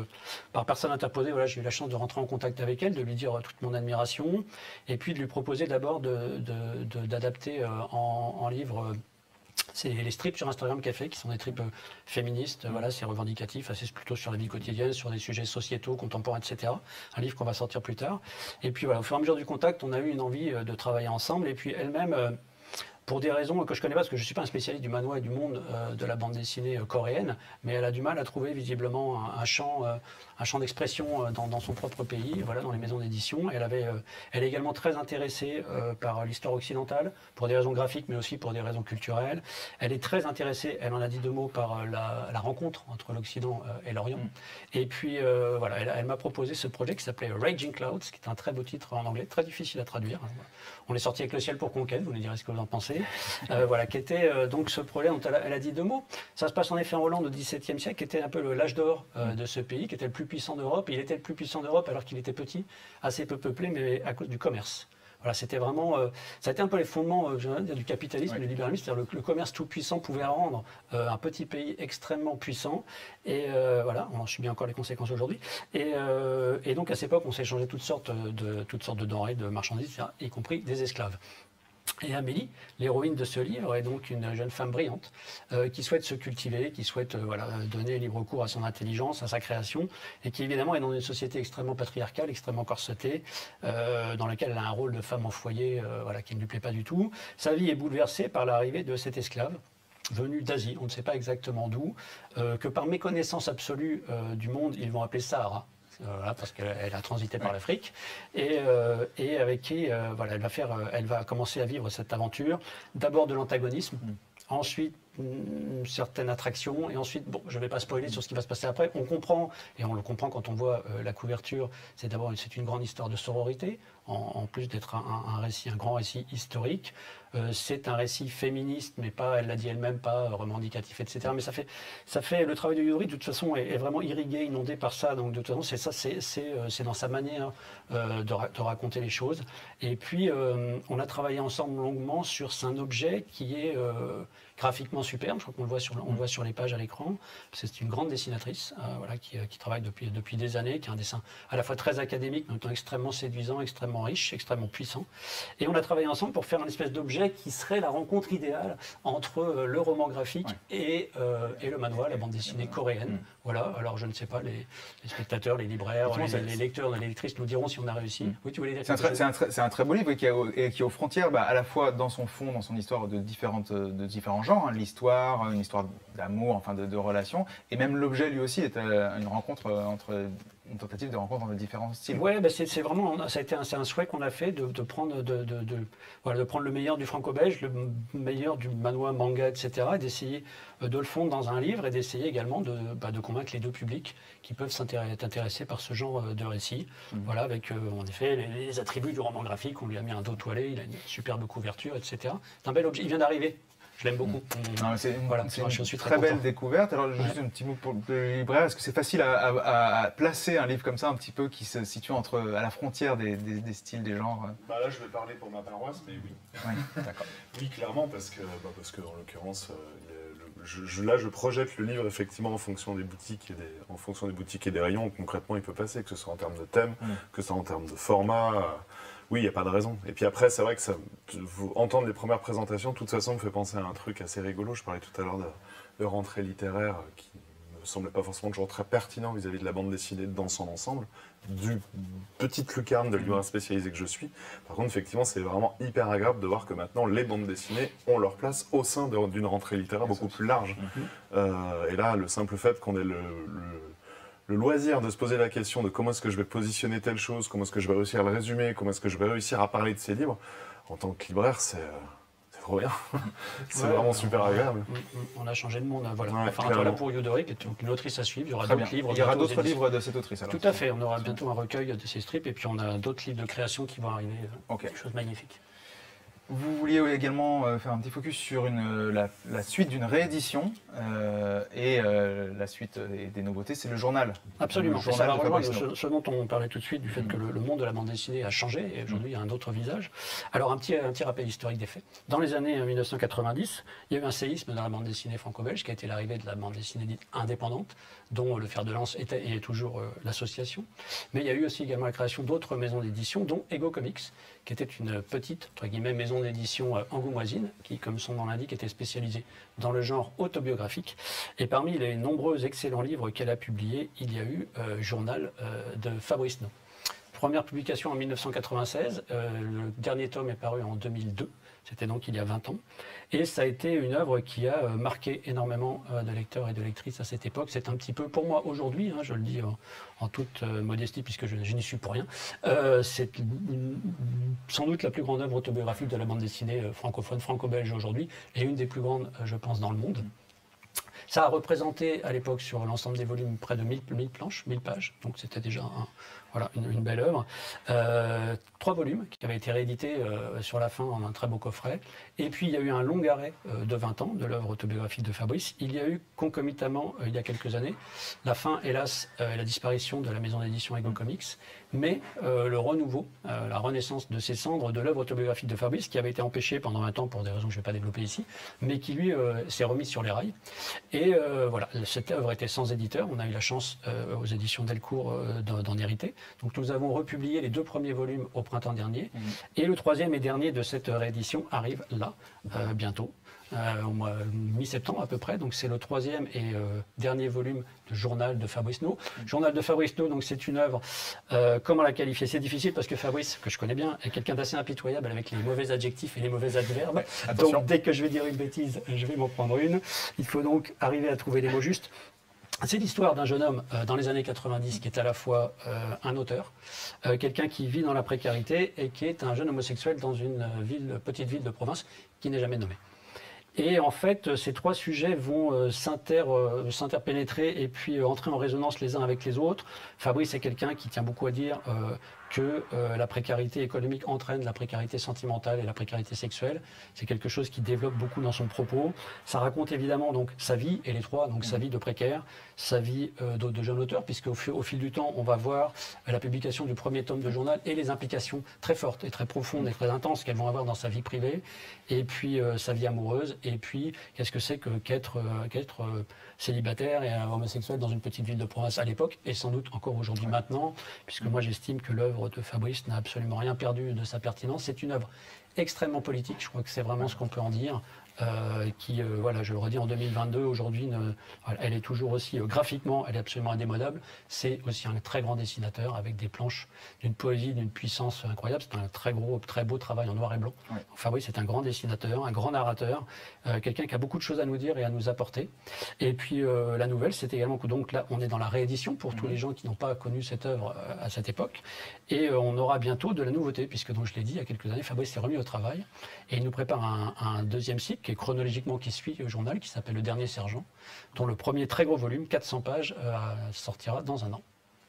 par personne interposée, voilà, j'ai eu la chance de rentrer en contact avec elle, de lui dire toute mon admiration, et puis de lui proposer d'abord d'adapter en livre. C'est les strips sur Instagram qu'elle fait, qui sont des strips féministes, voilà, c'est revendicatif, c'est plutôt sur la vie quotidienne, sur des sujets sociétaux, contemporains, etc. Un livre qu'on va sortir plus tard. Et puis voilà, au fur et à mesure du contact, on a eu une envie de travailler ensemble. Et puis elle-même, pour des raisons que je connais pas, parce que je suis pas un spécialiste du manhwa et du monde de la bande dessinée coréenne, mais elle a du mal à trouver visiblement un champ d'expression dans son propre pays, voilà, dans les maisons d'édition. Elle est également très intéressée par l'histoire occidentale, pour des raisons graphiques, mais aussi pour des raisons culturelles. Elle est très intéressée, elle en a dit deux mots, par la rencontre entre l'Occident et l'Orient. Et puis voilà, elle m'a proposé ce projet qui s'appelait Raging Clouds, qui est un très beau titre en anglais, très difficile à traduire. On est sorti avec Le ciel pour conquête, vous nous direz ce que vous en pensez. Voilà, qui était donc ce projet dont elle a dit deux mots. Ça se passe en effet en Hollande au XVIIe siècle, qui était un peu l'âge d'or de ce pays, qui était le plus puissant d'Europe. Il était le plus puissant d'Europe alors qu'il était petit, assez peu peuplé, mais à cause du commerce. Voilà, c'était vraiment, ça a été un peu les fondements du capitalisme, du libéralisme, c'est-à-dire le commerce tout puissant pouvait rendre un petit pays extrêmement puissant. Et voilà, on en subit encore les conséquences aujourd'hui. Et donc à cette époque, on s'échangeait toutes sortes de denrées, de marchandises, etc., y compris des esclaves. Et Amélie, l'héroïne de ce livre, est donc une jeune femme brillante qui souhaite se cultiver, qui souhaite donner libre cours à son intelligence, à sa création, et qui évidemment est dans une société extrêmement patriarcale, extrêmement corsetée, dans laquelle elle a un rôle de femme en foyer qui ne lui plaît pas du tout. Sa vie est bouleversée par l'arrivée de cet esclave venu d'Asie, on ne sait pas exactement d'où, que par méconnaissance absolue du monde, ils vont appeler Sahara. Voilà, parce qu'elle a transité par l'Afrique, et avec qui elle va commencer à vivre cette aventure, d'abord de l'antagonisme, ensuite une certaine attraction, et ensuite, bon, je ne vais pas spoiler sur ce qui va se passer après, on comprend, et on le comprend quand on voit la couverture, c'est une grande histoire de sororité, en plus d'être un grand récit historique. C'est un récit féministe, mais pas, elle l'a dit elle-même, pas revendicatif, etc. Mais ça fait le travail de Yuri, de toute façon, est vraiment irrigué, inondé par ça. Donc de toute façon, c'est dans sa manière de raconter les choses. Et puis, on a travaillé ensemble longuement sur un objet qui est graphiquement superbe. Je crois qu'on le voit sur les pages à l'écran. C'est une grande dessinatrice, qui travaille depuis des années, qui a un dessin à la fois très académique, mais en même temps extrêmement séduisant, extrêmement riche, extrêmement puissant. Et on a travaillé ensemble pour faire une espèce d'objet qui serait la rencontre idéale entre le roman graphique et le manhwa, la bande dessinée coréenne. Voilà, alors je ne sais pas, les spectateurs, les libraires, les lecteurs, les lectrices nous diront si on a réussi. Oui, tu voulais dire c'est un très beau livre qui est aux frontières, à la fois dans son fond, dans son histoire de différents genres, l'histoire, une histoire d'amour, enfin de relations, et même l'objet lui aussi est une rencontre une tentative de rencontre entre différents styles. Ouais, c'est vraiment, c'est un souhait qu'on a fait de prendre le meilleur du franco-belge, le meilleur du manhwa, manga, etc., et d'essayer de le fondre dans un livre, et d'essayer également de convaincre les deux publics qui peuvent être intéressés par ce genre de récit. Voilà, avec en effet les attributs du roman graphique. On lui a mis un dos toilé, il a une superbe couverture, etc. C'est un bel objet, il vient d'arriver. Je l'aime beaucoup. C'est une très belle découverte. Alors, juste un petit mot pour le libraire. Est-ce que c'est facile à placer un livre comme ça, un petit peu, qui se situe à la frontière des styles, des genres? Là, je vais parler pour ma paroisse, mais oui. D'accord. Oui, clairement, parce que en l'occurrence, je projette le livre effectivement en fonction des boutiques et des rayons où concrètement il peut passer, que ce soit en termes de thème, que ce soit en termes de format. Oui, il n'y a pas de raison. Et puis après, c'est vrai que entendre les premières présentations, de toute façon, me fait penser à un truc assez rigolo. Je parlais tout à l'heure de rentrée littéraire qui ne me semblait pas forcément toujours très pertinent vis-à-vis de la bande dessinée dans son ensemble, du petite lucarne de libraire spécialisé que je suis. Par contre, effectivement, c'est vraiment hyper agréable de voir que maintenant, les bandes dessinées ont leur place au sein d'une rentrée littéraire beaucoup plus large. Et là, le simple fait qu'on ait le loisir de se poser la question de comment est-ce que je vais positionner telle chose, comment est-ce que je vais réussir à le résumer, comment est-ce que je vais réussir à parler de ces livres, en tant que libraire, c'est trop bien. C'est vraiment super agréable. On a changé de monde. Voilà. Ouais, Enfin, voilà pour Yodori, qui est une autrice à suivre. Il y aura d'autres livres. Il y aura d'autres livres de cette autrice. Alors. Tout à fait. On aura bientôt un recueil de ses strips et puis on a d'autres livres de création qui vont arriver. Quelque chose de magnifique. Vous vouliez également faire un petit focus sur la suite d'une réédition et la suite des nouveautés, c'est le journal. Absolument. Le journal ça va de rejoindre Fabrice ce dont on parlait tout de suite, du fait que le monde de la bande dessinée a changé et aujourd'hui il y a un autre visage. Alors un petit rappel historique des faits. Dans les années 1990, il y a eu un séisme dans la bande dessinée franco-belge qui a été l'arrivée de la bande dessinée dite indépendante, dont le fer de lance est toujours l'association. Mais il y a eu aussi également la création d'autres maisons d'édition, dont Ego Comics, qui était une petite, entre guillemets, maison d'édition angoumoisine, qui, comme son nom l'indique, était spécialisée dans le genre autobiographique. Et parmi les nombreux excellents livres qu'elle a publiés, il y a eu Journal de Fabrice No. Première publication en 1996, le dernier tome est paru en 2002, c'était donc il y a 20 ans. Et ça a été une œuvre qui a marqué énormément de lecteurs et de lectrices à cette époque. C'est un petit peu, pour moi aujourd'hui, je le dis en toute modestie puisque je n'y suis pour rien, c'est sans doute la plus grande œuvre autobiographique de la bande dessinée francophone, franco-belge aujourd'hui, et une des plus grandes, je pense, dans le monde. Ça a représenté à l'époque sur l'ensemble des volumes près de 1000 planches, 1000 pages, donc c'était déjà une belle œuvre. 3 volumes qui avaient été réédités sur la fin en un très beau coffret. Et puis il y a eu un long arrêt de 20 ans de l'œuvre autobiographique de Fabrice. Il y a eu concomitamment, il y a quelques années, la fin, hélas, et la disparition de la maison d'édition Ego Comics, mais le renouveau, la renaissance de ces cendres de l'œuvre autobiographique de Fabrice, qui avait été empêchée pendant 20 ans pour des raisons que je ne vais pas développer ici, mais qui lui s'est remise sur les rails. Et voilà, cette œuvre était sans éditeur. On a eu la chance aux éditions Delcourt d'en hériter. Donc nous avons republié les 2 premiers volumes au printemps dernier. Et le 3e et dernier de cette réédition arrive là, bientôt. Au mois mi-septembre à peu près, donc c'est le 3e et dernier volume de Journal de Fabrice No. Journal de Fabrice No, donc c'est une œuvre, comment la qualifier? C'est difficile parce que Fabrice, que je connais bien, est quelqu'un d'assez impitoyable avec les mauvais adjectifs et les mauvais adverbes. Donc dès que je vais dire une bêtise, je vais m'en prendre une. Il faut donc arriver à trouver les mots justes. C'est l'histoire d'un jeune homme dans les années 90 qui est à la fois un auteur, quelqu'un qui vit dans la précarité et qui est un jeune homosexuel dans une petite ville de province qui n'est jamais nommée. Et en fait, ces 3 sujets vont s'interpénétrer et puis entrer en résonance les uns avec les autres. Fabrice est quelqu'un qui tient beaucoup à dire que la précarité économique entraîne la précarité sentimentale et la précarité sexuelle. C'est quelque chose qui développe beaucoup dans son propos. Ça raconte évidemment donc sa vie, et les 3, donc sa vie de précaire, sa vie de jeune auteur, puisque au fil du temps, on va voir la publication du premier tome de journal et les implications très fortes et très profondes et très intenses qu'elles vont avoir dans sa vie privée, et puis sa vie amoureuse, et puis qu'est-ce que c'est qu'être célibataire et homosexuel dans une petite ville de province à l'époque, et sans doute encore aujourd'hui maintenant, puisque moi j'estime que l'œuvre de Fabrice n'a absolument rien perdu de sa pertinence. C'est une œuvre extrêmement politique, je crois que c'est vraiment ce qu'on peut en dire, voilà, je le redis, en 2022, aujourd'hui, elle est toujours aussi, graphiquement, elle est absolument indémodable. C'est aussi un très grand dessinateur avec des planches d'une poésie, d'une puissance incroyable. C'est un très beau travail en noir et blanc. Ouais. Fabrice est un grand dessinateur, un grand narrateur, quelqu'un qui a beaucoup de choses à nous dire et à nous apporter. Et puis la nouvelle, c'est également que donc là, on est dans la réédition pour tous les gens qui n'ont pas connu cette œuvre à cette époque. Et on aura bientôt de la nouveauté, puisque donc je l'ai dit, il y a quelques années, Fabrice s'est remis au travail et il nous prépare un 2e cycle qui est chronologiquement qui suit le journal, qui s'appelle Le Dernier Sergent, dont le premier très gros volume, 400 pages, sortira dans un an.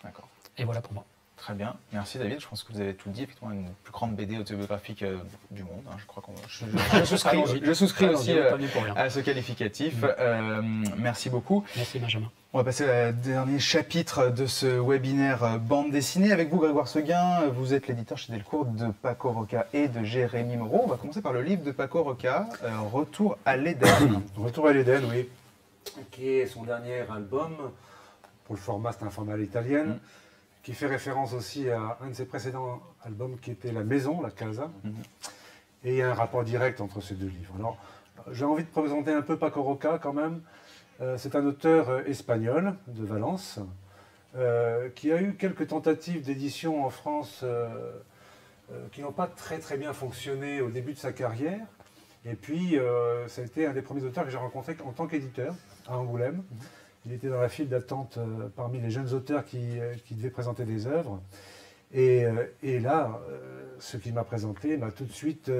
D'accord. Et voilà pour moi. Très bien, merci David. Je pense que vous avez tout dit. Effectivement, une plus grande BD autobiographique du monde. Je crois je souscris aussi à ce qualificatif. Merci beaucoup. Merci Benjamin. On va passer au dernier chapitre de ce webinaire bande dessinée. Avec vous, Grégoire Seguin, vous êtes l'éditeur chez Delcourt de Paco Roca et de Jérémy Moreau. On va commencer par le livre de Paco Roca, Retour à l'Éden. Retour à l'Éden, oui, qui est son dernier album. Pour le format, c'est un format à l'italienne, qui fait référence aussi à un de ses précédents albums qui était La Maison, La Casa. Et il y a un rapport direct entre ces 2 livres. Alors, j'ai envie de présenter un peu Paco Roca quand même. C'est un auteur espagnol de Valence qui a eu quelques tentatives d'édition en France qui n'ont pas très bien fonctionné au début de sa carrière. Et puis, ça a été un des premiers auteurs que j'ai rencontré en tant qu'éditeur à Angoulême. Il était dans la file d'attente parmi les jeunes auteurs qui devaient présenter des œuvres. Et là, ce qu'il m'a présenté m'a tout de suite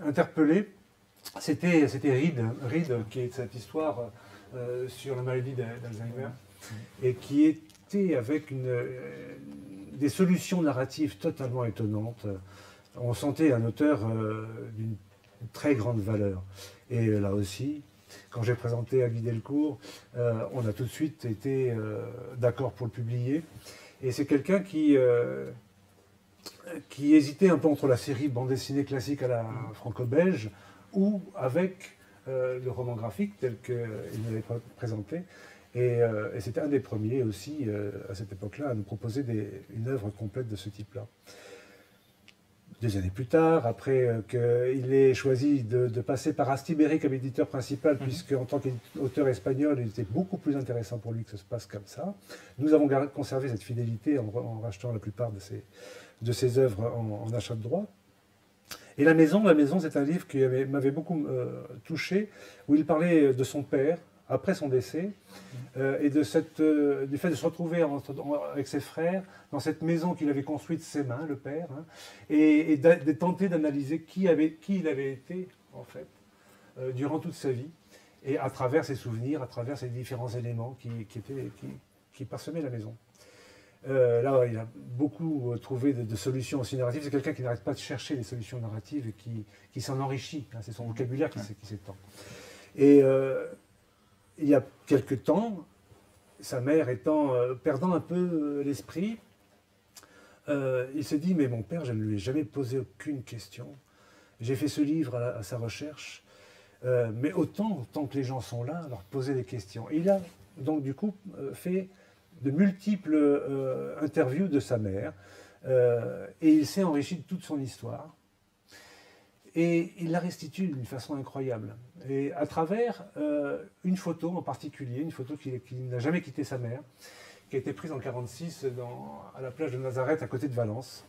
interpellé. C'était Reed, qui est cette histoire sur la maladie d'Alzheimer, et qui était avec des solutions narratives totalement étonnantes. On sentait un auteur d'une très grande valeur. Et là aussi, quand j'ai présenté à Guy Delcourt, on a tout de suite été d'accord pour le publier. Et c'est quelqu'un qui hésitait un peu entre la série bande dessinée classique à la franco-belge ou avec le roman graphique tel qu'il nous l'avait présenté. Et c'était un des premiers aussi, à cette époque-là, à nous proposer une œuvre complète de ce type-là. 2 années plus tard, après qu'il ait choisi de passer par Astiberi comme éditeur principal, puisque en tant qu'auteur espagnol, il était beaucoup plus intéressant pour lui que ça se passe comme ça. Nous avons conservé cette fidélité en rachetant la plupart de ses œuvres en achat de droit. Et La Maison, c'est un livre qui m'avait beaucoup touché, où il parlait de son père, après son décès, et du fait de se retrouver avec ses frères dans cette maison qu'il avait construite de ses mains, le père, hein, et de tenter d'analyser qui il avait été, en fait, durant toute sa vie, et à travers ses souvenirs, à travers ces différents éléments qui parsemaient la maison. Là, il a beaucoup trouvé de solutions aussi narratives. C'est quelqu'un qui n'arrête pas de chercher des solutions narratives et qui s'en enrichit. Hein, c'est son vocabulaire qui s'étend. Et il y a quelque temps, sa mère perdant un peu l'esprit, il s'est dit, mais mon père, je ne lui ai jamais posé aucune question. J'ai fait ce livre à sa recherche, mais tant que les gens sont là, leur poser des questions. Et il a donc du coup fait de multiples interviews de sa mère, et il s'est enrichi de toute son histoire. Et il la restitue d'une façon incroyable. Et à travers une photo en particulier, une photo qui n'a jamais quitté sa mère, qui a été prise en 1946 à la plage de Nazareth à côté de Valence.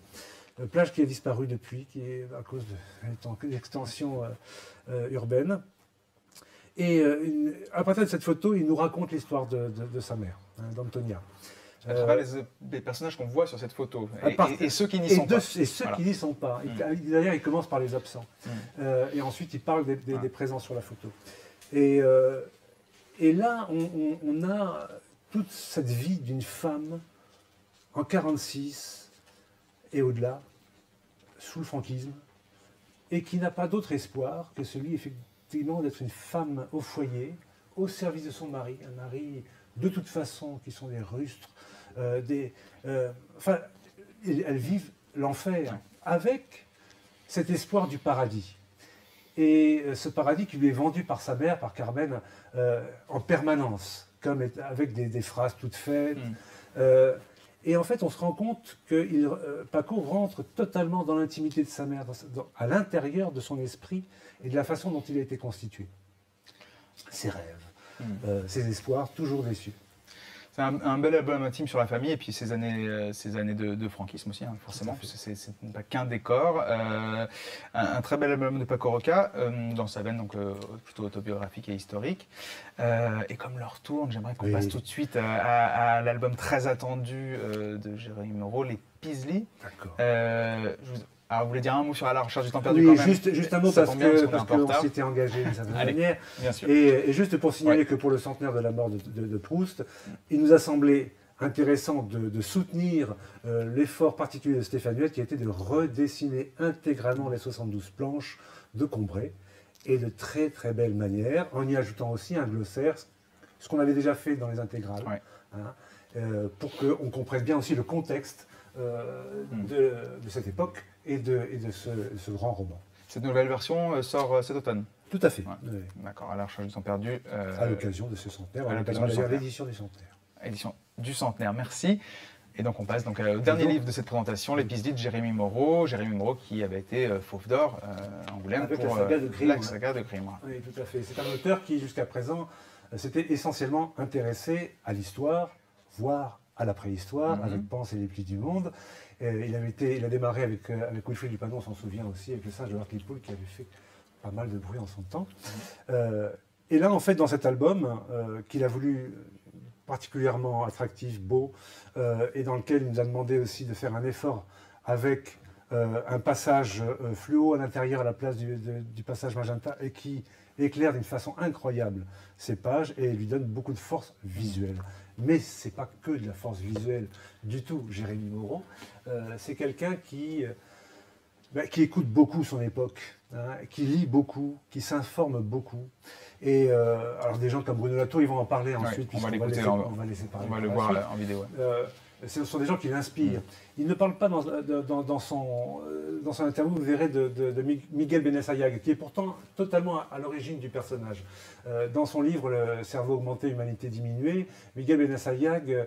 Plage qui a disparu depuis, qui est à cause de l'extension urbaine. Et à partir de cette photo, il nous raconte l'histoire de sa mère, hein, d'Antonia. À travers les personnages qu'on voit sur cette photo, et ceux qui n'y sont pas. Et ceux qui n'y sont pas. D'ailleurs, il commence par les absents. Et ensuite, il parle des présents sur la photo. Et là, on a toute cette vie d'une femme en 1946 et au-delà, sous le franquisme, et qui n'a pas d'autre espoir que celui, effectivement, d'être une femme au foyer, au service de son mari, un mari de toute façon qui sont des rustres, enfin, elles vivent l'enfer avec cet espoir du paradis. Et ce paradis qui lui est vendu par sa mère, par Carmen, en permanence, comme avec des phrases toutes faites. Et en fait, on se rend compte que Paco rentre totalement dans l'intimité de sa mère, à l'intérieur de son esprit et de la façon dont il a été constitué. Ses rêves, ses espoirs, toujours déçus. C'est un bel album intime sur la famille et puis ces années de franquisme aussi, hein, forcément, parce que c'est pas qu'un décor. Un très bel album de Paco Roca, dans sa veine donc, plutôt autobiographique et historique. Et comme l'heure tourne, j'aimerais qu'on passe tout de suite à l'album très attendu de Jérémy Moreau, Les Pisli. D'accord. Alors, vous voulez dire un mot sur À la recherche du temps perdu quand même? Juste un mot parce qu'on s'était engagé d'une certaine manière. Bien sûr. Et juste pour signaler que pour le centenaire de la mort de Proust, il nous a semblé intéressant de soutenir l'effort particulier de Stéphane Huet qui était de redessiner intégralement les 72 planches de Combray et de très très belle manière, en y ajoutant aussi un glossaire, ce qu'on avait déjà fait dans les intégrales, pour qu'on comprenne bien aussi le contexte de cette époque et de ce grand roman. Cette nouvelle version sort cet automne. Tout à fait. Ouais. Oui. D'accord, à la recherche du temps perdu. À l'occasion de ce centenaire, à l'occasion de l'édition du centenaire. Édition du centenaire, merci. Et donc on passe donc au dernier livre de cette présentation, Les Pisli de Jérémy Moreau. Jérémy Moreau qui avait été Fauve d'Or à Angoulême avec pour la saga de Grimm. Oui, tout à fait. C'est un auteur qui, jusqu'à présent, s'était essentiellement intéressé à l'histoire, voire à la préhistoire, avec Pense et les plis du monde. Il a démarré avec Wilfrid Dupanon, on s'en souvient aussi, avec Le singe de Hartlepool, qui avait fait pas mal de bruit en son temps. Et là, en fait, dans cet album, qu'il a voulu particulièrement attractif, beau, et dans lequel il nous a demandé aussi de faire un effort avec un passage fluo à l'intérieur à la place du passage magenta, et qui éclaire d'une façon incroyable ces pages et lui donne beaucoup de force visuelle. Mais ce n'est pas que de la force visuelle du tout, Jérémy Moreau. C'est quelqu'un qui écoute beaucoup son époque, hein, qui lit beaucoup, qui s'informe beaucoup. Et alors des gens comme Bruno Latour, ils vont en parler ensuite. On va l'écouter, on va laisser parler. On va le voir en vidéo. Ouais. Ce sont des gens qui l'inspirent. Il ne parle pas dans son interview, vous verrez, de Miguel Benassayag, qui est pourtant totalement à l'origine du personnage. Dans son livre Le cerveau augmenté, humanité diminuée, Miguel Benassayag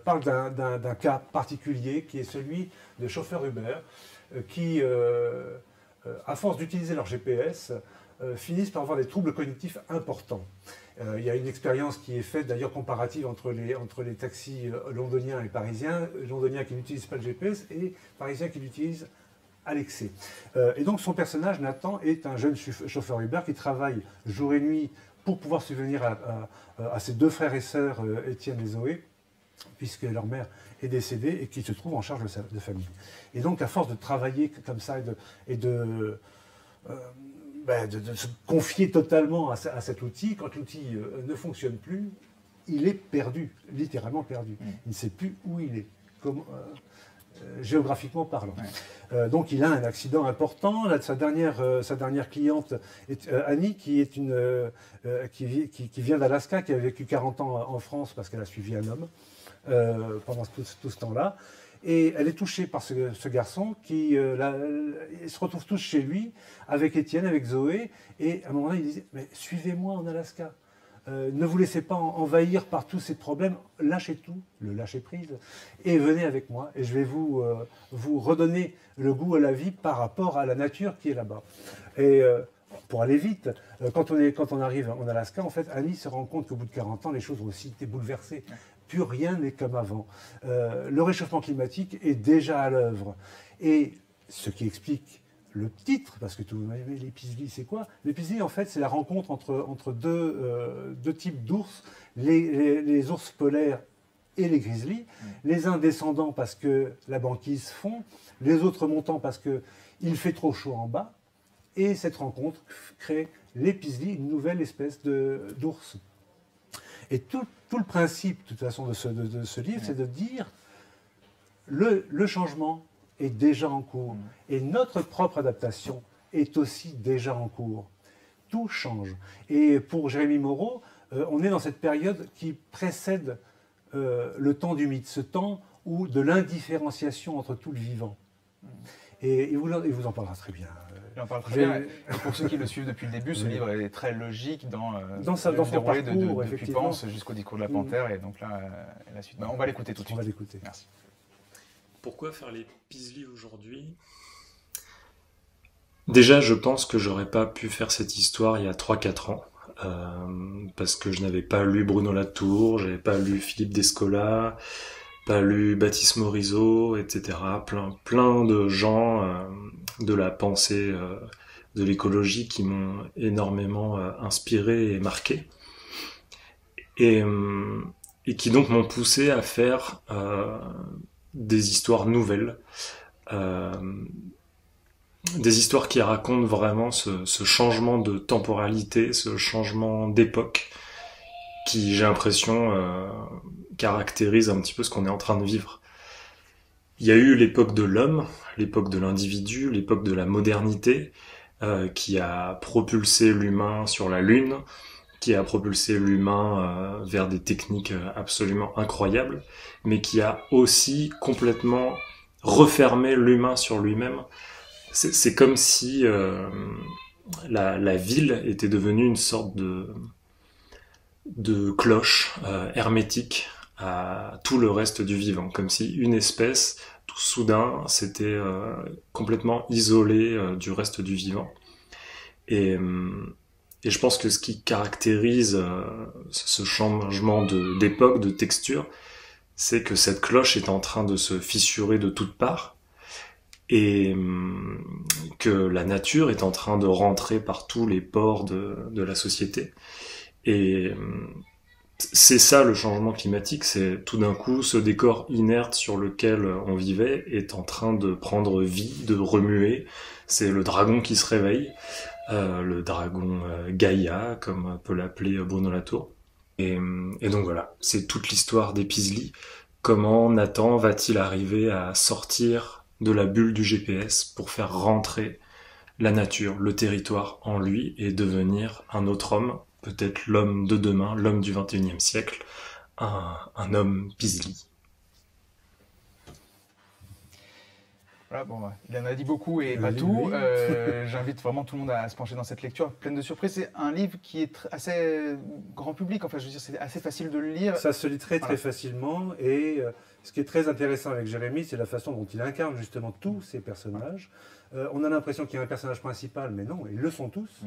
parle d'un cas particulier qui est celui de chauffeurs Uber qui, à force d'utiliser leur GPS, finissent par avoir des troubles cognitifs importants. Il y a une expérience qui est faite, d'ailleurs comparative, entre les taxis londoniens et parisiens, londoniens qui n'utilisent pas le GPS et parisiens qui l'utilisent à l'excès. Et donc son personnage, Nathan, est un jeune chauffeur Uber qui travaille jour et nuit pour pouvoir subvenir à ses deux frères et sœurs, Étienne et Zoé, puisque leur mère est décédée et qui se trouve en charge de famille. Et donc à force de travailler comme ça et de se confier totalement à cet outil, quand l'outil ne fonctionne plus, il est perdu, littéralement perdu. Il ne sait plus où il est, géographiquement parlant. Donc il a un accident important. Là, sa dernière cliente, Annie, qui vient d'Alaska, qui a vécu 40 ans en France parce qu'elle a suivi un homme pendant tout ce temps-là. Et elle est touchée par ce garçon qui ils se retrouvent tous chez lui, avec Étienne, avec Zoé. Et à un moment donné, il disait, mais suivez-moi en Alaska. Ne vous laissez pas envahir par tous ces problèmes. Lâchez tout, le lâcher-prise, et venez avec moi. Et je vais vous redonner le goût à la vie par rapport à la nature qui est là-bas. Et pour aller vite, quand on arrive en Alaska, en fait, Annie se rend compte qu'au bout de 40 ans, les choses ont aussi été bouleversées. Plus rien n'est comme avant. Le réchauffement climatique est déjà à l'œuvre. Et ce qui explique le titre, parce que tout le monde dit, mais l'épislie, c'est quoi? L'épislie, en fait, c'est la rencontre entre deux types d'ours, les ours polaires et les grizzlies. Les uns descendant parce que la banquise fond, les autres montant parce qu'il fait trop chaud en bas. Et cette rencontre crée l'épislie, une nouvelle espèce d'ours. Et tout le principe, de toute façon, de ce livre, c'est de dire le changement est déjà en cours. Et notre propre adaptation est aussi déjà en cours. Tout change. Et pour Jérémy Moreau, on est dans cette période qui précède le temps du mythe, ce temps de l'indifférenciation entre tout le vivant. Et il vous en parlera très bien. Il en parle très bien. Et pour ceux qui le suivent depuis le début, ce livre est très logique dans son déroulé parcours, depuis Pense jusqu'au discours de la Panthère. Et donc là, la suite. On va l'écouter tout de suite. On va l'écouter. Merci. Pourquoi faire les Pisli aujourd'hui? Déjà, je pense que j'aurais pas pu faire cette histoire il y a 3-4 ans. Parce que je n'avais pas lu Bruno Latour, j'avais pas lu Philippe Descola, pas lu Baptiste Morisot, etc. Plein de gens de la pensée de l'écologie qui m'ont énormément inspiré et marqué. Et qui donc m'ont poussé à faire des histoires nouvelles, des histoires qui racontent vraiment ce changement de temporalité, ce changement d'époque, qui, j'ai l'impression, caractérise un petit peu ce qu'on est en train de vivre. Il y a eu l'époque de l'homme, l'époque de l'individu, l'époque de la modernité, qui a propulsé l'humain sur la Lune, qui a propulsé l'humain vers des techniques absolument incroyables, mais qui a aussi complètement refermé l'humain sur lui-même. C'est comme si la ville était devenue une sorte de cloche hermétique à tout le reste du vivant, comme si une espèce, tout soudain, s'était complètement isolée du reste du vivant. Et je pense que ce qui caractérise ce changement d'époque, de texture, c'est que cette cloche est en train de se fissurer de toutes parts, et que la nature est en train de rentrer par tous les pores de la société. Et c'est ça le changement climatique, c'est tout d'un coup ce décor inerte sur lequel on vivait est en train de prendre vie, de remuer. C'est le dragon qui se réveille, le dragon Gaïa, comme peut l'appeler Bruno Latour. Et donc voilà, c'est toute l'histoire des Peaslee. Comment Nathan va-t-il arriver à sortir de la bulle du GPS pour faire rentrer la nature, le territoire en lui et devenir un autre homme, peut-être l'homme de demain, l'homme du 21e siècle, un homme Peaslee. Voilà, bon, il en a dit beaucoup et pas tout. J'invite vraiment tout le monde à se pencher dans cette lecture pleine de surprises. C'est un livre qui est assez grand public. Enfin, je veux dire, c'est assez facile de le lire. Ça se lit très facilement. Et ce qui est très intéressant avec Jérémy, c'est la façon dont il incarne justement tous ces personnages. On a l'impression qu'il y a un personnage principal, mais non, ils le sont tous.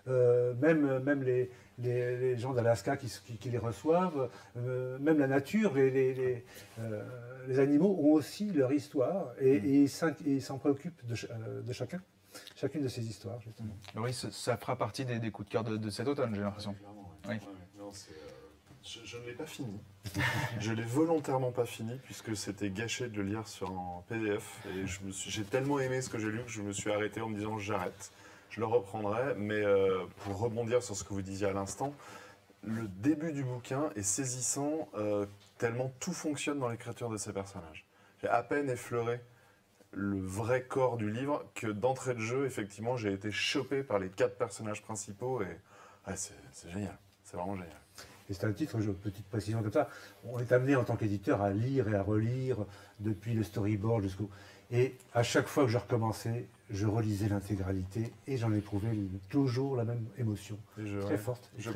Même les gens d'Alaska qui les reçoivent, même la nature, les animaux ont aussi leur histoire et ils s'en préoccupent de chacune de ces histoires. Justement. Oui, ça fera partie des coups de cœur de cet automne, j'ai l'impression. Oui. Non, je ne l'ai pas fini. Je l'ai volontairement pas fini puisque c'était gâché de le lire sur un PDF et j'ai tellement aimé ce que j'ai lu que je me suis arrêté en me disant j'arrête. Je le reprendrai, mais pour rebondir sur ce que vous disiez à l'instant, le début du bouquin est saisissant tellement tout fonctionne dans l'écriture de ces personnages. J'ai à peine effleuré le vrai corps du livre que d'entrée de jeu, effectivement, j'ai été chopé par les 4 personnages principaux et c'est génial, c'est vraiment génial. Et c'est un titre, petite précision comme ça, on est amené en tant qu'éditeur à lire et à relire depuis le storyboard jusqu'au... Et à chaque fois que je recommençais, je relisais l'intégralité et j'en éprouvais toujours la même émotion, très forte. Je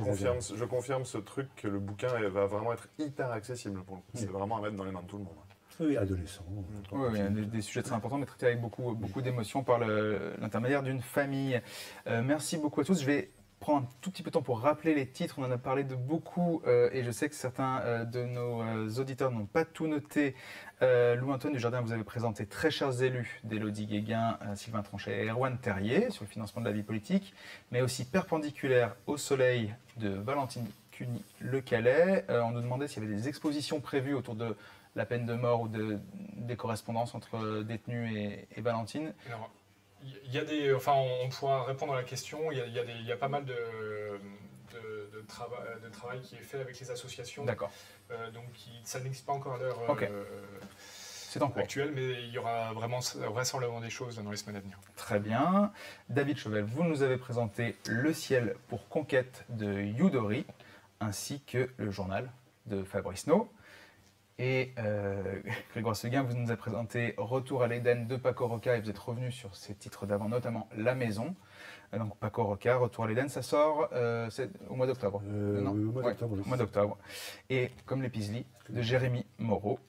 confirme ce truc que le bouquin va vraiment être hyper accessible pour le coup. C'est vraiment à mettre dans les mains de tout le monde. Oui, adolescent. Oui, il y a des sujets très importants, mais traités avec beaucoup d'émotions par l'intermédiaire d'une famille. Merci beaucoup à tous. Je vais prendre un tout petit peu de temps pour rappeler les titres. On en a parlé de beaucoup et je sais que certains de nos auditeurs n'ont pas tout noté. Louis-Antoine Dujardin, vous avez présenté Très chers élus d'Élodie Guéguin, Sylvain Tronchet et Erwan Terrier sur le financement de la vie politique, mais aussi Perpendiculaire au soleil de Valentine Cuny-Le Calais. On nous demandait s'il y avait des expositions prévues autour de la peine de mort ou des correspondances entre détenus et Valentine. Alors, il y a des, enfin, on pourra répondre à la question. Il y a pas mal de travail qui est fait avec les associations. D'accord. Donc ça n'existe pas encore à l'heure actuelle, mais il y aura vraiment vraisemblablement des choses dans les semaines à venir. Très bien. David Chauvel, vous nous avez présenté Le ciel pour conquête de Yudori, ainsi que le journal de Fabrice No. Et Grégoire Seguin, vous nous avez présenté Retour à l'Éden de Paco Roca et vous êtes revenu sur ses titres d'avant, notamment La Maison. Donc Paco Roca, Retour à l'Éden, ça sort au mois d'octobre. Non, au mois d'octobre. Et comme les Peaslee de Jérémy Moreau,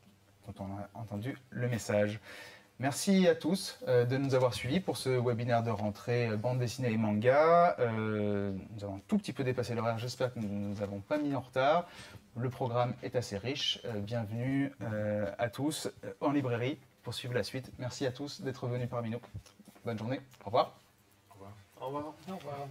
dont on a entendu le message. Merci à tous de nous avoir suivis pour ce webinaire de rentrée bande dessinée et manga. Nous avons un tout petit peu dépassé l'horaire, j'espère que nous ne nous avons pas mis en retard. Le programme est assez riche. Bienvenue à tous en librairie pour suivre la suite. Merci à tous d'être venus parmi nous. Bonne journée. Au revoir. Au revoir. Au revoir.